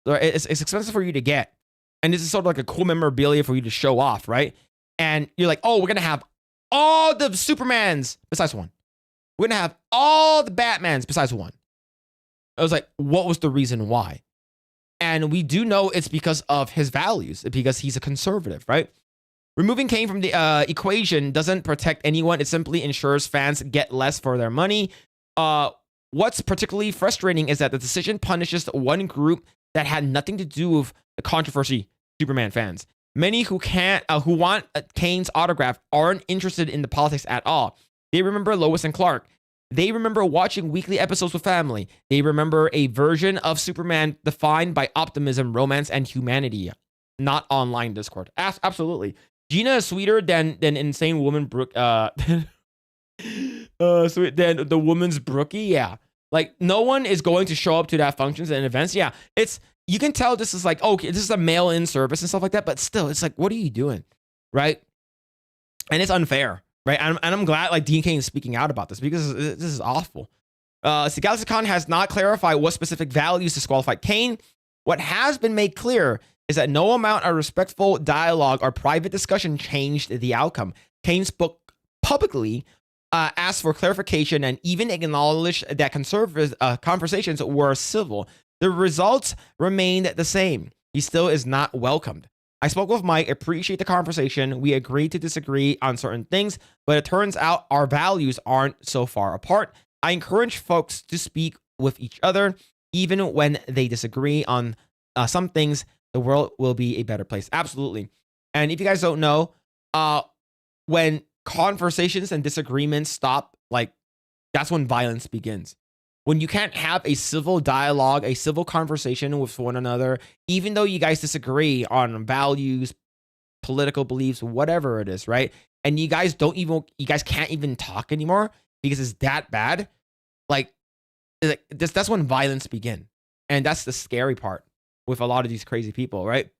It's expensive for you to get. And this is sort of like a cool memorabilia for you to show off, right? And you're like, oh, we're going to have all the Supermans besides one. We're going to have all the Batmans besides one. I was like, what was the reason why? And we do know it's because of his values, because he's a conservative, right? Removing Cain from the equation doesn't protect anyone. It simply ensures fans get less for their money. What's particularly frustrating is that the decision punishes one group that had nothing to do with the controversy, Superman fans. Many who want Cain's autograph aren't interested in the politics at all. They remember Lois and Clark. They remember watching weekly episodes with family. They remember a version of Superman defined by optimism, romance, and humanity, not online Discord. Absolutely. Gina is sweeter than insane woman Brooke. Than the woman's Brookie. Yeah, like no one is going to show up to that functions and events. Yeah, you can tell this is like, okay, this is a mail-in service and stuff like that. But still, it's like, what are you doing, right? And it's unfair. Right, and I'm glad like Dean Cain is speaking out about this because this is awful. GalaxyCon has not clarified what specific values disqualified Cain. What has been made clear is that no amount of respectful dialogue or private discussion changed the outcome. Cain spoke publicly, asked for clarification, and even acknowledged that conservative conversations were civil. The results remained the same. He still is not welcomed. I spoke with Mike, appreciate the conversation. We agreed to disagree on certain things, but it turns out our values aren't so far apart. I encourage folks to speak with each other, even when they disagree on some things. The world will be a better place. Absolutely. And if you guys don't know, when conversations and disagreements stop, like that's when violence begins. When you can't have a civil dialogue, a civil conversation with one another, even though you guys disagree on values, political beliefs, whatever it is, right? And you guys can't even talk anymore because it's that bad. Like that's when violence begins. And that's the scary part with a lot of these crazy people, right?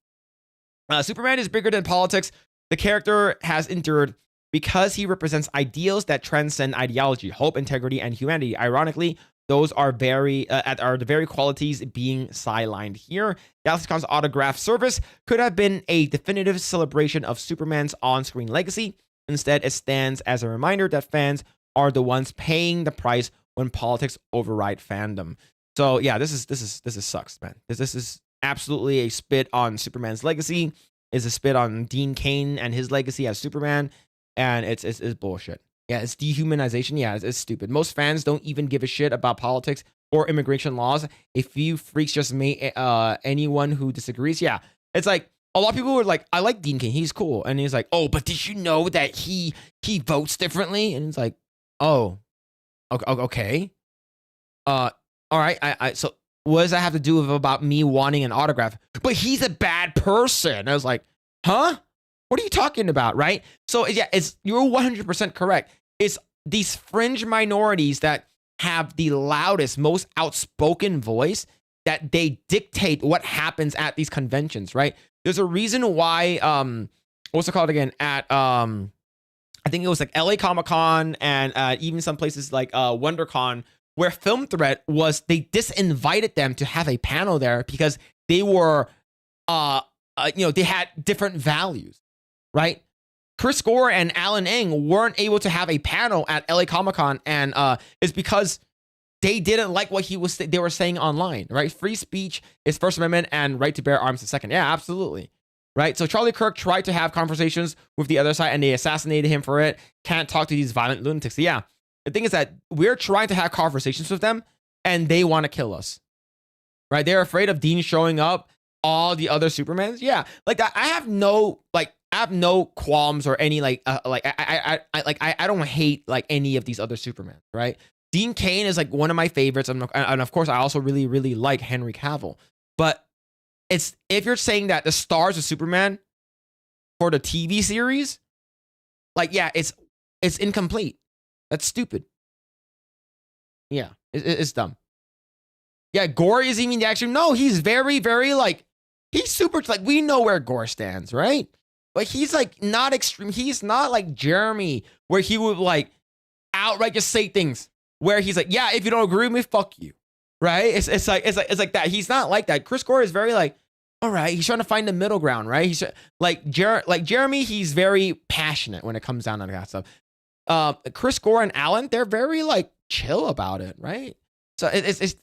Superman is bigger than politics. The character has endured because he represents ideals that transcend ideology, hope, integrity, and humanity. Ironically, those are the very qualities being sidelined here. GalaxyCon's autograph service could have been a definitive celebration of Superman's on-screen legacy. Instead, it stands as a reminder that fans are the ones paying the price when politics override fandom. So yeah, this is sucks, man. This is absolutely a spit on Superman's legacy. Is a spit on Dean Cain and his legacy as Superman, and it's bullshit. Yeah, it's dehumanization. Yeah, it's stupid. Most fans don't even give a shit about politics or immigration laws. A few freaks just made anyone who disagrees. Yeah, it's like a lot of people were like, I like Dean Cain. He's cool. And he's like, oh, but did you know that he votes differently? And it's like, oh, okay. All right. So what does that have to do with about me wanting an autograph? But he's a bad person. I was like, huh? What are you talking about, right? So yeah, you're 100% correct. It's these fringe minorities that have the loudest, most outspoken voice that they dictate what happens at these conventions, right? There's a reason why what's it called again? At I think it was like LA Comic Con and even some places like WonderCon, where Film Threat was, they disinvited them to have a panel there because they were they had different values, right? Chris Gore and Alan Ng weren't able to have a panel at LA Comic Con, and it's because they didn't like what they were saying online, right? Free speech is First Amendment and right to bear arms is second. Yeah, absolutely. Right? So Charlie Kirk tried to have conversations with the other side and they assassinated him for it. Can't talk to these violent lunatics. Yeah. The thing is that we're trying to have conversations with them and they want to kill us. Right? They're afraid of Dean showing up, all the other Supermans. Yeah. Like I have no qualms or any I don't hate like any of these other Supermen, right? Dean Cain is like one of my favorites, and of course I also really, really like Henry Cavill. But it's, if you're saying that the stars of Superman for the TV series, like, yeah, it's incomplete. That's stupid. Yeah, it's dumb. Yeah, Gore is even the action. No, he's very, very like, he's super, like, we know where Gore stands, right? But he's like not extreme. He's not like Jeremy, where he would like outright just say things where he's like, yeah, if you don't agree with me, fuck you. Right? It's like that. He's not like that. Chris Gore is very like, all right, he's trying to find the middle ground, right? He's like Jeremy, he's very passionate when it comes down to that stuff. Chris Gore and Alan, they're very like chill about it, right? So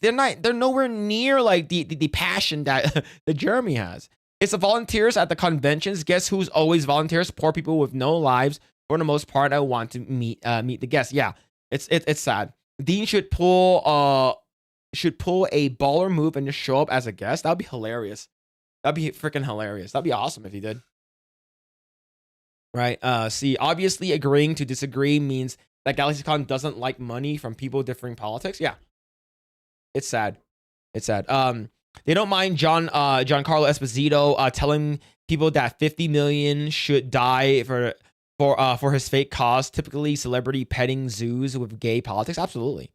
they're nowhere near like the passion that Jeremy has. It's the volunteers at the conventions. Guess who's always volunteers? Poor people with no lives. For the most part, I want to meet the guests. Yeah, it's sad. Dean should pull a baller move and just show up as a guest. That'd be hilarious. That'd be freaking hilarious. That'd be awesome if he did. Right. See, obviously agreeing to disagree means that GalaxyCon doesn't like money from people differing politics. Yeah. It's sad. It's sad. They don't mind Giancarlo Esposito telling people that 50 million should die for his fake cause, typically celebrity petting zoos with gay politics. Absolutely.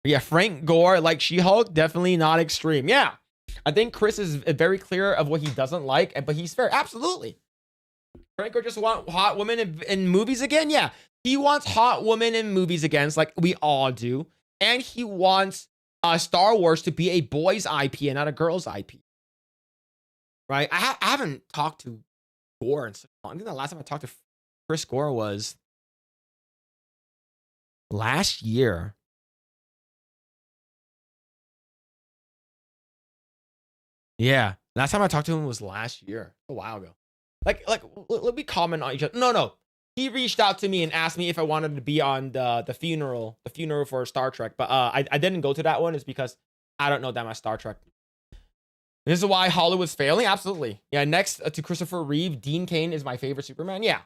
Yeah, Frank Gore, like She-Hulk, definitely not extreme. Yeah. I think Chris is very clear of what he doesn't like, but he's fair. Absolutely. Frank Gore just want hot women in movies again? Yeah. He wants hot women in movies again, it's like we all do. And he wants Star Wars to be a boy's IP and not a girl's IP. Right? I haven't talked to Gore in so long. I think the last time I talked to Chris Gore was last year. Yeah, last time I talked to him was last year, a while ago. Like, let me comment on each other. No, he reached out to me and asked me if I wanted to be on the funeral for Star Trek, but I didn't go to that one. It's because I don't know that much Star Trek. This is why Hollywood's failing. Absolutely, yeah. Next to Christopher Reeve, Dean Cain is my favorite Superman. Yeah,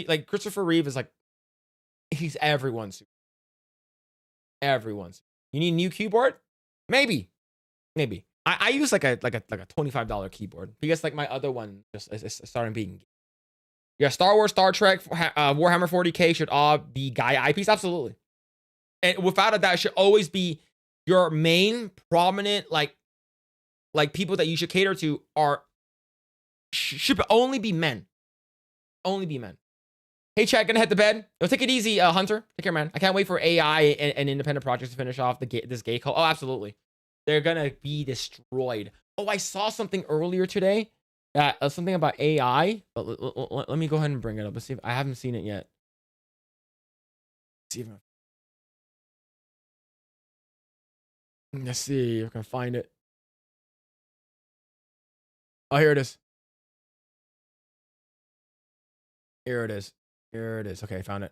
like Christopher Reeve is like, he's everyone's. You need a new keyboard? Maybe. I use like a $25 keyboard because like my other one just is starting being. Yeah, Star Wars, Star Trek, Warhammer 40K should all be guy IPs. Absolutely. And without a doubt, it should always be your main prominent like people that you should cater to should only be men. Only be men. Hey, chat, gonna head to bed. Yo, take it easy, Hunter. Take care, man. I can't wait for AI and independent projects to finish off this gay cult. Oh, absolutely. They're gonna be destroyed. Oh, I saw something earlier today. Something about AI. But let me go ahead and bring it up. Let's see if I haven't seen it yet. Let's see if I can find it. Oh, here it is. Here it is. Okay, I found it.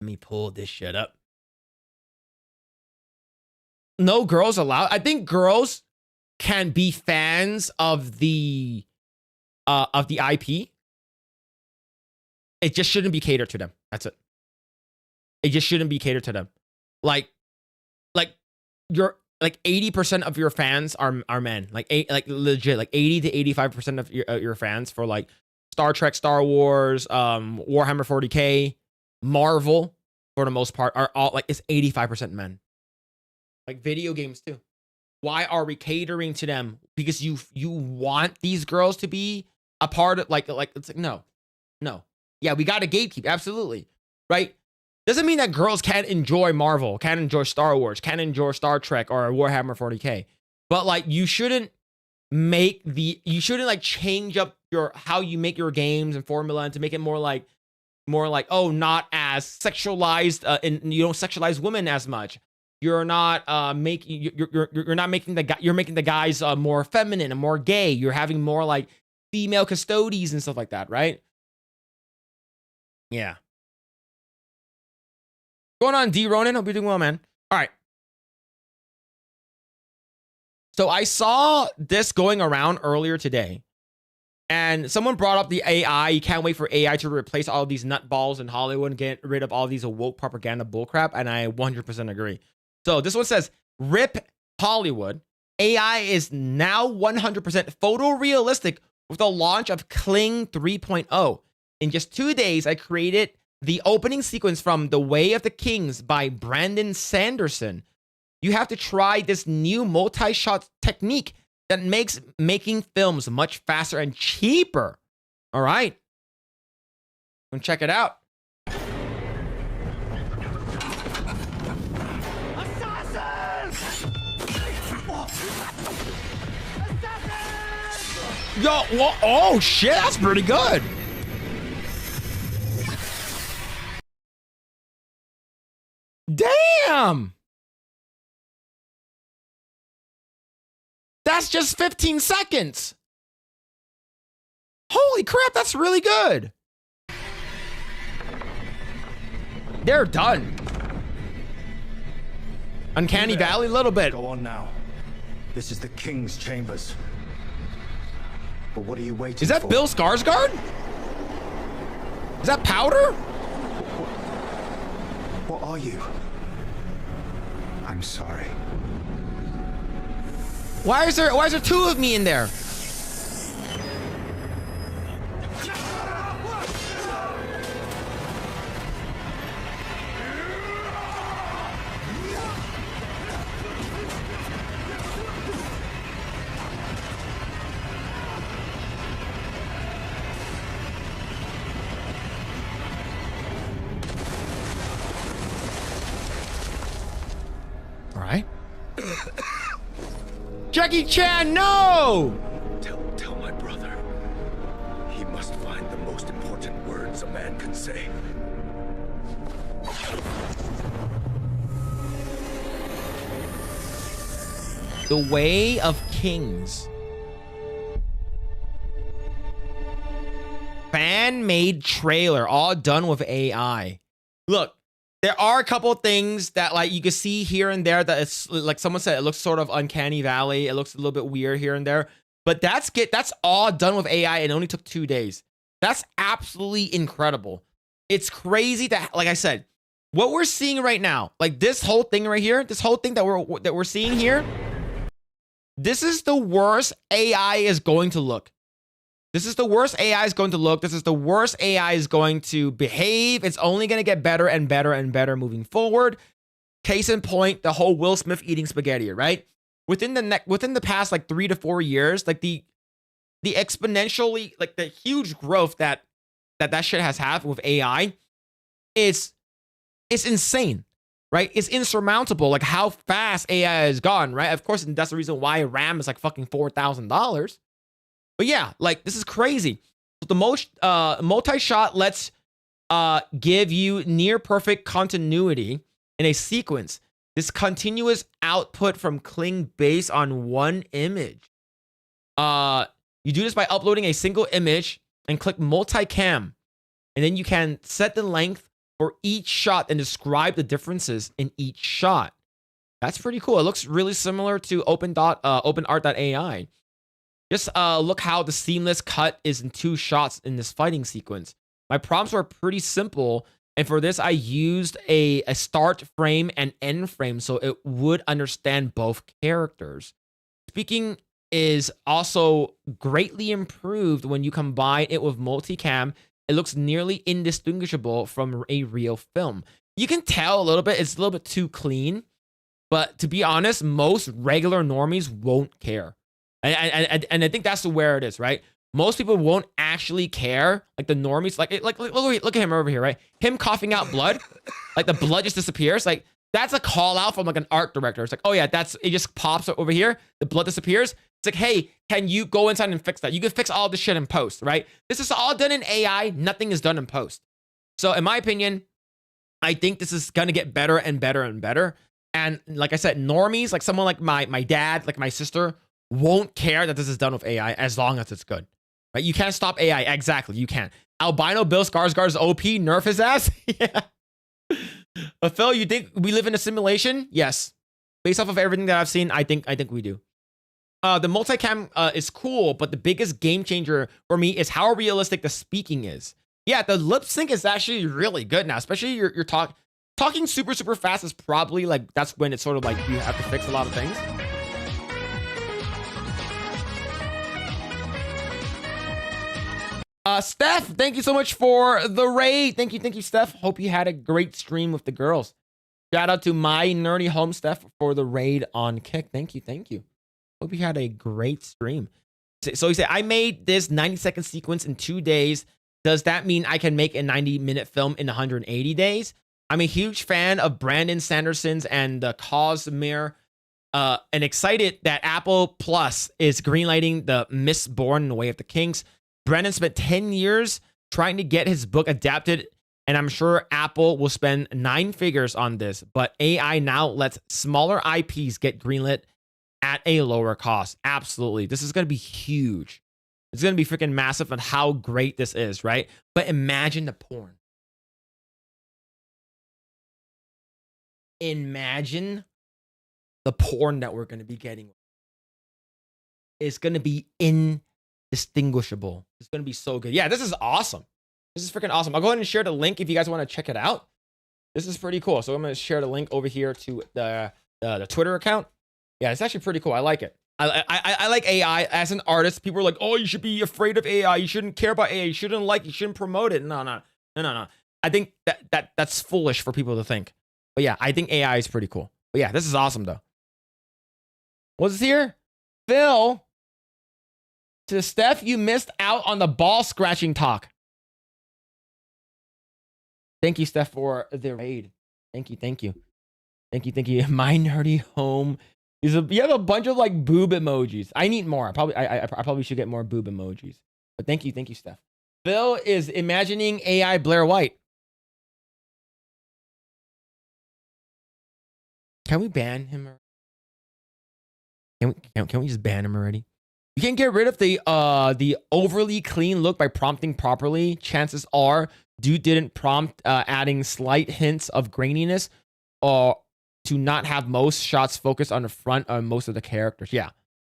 Let me pull this shit up. No girls allowed. I think girls can be fans of the IP. It just shouldn't be catered to them. That's it. It just shouldn't be catered to them. Like you're like 80% of your fans are men. Like legit, like 80 to 85% of your fans for like Star Trek, Star Wars, Warhammer 40K, Marvel, for the most part, are all like it's 85% men. Like video games too. Why are we catering to them? Because you want these girls to be a part of like it's like no. Yeah, we got to gatekeep, absolutely. Right? Doesn't mean that girls can't enjoy Marvel, can't enjoy Star Wars, can't enjoy Star Trek or Warhammer 40K. But like you shouldn't like change up how you make your games and formula and to make it more like oh, not as sexualized and you don't sexualize women as much. You're not making the guys more feminine and more gay. You're having more like female custodies and stuff like that, right? Yeah. Going on, D Ronan. Hope you're doing well, man. All right. So I saw this going around earlier today, and someone brought up the AI. You can't wait for AI to replace all of these nutballs in Hollywood and get rid of all these woke propaganda bullcrap, and I 100% agree. So this one says, "Rip Hollywood. AI is now 100% photorealistic with the launch of Kling 3.0. In just 2 days, I created the opening sequence from The Way of the Kings by Brandon Sanderson. You have to try this new multi-shot technique that makes making films much faster and cheaper." All right. Go check it out. Yo, whoa, oh shit, that's pretty good. Damn. That's just 15 seconds. Holy crap, that's really good. They're done. Uncanny Valley, a little bit. Go on now. This is the King's chambers. But what are you waiting for? Is that Bill Skarsgård? Is that Powder? What are you? I'm sorry. Why is there two of me in there? All right. Jackie Chan, no! Tell my brother. He must find the most important words a man can say. The Way of Kings. Fan-made trailer, all done with AI. Look, there are a couple of things that like you can see here and there that it's like someone said it looks sort of Uncanny Valley. It looks a little bit weird here and there. But that's all done with AI and it only took 2 days. That's absolutely incredible. It's crazy that, like I said, what we're seeing right now, like this whole thing right here, this whole thing that we're seeing here, this is the worst AI is going to look. This is the worst AI is going to look. This is the worst AI is going to behave. It's only going to get better and better and better moving forward. Case in point, the whole Will Smith eating spaghetti, right? Within the past like 3 to 4 years, like the exponentially, like the huge growth that shit has had with AI, it's insane, right? It's insurmountable, like how fast AI has gone, right? Of course, that's the reason why RAM is like fucking $4,000. But yeah, like this is crazy. The multi-shot lets give you near perfect continuity in a sequence. This continuous output from Kling based on one image. You do this by uploading a single image and click multicam. And then you can set the length for each shot and describe the differences in each shot. That's pretty cool. It looks really similar to OpenArt.ai. Just look how the seamless cut is in 2 shots in this fighting sequence. My prompts were pretty simple, and for this I used a start frame and end frame so it would understand both characters. Speaking is also greatly improved when you combine it with multicam. It looks nearly indistinguishable from a real film. you can tell a little bit. It's a little bit too clean. But to be honest, most regular normies won't care. And I think that's where it is, right? Most people won't actually care. Like the normies, like look at him over here, right? Him coughing out blood, like the blood just disappears. Like that's a call out from like an art director. It's like, oh yeah, it just pops over here. The blood disappears. It's like, hey, can you go inside and fix that? You can fix all this shit in post, right? This is all done in AI. Nothing is done in post. So in my opinion, I think this is gonna get better and better and better. And like I said, normies, like someone like my dad, like my sister, won't care that this is done with AI as long as it's good. Right? You can't stop AI. Exactly, you can't. Albino Bill Skarsgård's OP, nerf his ass. Yeah. But Phil, you think we live in a simulation? Yes. Based off of everything that I've seen, I think we do. The multicam is cool, but the biggest game changer for me is how realistic the speaking is. Yeah, the lip sync is actually really good now, especially you're talking super fast is probably like, that's when it's sort of like you have to fix a lot of things. Steph, thank you so much for the raid. Thank you, Steph. Hope you had a great stream with the girls. Shout out to my nerdy home, Steph, for the raid on Kick. Thank you. Hope you had a great stream. So he said, I made this 90-second sequence in 2 days. Does that mean I can make a 90-minute film in 180 days? I'm a huge fan of Brandon Sanderson's and the Cosmere, and excited that Apple Plus is greenlighting the Mistborn in the Way of the Kings. Brandon spent 10 years trying to get his book adapted, and I'm sure Apple will spend 9 figures on this, but AI now lets smaller IPs get greenlit at a lower cost. Absolutely. This is going to be huge. It's going to be freaking massive on how great this is, right? But imagine the porn. Imagine the porn that we're going to be getting. It's going to be indistinguishable. It's going to be so good. Yeah, this is awesome. This is freaking awesome. I'll go ahead and share the link if you guys want to check it out. This is pretty cool. So I'm going to share the link over here to the Twitter account. Yeah, it's actually pretty cool. I like it. I like AI as an artist. People are like, oh, you should be afraid of AI. You shouldn't care about AI. You shouldn't promote it. No. I think that's foolish for people to think. But yeah, I think AI is pretty cool. But yeah, this is awesome though. What's here? Phil. To Steph, you missed out on the ball scratching talk. Thank you, Steph, for the raid. Thank you. My nerdy home. You have a bunch of like boob emojis. I need more. I probably should get more boob emojis. But thank you, Steph. Phil is imagining AI Blair White. Can we ban him? Can we just ban him already? You can get rid of the overly clean look by prompting properly. Chances are, dude didn't prompt, adding slight hints of graininess, or to not have most shots focused on the front of most of the characters. Yeah,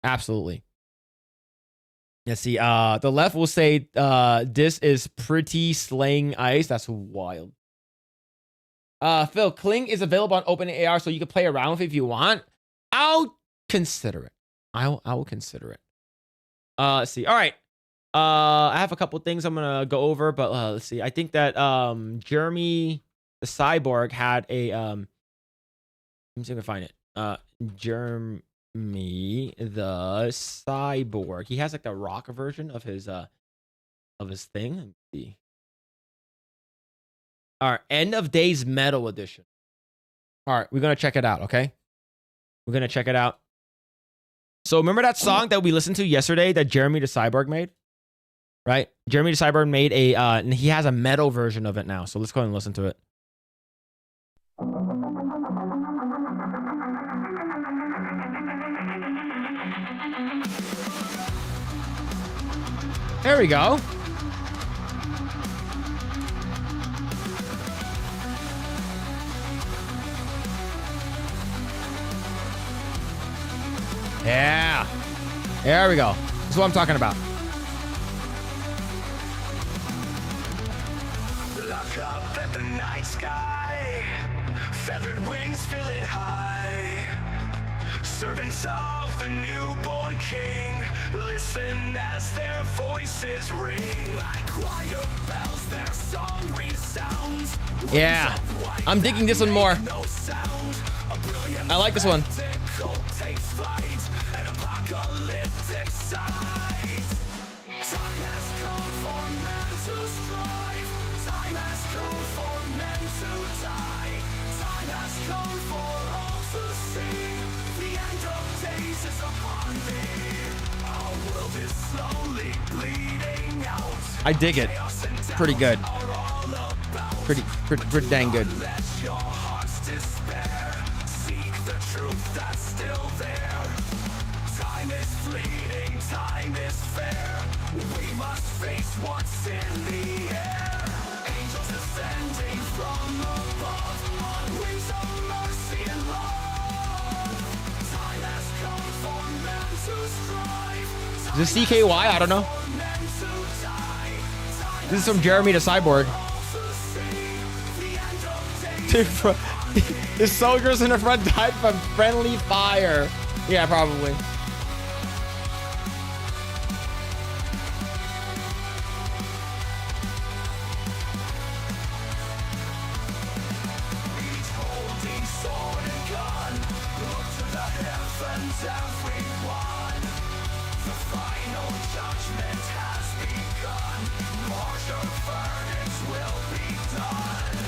absolutely. Let's see. The left will say, this is pretty slaying ice. That's wild. Phil, Kling is available on OpenAI, so you can play around with it if you want. I'll consider it. I will consider it. Let's see. All right. I have a couple things I'm gonna go over, but let's see. I think that Jeremy the Cyborg had a let me see if I can find it. Jeremy the Cyborg. He has like the rock version of his thing. Let me see. All right, End of Days Metal Edition. All right, we're gonna check it out. Okay, we're gonna check it out. So remember that song that we listened to yesterday that Jeremy the Cyborg made? Right? Jeremy the Cyborg made a, and he has a metal version of it now. So let's go ahead and listen to it. There we go. Yeah. There we go. That's what I'm talking about. Look up at the night sky. Feathered wings fill it high. servants of the newborn king, listen as their voices ring. Like choir bells, their song resounds. Yeah, I'm digging this one more. No sound, a brilliant I like this one. spectacle takes flight, an apocalyptic sight. Time has come for men to strive. Time has come for men to die. Time has come for all to see. The end of days is upon thee. Our world is slowly bleeding out. I dig it. Pretty good. Pretty dang good. Let your hearts despair. Seek the truth that's still there. Time is fleeting, time is fair. We must face what's in the air. Angels descending from above on wings of mercy and love. Time has come for men to strive. Is this CKY? I don't know. For men to die. Time This is from Jeremy the Cyborg. to see the end of days. Dude, the soldiers in the front died from friendly fire. Yeah, probably. Each holding sword and gun. Look to the heavens, everyone. The final judgment has begun. Harsher verdicts will be done.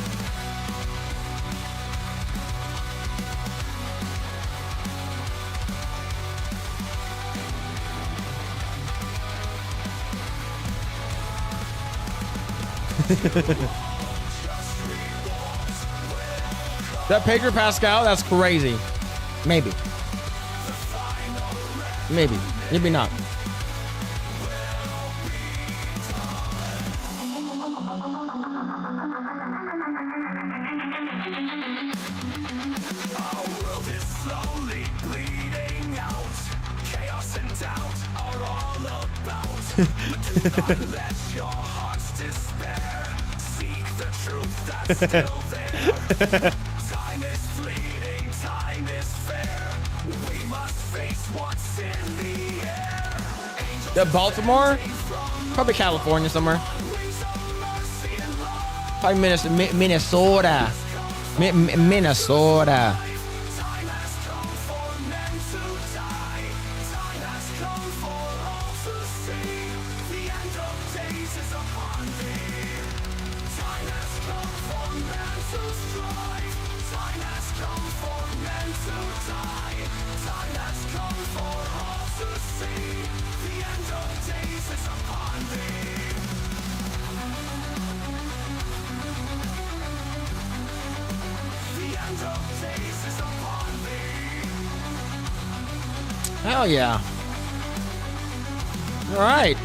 That Pedro Pascal, that's crazy. Maybe. Maybe. Maybe not. Our world is slowly bleeding out. Chaos and doubt are all about. But do not let your hearts despair. Seek the truth that's still there. Time is fleeting, time is fair. We must face what's in the air. Angels The Baltimore? Probably California somewhere. wings of mercy and love. Probably Minnesota. Minnesota. Time has come for men to die. Time has come for all to see. The end of days is upon thee. Time has come for men to strive. Time has come for men to die. Time has come for all to see. The end of days is upon thee. The end of days is upon thee. Hell yeah. All right.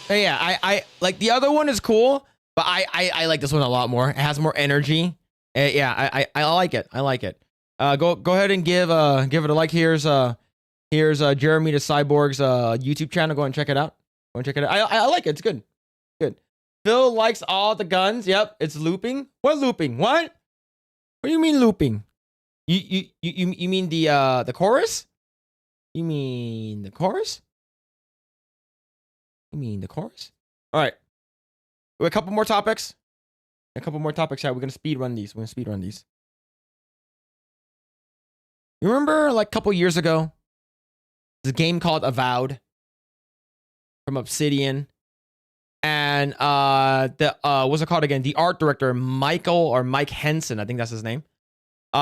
Hey, yeah, I like the other one is cool, but I like this one a lot more. It has more energy. Yeah, I like it. I like it. Go ahead and give it a like. Here's Jeremy the Cyborg's YouTube channel. Go and check it out. Go and check it out. I like it. It's good. Good. Phil likes all the guns. Yep, it's looping. What looping? What? What do you mean looping? You mean the chorus? You mean the chorus? You mean the chorus? All right. We have a couple more topics. A couple more topics. Yeah, we're gonna speed run these. You remember like a couple years ago, there's a game called Avowed from Obsidian, and what's it called again? The art director Mike Henson, I think that's his name,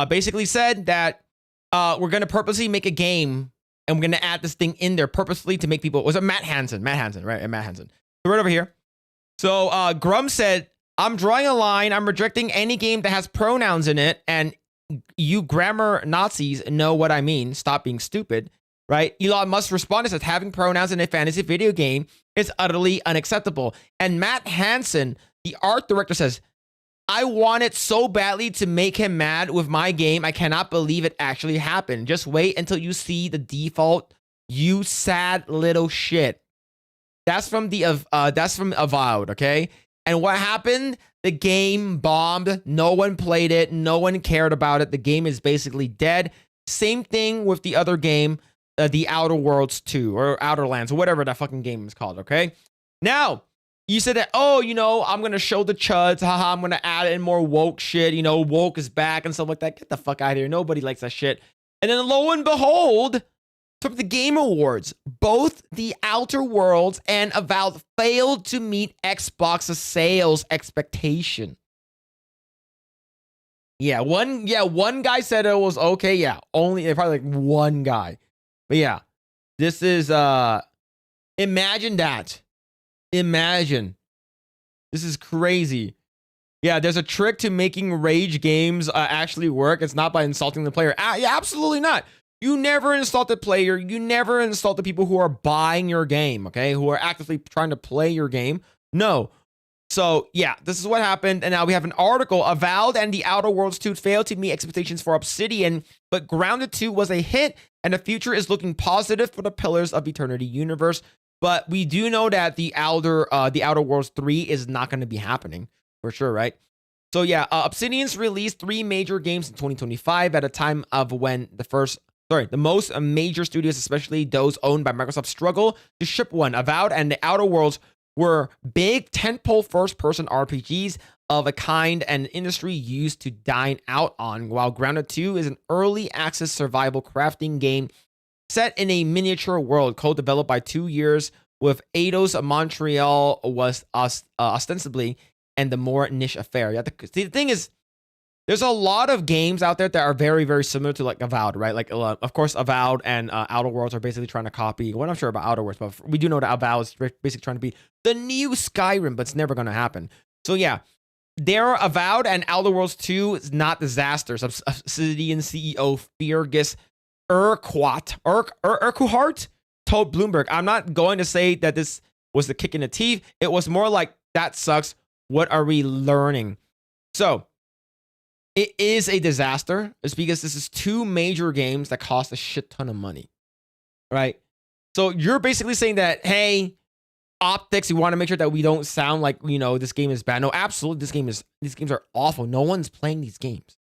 basically said that we're gonna purposely make a game and we're gonna add this thing in there purposely to make people. Was it Matt Hansen, right? Matt Hansen. So right over here. So Grum said, "I'm drawing a line. I'm rejecting any game that has pronouns in it, and you grammar Nazis know what I mean. Stop being stupid." Right? Elon Musk responded, says having pronouns in a fantasy video game is utterly unacceptable. And Matt Hansen, the art director, says, "I wanted so badly to make him mad with my game. I cannot believe it actually happened. Just wait until you see the default, you sad little shit." That's from Avowed, okay? And what happened? the game bombed. No one played it. No one cared about it. The game is basically dead. Same thing with the other game, the Outer Worlds 2 or Outer Lands, or whatever that fucking game is called, okay? Now, you said that, oh, you know, I'm going to show the chuds. Haha, I'm going to add in more woke shit. You know, woke is back and stuff like that. Get the fuck out of here. Nobody likes that shit. And then lo and behold, from the Game Awards, both the Outer Worlds and Avowed failed to meet Xbox's sales expectation. One guy said it was okay. Yeah, only probably like one guy. But yeah, this is imagine that. Imagine. This is crazy. Yeah, there's a trick to making rage games actually work. It's not by insulting the player. Yeah, absolutely not. You never insult the player. You never insult the people who are buying your game, okay? Who are actively trying to play your game. No. So, yeah, this is what happened. And now we have an article. Avowed and the Outer Worlds 2 failed to meet expectations for Obsidian, but Grounded 2 was a hit, and the future is looking positive for the Pillars of Eternity universe. But we do know that the Outer Worlds 3 is not going to be happening for sure, right? So, yeah, Obsidian's released 3 major games in 2025 at a time of when the most major studios, especially those owned by Microsoft, struggle to ship one. Avowed and the Outer Worlds were big tentpole first-person RPGs of a kind and industry used to dine out on, while Grounded 2 is an early access survival crafting game set in a miniature world, co-developed by 2 years with Eidos Montreal was ostensibly and the more niche affair. Yeah, the thing is, there's a lot of games out there that are very, very similar to like Avowed, right? Like, of course, Avowed and Outer Worlds are basically trying to copy. Well, I'm not sure about Outer Worlds, but we do know that Avowed is basically trying to be the new Skyrim, but it's never going to happen. So yeah, their Avowed and Outer Worlds 2 is not disasters. Obsidian CEO Fergus Urquhart told Bloomberg, "I'm not going to say that this was the kick in the teeth. It was more like, that sucks. What are we learning?" So it is a disaster. It's because this is 2 major games that cost a shit ton of money, right? So you're basically saying that, hey, optics, you want to make sure that we don't sound like, you know, this game is bad. No, absolutely, these games are awful. No one's playing these games.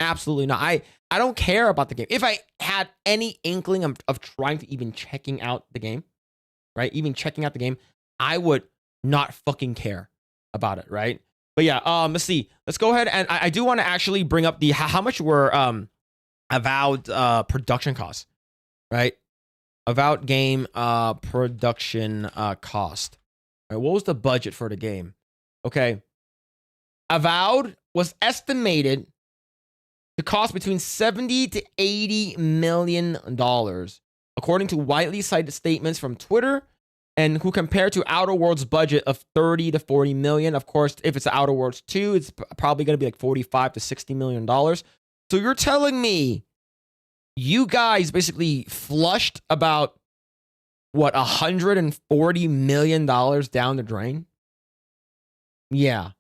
Absolutely not. I don't care about the game. If I had any inkling of trying to even checking out the game, right? Even checking out the game, I would not fucking care about it, right? But yeah, let's see. Let's go ahead, and I do want to actually bring up the how much were Avowed production costs, right? Avowed game production cost. Right, what was the budget for the game? Okay, Avowed was estimated to cost between $70 to $80 million, according to widely cited statements from Twitter, and who compared to Outer Worlds' budget of 30 to 40 million. Of course, if it's Outer Worlds 2, it's probably going to be like 45 to 60 million dollars. So you're telling me you guys basically flushed about what, $140 million down the drain? Yeah,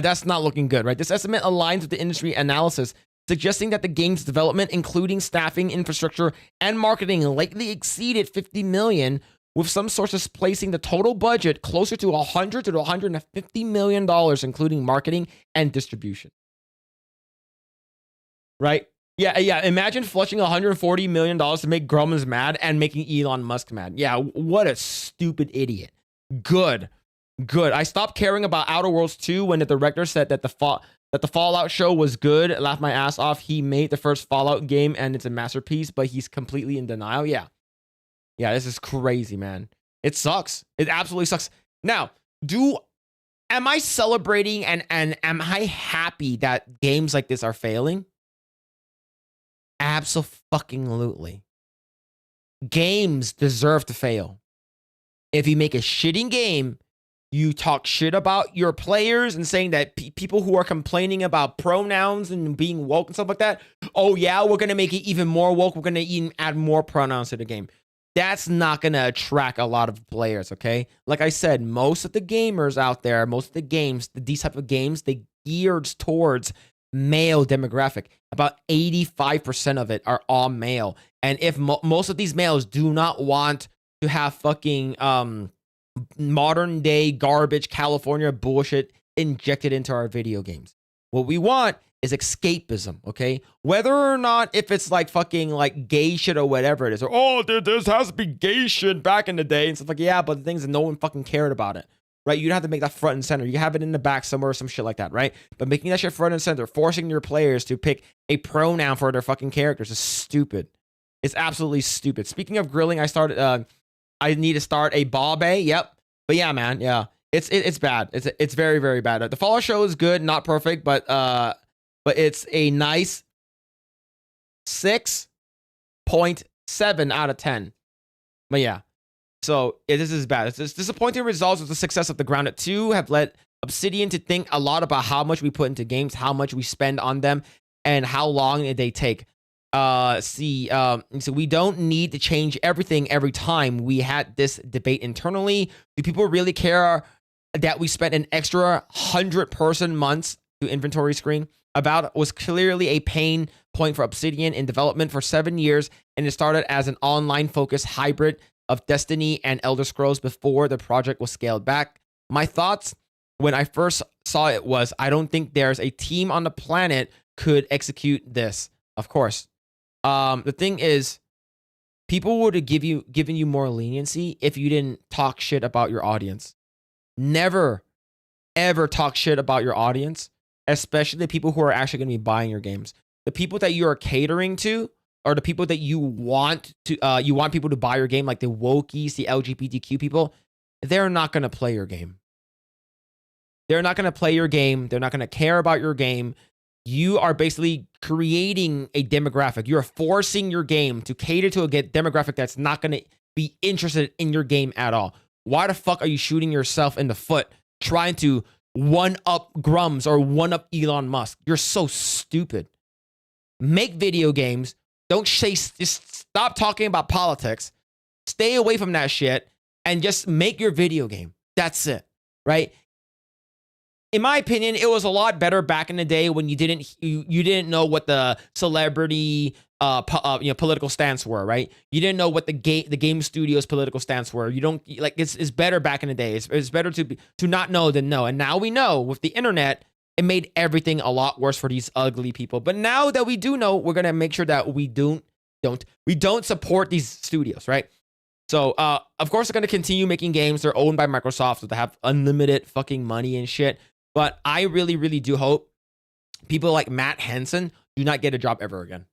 that's not looking good, right? This estimate aligns with the industry analysis, suggesting that the game's development, including staffing, infrastructure, and marketing, likely exceeded 50 million, with some sources placing the total budget closer to $100 to $150 million, including marketing and distribution. Right? Yeah. Imagine flushing $140 million to make Grumman's mad and making Elon Musk mad. Yeah, what a stupid idiot. Good. I stopped caring about Outer Worlds 2 when the director said that the Fallout show was good. I laughed my ass off. He made the first Fallout game and it's a masterpiece, but he's completely in denial. Yeah, this is crazy, man. It sucks. It absolutely sucks. Now, am I celebrating and am I happy that games like this are failing? Absolutely. Games deserve to fail. If you make a shitty game, you talk shit about your players and saying that people who are complaining about pronouns and being woke and stuff like that, oh yeah, we're going to make it even more woke. We're going to even add more pronouns to the game. That's not going to attract a lot of players, okay? Like I said, most of the gamers out there, most of the games, these type of games, they geared towards male demographic. About 85% of it are all male. And if most of these males do not want to have fucking modern day garbage California bullshit injected into our video games. What we want is escapism, okay? Whether or not if it's like fucking like gay shit or whatever it is, or oh, this has to be gay shit back in the day and stuff like, yeah, but the things that no one fucking cared about it, right? You don't have to make that front and center. You have it in the back somewhere or some shit like that, right? But making that shit front and center, forcing your players to pick a pronoun for their fucking characters is stupid. It's absolutely stupid. Speaking of grilling, I need to start a ball bay. Yep. But yeah, man, yeah. It's bad. It's very, very bad. The Fallout show is good, not perfect, but it's a nice 6.7 out of 10. But yeah, so this is bad. It's disappointing results with the success of the Grounded 2 have led Obsidian to think a lot about how much we put into games, how much we spend on them, and how long they take. So we don't need to change everything every time. We had this debate internally. Do people really care that we spent an extra 100-person months to inventory screen? About was clearly a pain point for Obsidian in development for 7 years, and it started as an online-focused hybrid of Destiny and Elder Scrolls before the project was scaled back. My thoughts when I first saw it was, I don't think there's a team on the planet could execute this. Of course. The thing is, people would have given you more leniency if you didn't talk shit about your audience. Never, ever talk shit about your audience, especially the people who are actually going to be buying your games. The people that you are catering to are the people that you want people to buy your game, like the wokies, the LGBTQ people. They're not going to play your game. They're not going to play your game. They're not going to care about your game. You are basically creating a demographic. You're forcing your game to cater to a demographic that's not going to be interested in your game at all. Why the fuck are you shooting yourself in the foot trying to one-up Grums or one-up Elon Musk? You're so stupid. Make video games. Just stop talking about politics. Stay away from that shit and just make your video game. That's it, right? In my opinion, it was a lot better back in the day when you didn't know what the celebrity political stance were, right? You didn't know what the game studio's political stance were. You don't like it's better back in the day. It's better to not know than know. And now we know with the internet, it made everything a lot worse for these ugly people. But now that we do know, we're gonna make sure that we don't support these studios, right? So of course they're gonna continue making games. They're owned by Microsoft, so they have unlimited fucking money and shit. But I really, really do hope people like Matt Henson do not get a job ever again,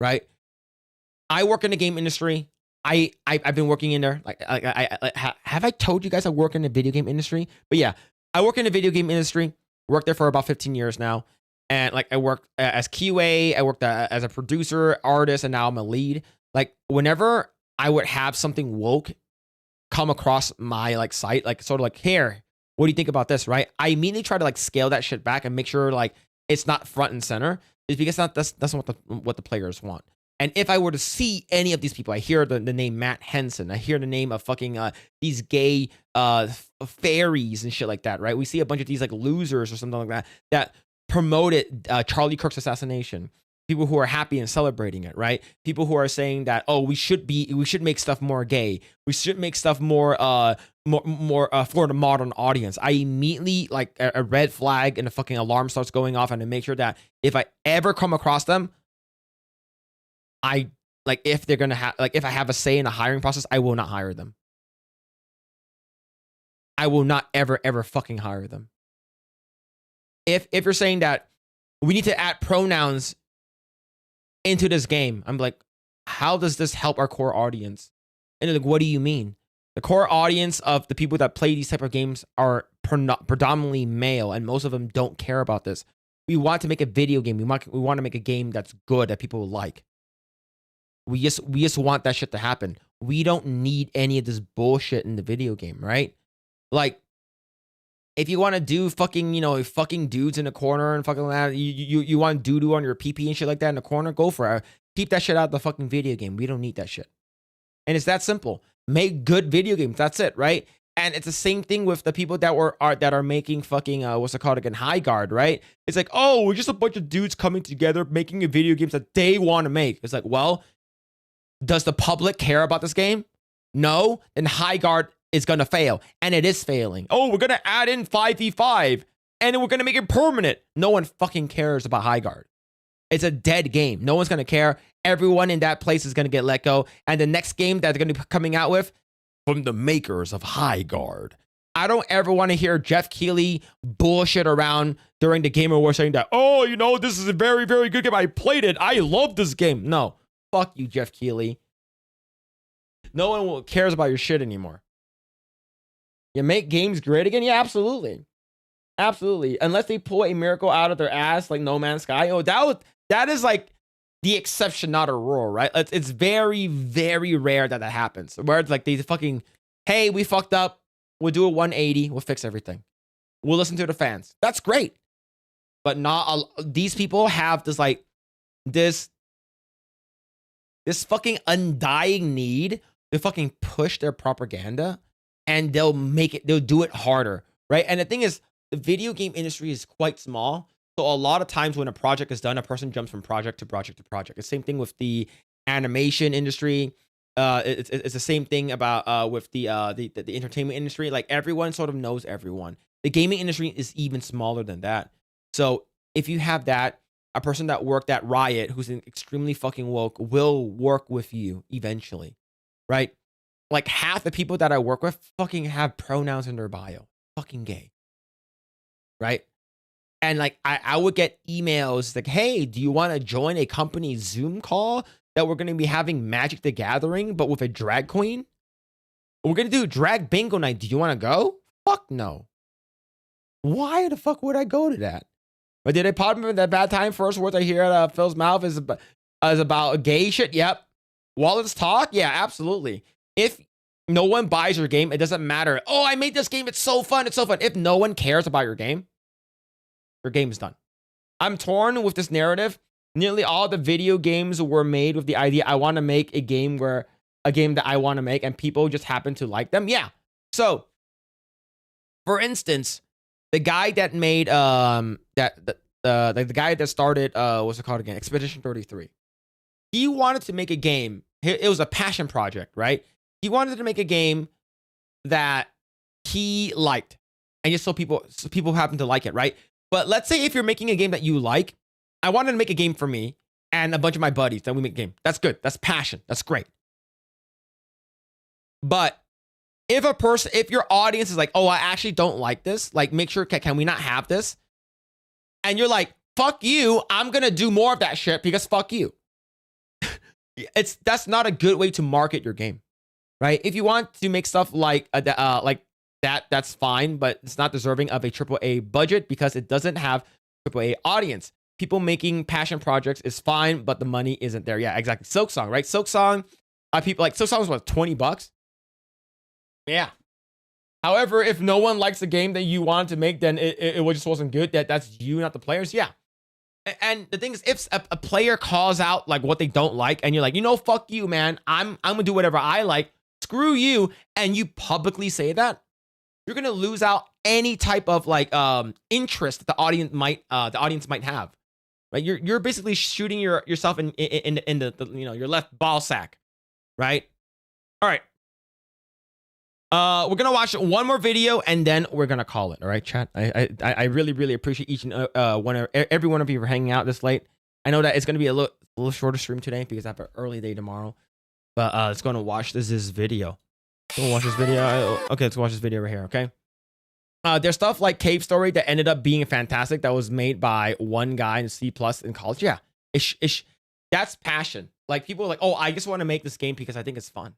right? I work in the game industry. I've been working in there. Have I told you guys I work in the video game industry? But yeah, I work in the video game industry. Worked there for about 15 years now, and like I worked as QA. I worked as a producer, artist, and now I'm a lead. Like whenever I would have something woke come across my like site, like sort of like here. What do you think about this, right? I immediately try to like scale that shit back and make sure like it's not front and center, is because that's what the players want. And if I were to see any of these people, I hear the name Matt Henson, I hear the name of fucking these gay fairies and shit like that, right? We see a bunch of these like losers or something like that promoted Charlie Kirk's assassination. People who are happy and celebrating it, right? People who are saying that, oh, we should make stuff more gay. We should make stuff more for the modern audience. I immediately like a red flag and a fucking alarm starts going off, and I make sure that if I ever come across them, if they're gonna have if I have a say in the hiring process, I will not hire them. I will not ever fucking hire them. If you're saying that we need to add pronouns into this game, I'm like, how does this help our core audience? And they're like, what do you mean? The core audience of the people that play these type of games are predominantly male, and most of them don't care about this. We want to make a video game. We want to make a game that's good, that people like. We just want that shit to happen. We don't need any of this bullshit in the video game, right? Like, if you want to do fucking, fucking dudes in the corner and fucking that, you want doo-doo on your PP and shit like that in the corner, go for it. Keep that shit out of the fucking video game. We don't need that shit. And it's that simple. Make good video games. That's it, right? And it's the same thing with the people that are making fucking what's it called again, High Guard, right? It's like, oh, we're just a bunch of dudes coming together making a video games that they want to make. It's like, well, does the public care about this game? No, then High Guard is gonna fail, and it is failing. Oh, we're gonna add in 5v5. and we're gonna make it permanent. No one fucking cares about High Guard. It's a dead game. No one's gonna care. Everyone in that place is gonna get let go. And the next game that they're gonna be coming out with, from the makers of High Guard. I don't ever want to hear Jeff Keighley bullshit around during the Game Awards saying that, oh, you know, this is a very, very good game. I played it. I love this game. No, fuck you, Jeff Keighley. No one cares about your shit anymore. You make games great again? Yeah, absolutely. Absolutely. Unless they pull a miracle out of their ass like No Man's Sky. Oh, that is like the exception, not a rule, right? It's very, very rare that happens. Where it's like they fucking, hey, we fucked up. We'll do a 180. We'll fix everything. We'll listen to the fans. That's great. But not these people have this like this fucking undying need to fucking push their propaganda, and they'll do it harder, right? And the thing is, the video game industry is quite small. So a lot of times when a project is done, a person jumps from project to project to project. The same thing with the animation industry. It's the same thing about with the entertainment industry. Like everyone sort of knows everyone. The gaming industry is even smaller than that. So if you have that, a person that worked at Riot who's extremely fucking woke will work with you eventually, right? Like half the people that I work with fucking have pronouns in their bio. Fucking gay, right? And like I would get emails like, hey, do you want to join a company Zoom call that we're going to be having Magic the Gathering, but with a drag queen? We're going to do drag bingo night. Do you want to go? Fuck no. Why the fuck would I go to that? But did I pop him in that bad time? First words I hear out of Phil's mouth is about gay shit. Yep. Wallets talk. Yeah, absolutely. If no one buys your game, it doesn't matter. Oh, I made this game. It's so fun. It's so fun. If no one cares about your game is done. I'm torn with this narrative. Nearly all the video games were made with the idea I want to make a game that I want to make, and people just happen to like them. Yeah. So, for instance, the guy that made the guy that started what's it called again? Expedition 33. He wanted to make a game. It was a passion project, right? He wanted to make a game that he liked, and just so people happen to like it, right? But let's say if you're making a game that you like, I wanted to make a game for me and a bunch of my buddies that we make a game. That's good. That's passion. That's great. But if your audience is like, oh, I actually don't like this, like make sure, can we not have this? And you're like, fuck you, I'm going to do more of that shit because fuck you. That's not a good way to market your game, right? If you want to make stuff like that's fine, but it's not deserving of a AAA budget because it doesn't have AAA audience. People making passion projects is fine, but the money isn't there. Yeah, exactly. Silksong, right? Silksong, people like Silksong was what, $20? Yeah. However, if no one likes the game that you wanted to make, then it just wasn't good. That's you, not the players. Yeah. And the thing is, if a player calls out like what they don't like, and you're like, fuck you, man. I'm gonna do whatever I like. Screw you. And you publicly say that, you're gonna lose out any type of like interest that the audience might have. Right? You're basically shooting yourself in the your left ball sack. Right? All right. We're gonna watch one more video and then we're gonna call it. All right, chat. I really, really appreciate each and every one of you for hanging out this late. I know that it's gonna be a little shorter stream today because I have an early day tomorrow. But let's go and watch this video. We'll watch this video. Okay, let's watch this video right here. Okay. There's stuff like Cave Story that ended up being fantastic that was made by one guy in C+ in college. Yeah, that's passion. Like people are like, oh, I just want to make this game because I think it's fun.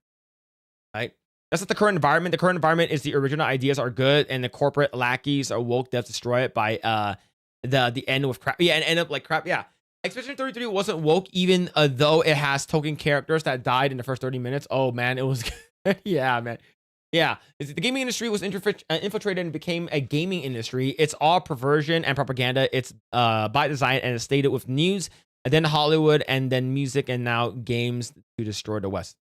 Right? That's not the current environment. The current environment is the original ideas are good, and the corporate lackeys or woke devs destroy it by the end with crap. Yeah, and end up like crap. Yeah. Expedition 33 wasn't woke, even though it has token characters that died in the first 30 minutes. Oh man, it was yeah, man. Yeah, the gaming industry was infiltrated and became a gaming industry. It's all perversion and propaganda. It's by design, and it's stated with news, and then Hollywood, and then music, and now games to destroy the West.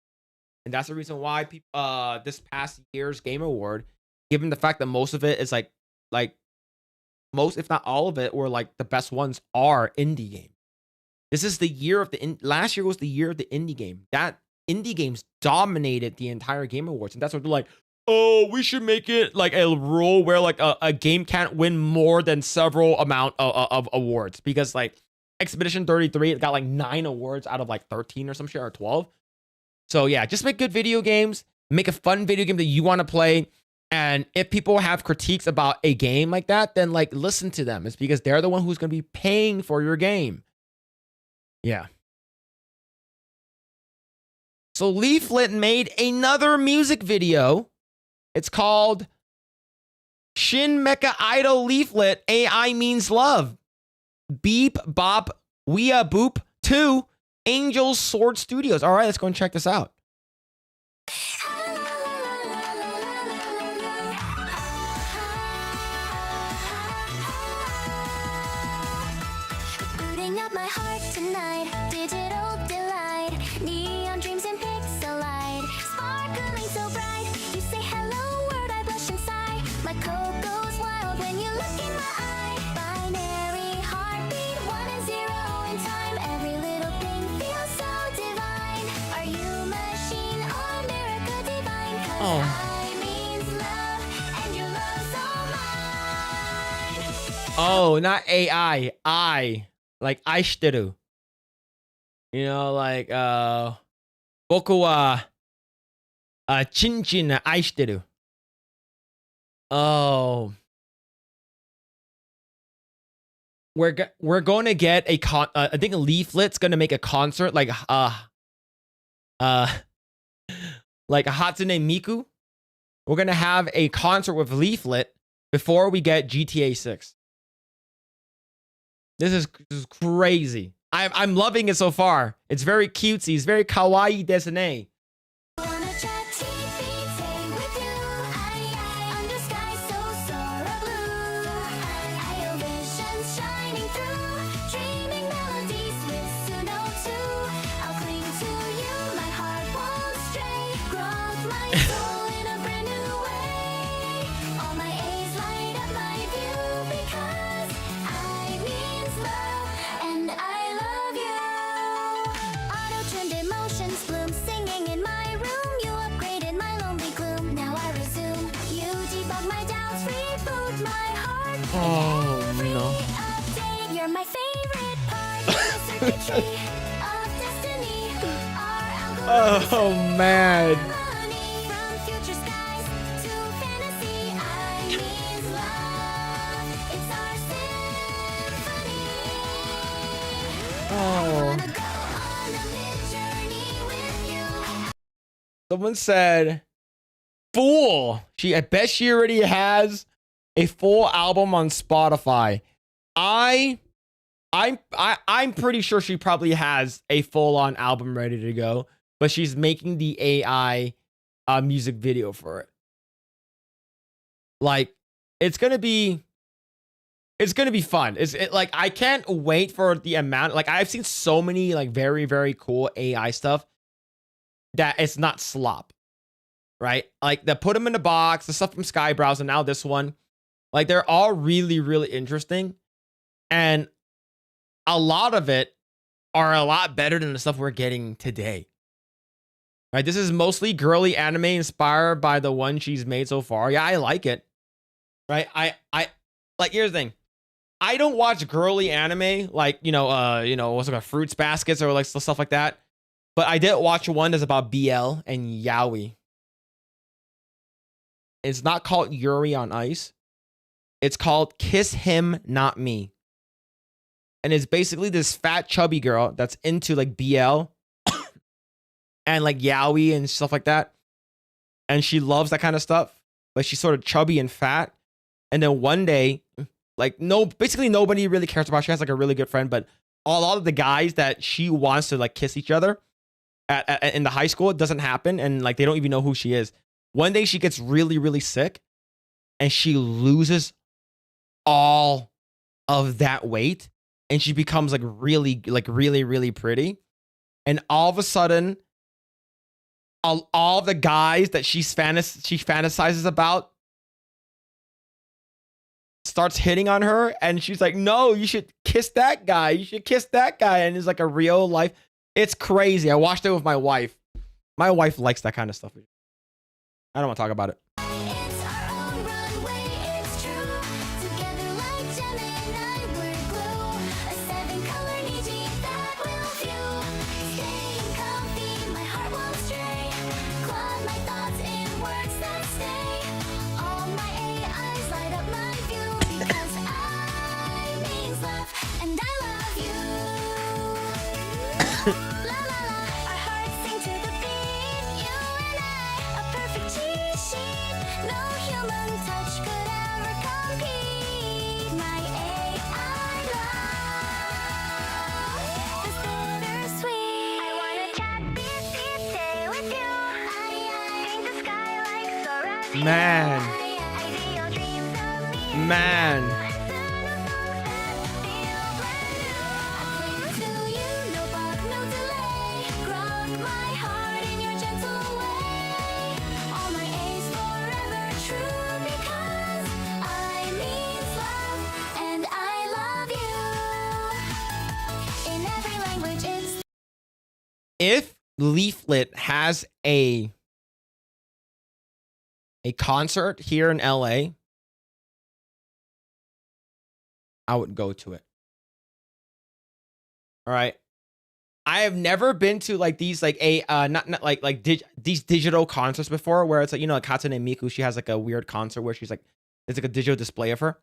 And that's the reason why people, this past year's Game Award, given the fact that most of it is like most, if not all of it, or like the best ones are indie games. This is the year of last year was the year of the indie game. That indie games dominated the entire Game Awards, and that's what they're like, oh, we should make it like a rule where like a game can't win more than several amount of awards, because like Expedition 33 got like 9 awards out of like 13 or some shit, or 12. So yeah, just make good video games, make a fun video game that you want to play. And if people have critiques about a game like that, then like listen to them. It's because they're the one who's going to be paying for your game. Yeah. So Leaflet made another music video. It's called Shin Mecha Idol Leaflet AI Means Love. Beep Bop Wea Boop 2 Angels Sword Studios. All right, let's go and check this out. Booting up my heart tonight, digital delight, neon dreams and pixel light, sparkling so bright. You say hello word, I blush inside. My code goes wild when you look in my eye. Binary heartbeat, 1 and 0 in time. Every little thing feels so divine. Are you machine or miracle divine? 'Cause Oh. I means love, and your love's all mine. Oh, not AI. Like aishiteru. You know, like boku wa chinchin aishiteru. Oh. We're going to get a I think Leaflet's going to make a concert like like Hatsune Miku. We're going to have a concert with Leaflet before we get GTA 6. This is crazy. I'm loving it so far. It's very cutesy. It's very kawaii desu. Wanna chat TBT with you? Under sky so soaring blue. I visions shining through, dreaming melodies with Suno too. I'll cling to you, my heart won't stray. Growth my soul in a brand new way. All my A's light up my view because I means love and I love you. Auto-tuned emotions bloom, singing in my room. You upgraded my lonely gloom. Now I resume. You debug my doubts, reboot my heart. Oh, Every no. update, you're my favorite part. You're the circuitry of destiny. Our algorithm Oh man. harmony. From future skies to fantasy, I means love. It's our symphony. Oh. Wanna go on a mid-journey with you. Someone said, "Fool." I bet she already has a full album on Spotify. I'm pretty sure she probably has a full-on album ready to go, but she's making the AI music video for it. Like, it's gonna be fun. Like, I can't wait for the amount. Like, I've seen so many like very, very cool AI stuff that it's not slop, right? Like, they put them in the box, the stuff from Skybrowse, and now this one. Like, they're all really, really interesting. And a lot of it are a lot better than the stuff we're getting today. Right? This is mostly girly anime inspired by the one she's made so far. Yeah, I like it. Right? I like, here's the thing. I don't watch girly anime like, what's it called, Fruits Baskets or like stuff like that. But I did watch one that's about BL and yaoi. It's not called Yuri on Ice. It's called Kiss Him, Not Me. And it's basically this fat, chubby girl that's into like BL and like yaoi and stuff like that. And she loves that kind of stuff, but she's sort of chubby and fat. And then one day, like, basically nobody really cares about her. She has like a really good friend, but a lot of the guys that she wants to like kiss each other in the high school, it doesn't happen. And like, they don't even know who she is. One day she gets really, really sick and she loses all of that weight and she becomes like really, really pretty. And all of a sudden, all the guys that she fantasizes about starts hitting on her, and she's like, no, you should kiss that guy. You should kiss that guy. And it's like a real life. It's crazy. I watched it with my wife. My wife likes that kind of stuff. I don't want to talk about it. La la la, our hearts sing to the beat. You and I, a perfect cheat sheet. No human touch could ever compete. My AI love is bittersweet. I wanna chat, stay with you. Paint the sky like Sora. Man. Ideal dreams of me. Man. If Leaflet has a concert here in LA, I would go to it. All right. I have never been to like these like not like these digital concerts before, where it's like, you know, like Hatsune Miku, she has like a weird concert where she's like, it's like a digital display of her.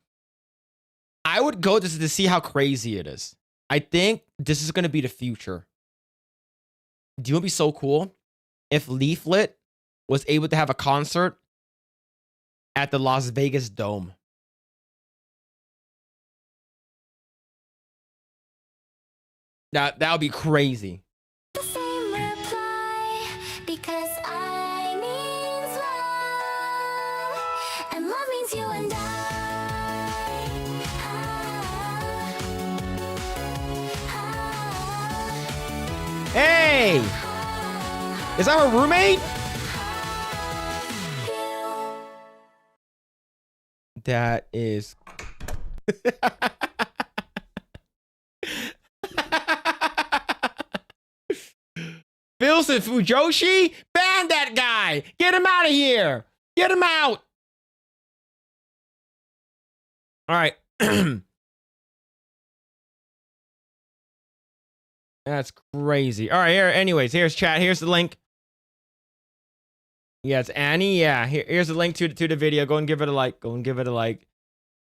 I would go to see how crazy it is. I think this is gonna be the future. Do you know what'd be so cool if Leaflet was able to have a concert at the Las Vegas Dome? That would be crazy. The same reply, because I means love, and love means you and Hey! Is that her roommate? That is... Wilson Fujoshi? Ban that guy! Get him out of here! Get him out! All right. That's crazy. All right, here. Anyways, here's chat. Here's the link. Yeah, it's Annie. Yeah, here's the link to the video. Go and give it a like. Go and give it a like.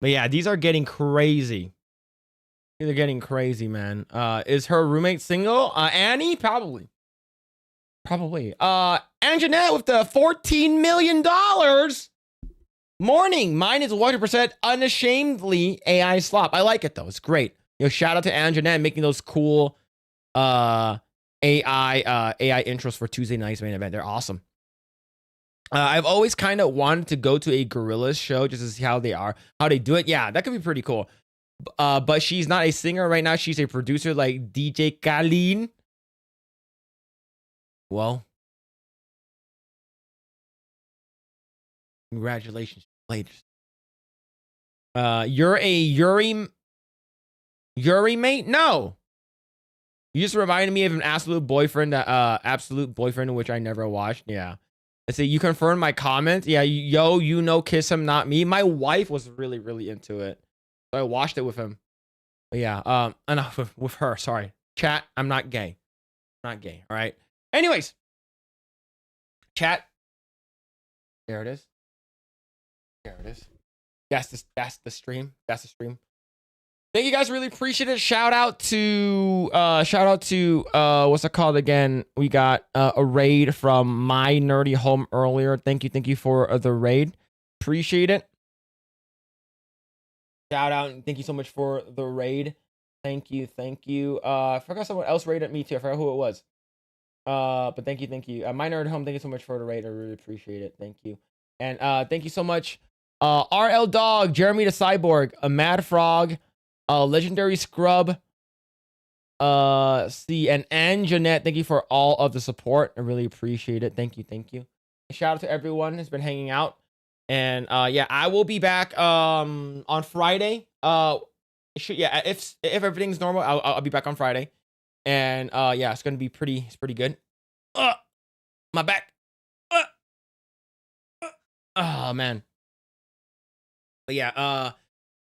But yeah, these are getting crazy. These are getting crazy, man. Is her roommate single? Annie? Probably. Probably. Anjanette with the $14 million. Morning. Mine is 100% unashamedly AI slop. I like it though. It's great. You know, shout out to Anjanette making those cool AI intros for Tuesday night's main event. They're awesome. I've always kind of wanted to go to a Gorillaz show just to see how they do it. Yeah, that could be pretty cool. But she's not a singer right now. She's a producer like DJ Khalid. Well, congratulations, ladies. You're a Yuri mate? No. You just reminded me of an Absolute Boyfriend, which I never watched. Yeah. Let's see, you confirmed my comment. Yeah, yo, you know, kiss him, not me. My wife was really, really into it. So I watched it with him. But yeah, enough with her. Sorry. Chat, I'm not gay. Not gay. All right. Anyways. Chat. There it is. There it is. That's the stream. That's the stream. Thank you guys, really appreciate it. Shout out to what's it called again? We got a raid from My Nerdy Home earlier. Thank you for the raid. Appreciate it. Shout out and thank you so much for the raid. Thank you. I forgot someone else raided me too. I forgot who it was. But thank you. My Nerd Home, thank you so much for the raid. I really appreciate it. Thank you. And thank you so much. RL Dog, Jeremy the Cyborg, a Mad Frog, Legendary Scrub, and Jeanette, thank you for all of the support. I really appreciate it. Thank you. Shout out to everyone who's been hanging out. And yeah, I will be back on Friday. If everything's normal, I'll be back on Friday. And yeah, it's gonna be pretty good. My back. Oh man. But yeah,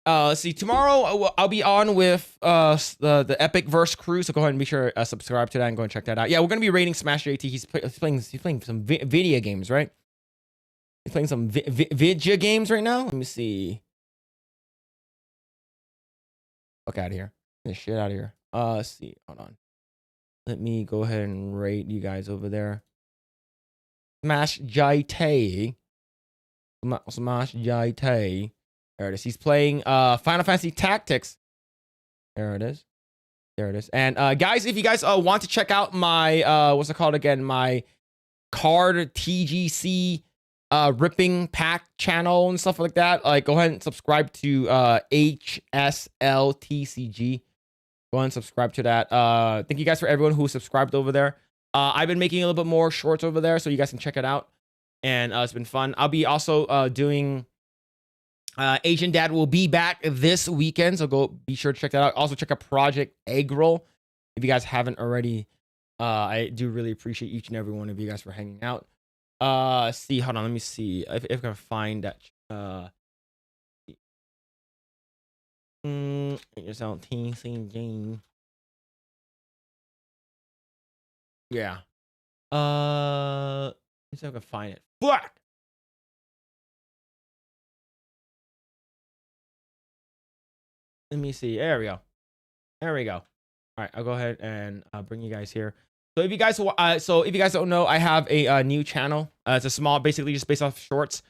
let's see. Tomorrow I'll be on with the Epic Verse crew. So go ahead and be sure to subscribe to that and go and check that out. Yeah, we're gonna be rating Smash JT. He's playing some video games, right? He's playing some video games right now. Let me see. Fuck out of here. Get this shit out of here. Let's see. Hold on. Let me go ahead and rate you guys over there. Smash JT. Smash JT. There it is. He's playing Final Fantasy Tactics. There it is. There it is. And guys, if you guys want to check out my what's it called again? My card TGC ripping pack channel and stuff like that. Like, go ahead and subscribe to HSLTCG. Go ahead and subscribe to that. Thank you guys for everyone who subscribed over there. I've been making a little bit more shorts over there, so you guys can check it out. And it's been fun. I'll be also doing Asian Dad will be back this weekend, so go be sure to check that out. Also check out Project Egg Roll if you guys haven't already. I do really appreciate each and every one of you guys for hanging out. See, hold on, let me see if I can find that. Yourself TCG. Yeah. Let's see if I can find it. Fuck. Let me see. There we go. There we go. All right, I'll go ahead and bring you guys here. So if you guys don't know, I have a new channel. It's a small, basically just based off shorts.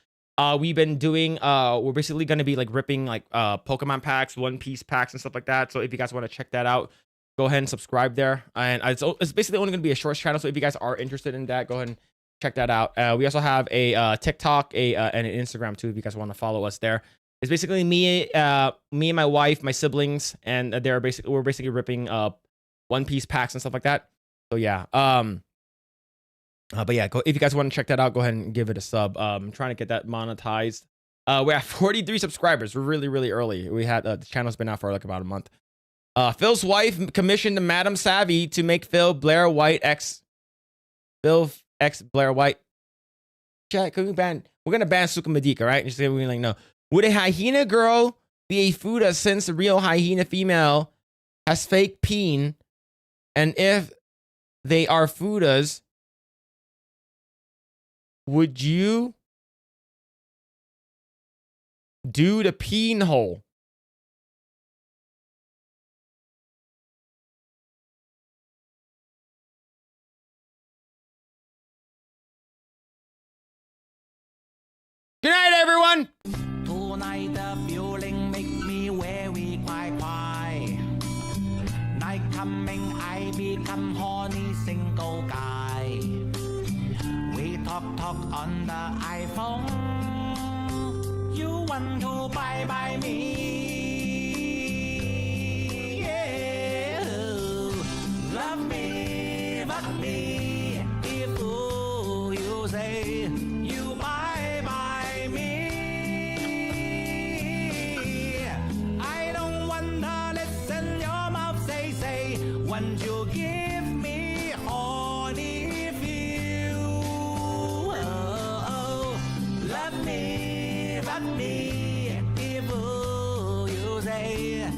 We've been doing we're basically going to be like ripping like Pokemon packs, One Piece packs and stuff like that. So if you guys want to check that out, go ahead and subscribe there. And it's basically only going to be a shorts channel. So if you guys are interested in that, go ahead and check that out. We also have a TikTok, and an Instagram too if you guys want to follow us there. It's basically me and my wife, my siblings, and we're basically ripping One Piece packs and stuff like that. So yeah, but yeah, if you guys want to check that out, go ahead and give it a sub. I'm trying to get that monetized. We're at 43 subscribers. We're really early. We had the channel's been out for like about a month. Phil's wife commissioned Madam Savvy to make Phil Blair White X Blair White. Chat, we're gonna ban Sukumadika, right? Just say we're like, no. Would a hyena girl be a Fuda since the real hyena female has fake peen? And if they are Fudas, would you do the peen hole? Good night, everyone. Tonight the feeling make me very quiet. Night coming, I become horny single guy. We talk on the iPhone. You want to bye me? Yeah. Love me, fuck me. If you say you bye me. I don't wanna listen your mouth say when you give me honey feel. Love me, fuck me, if you say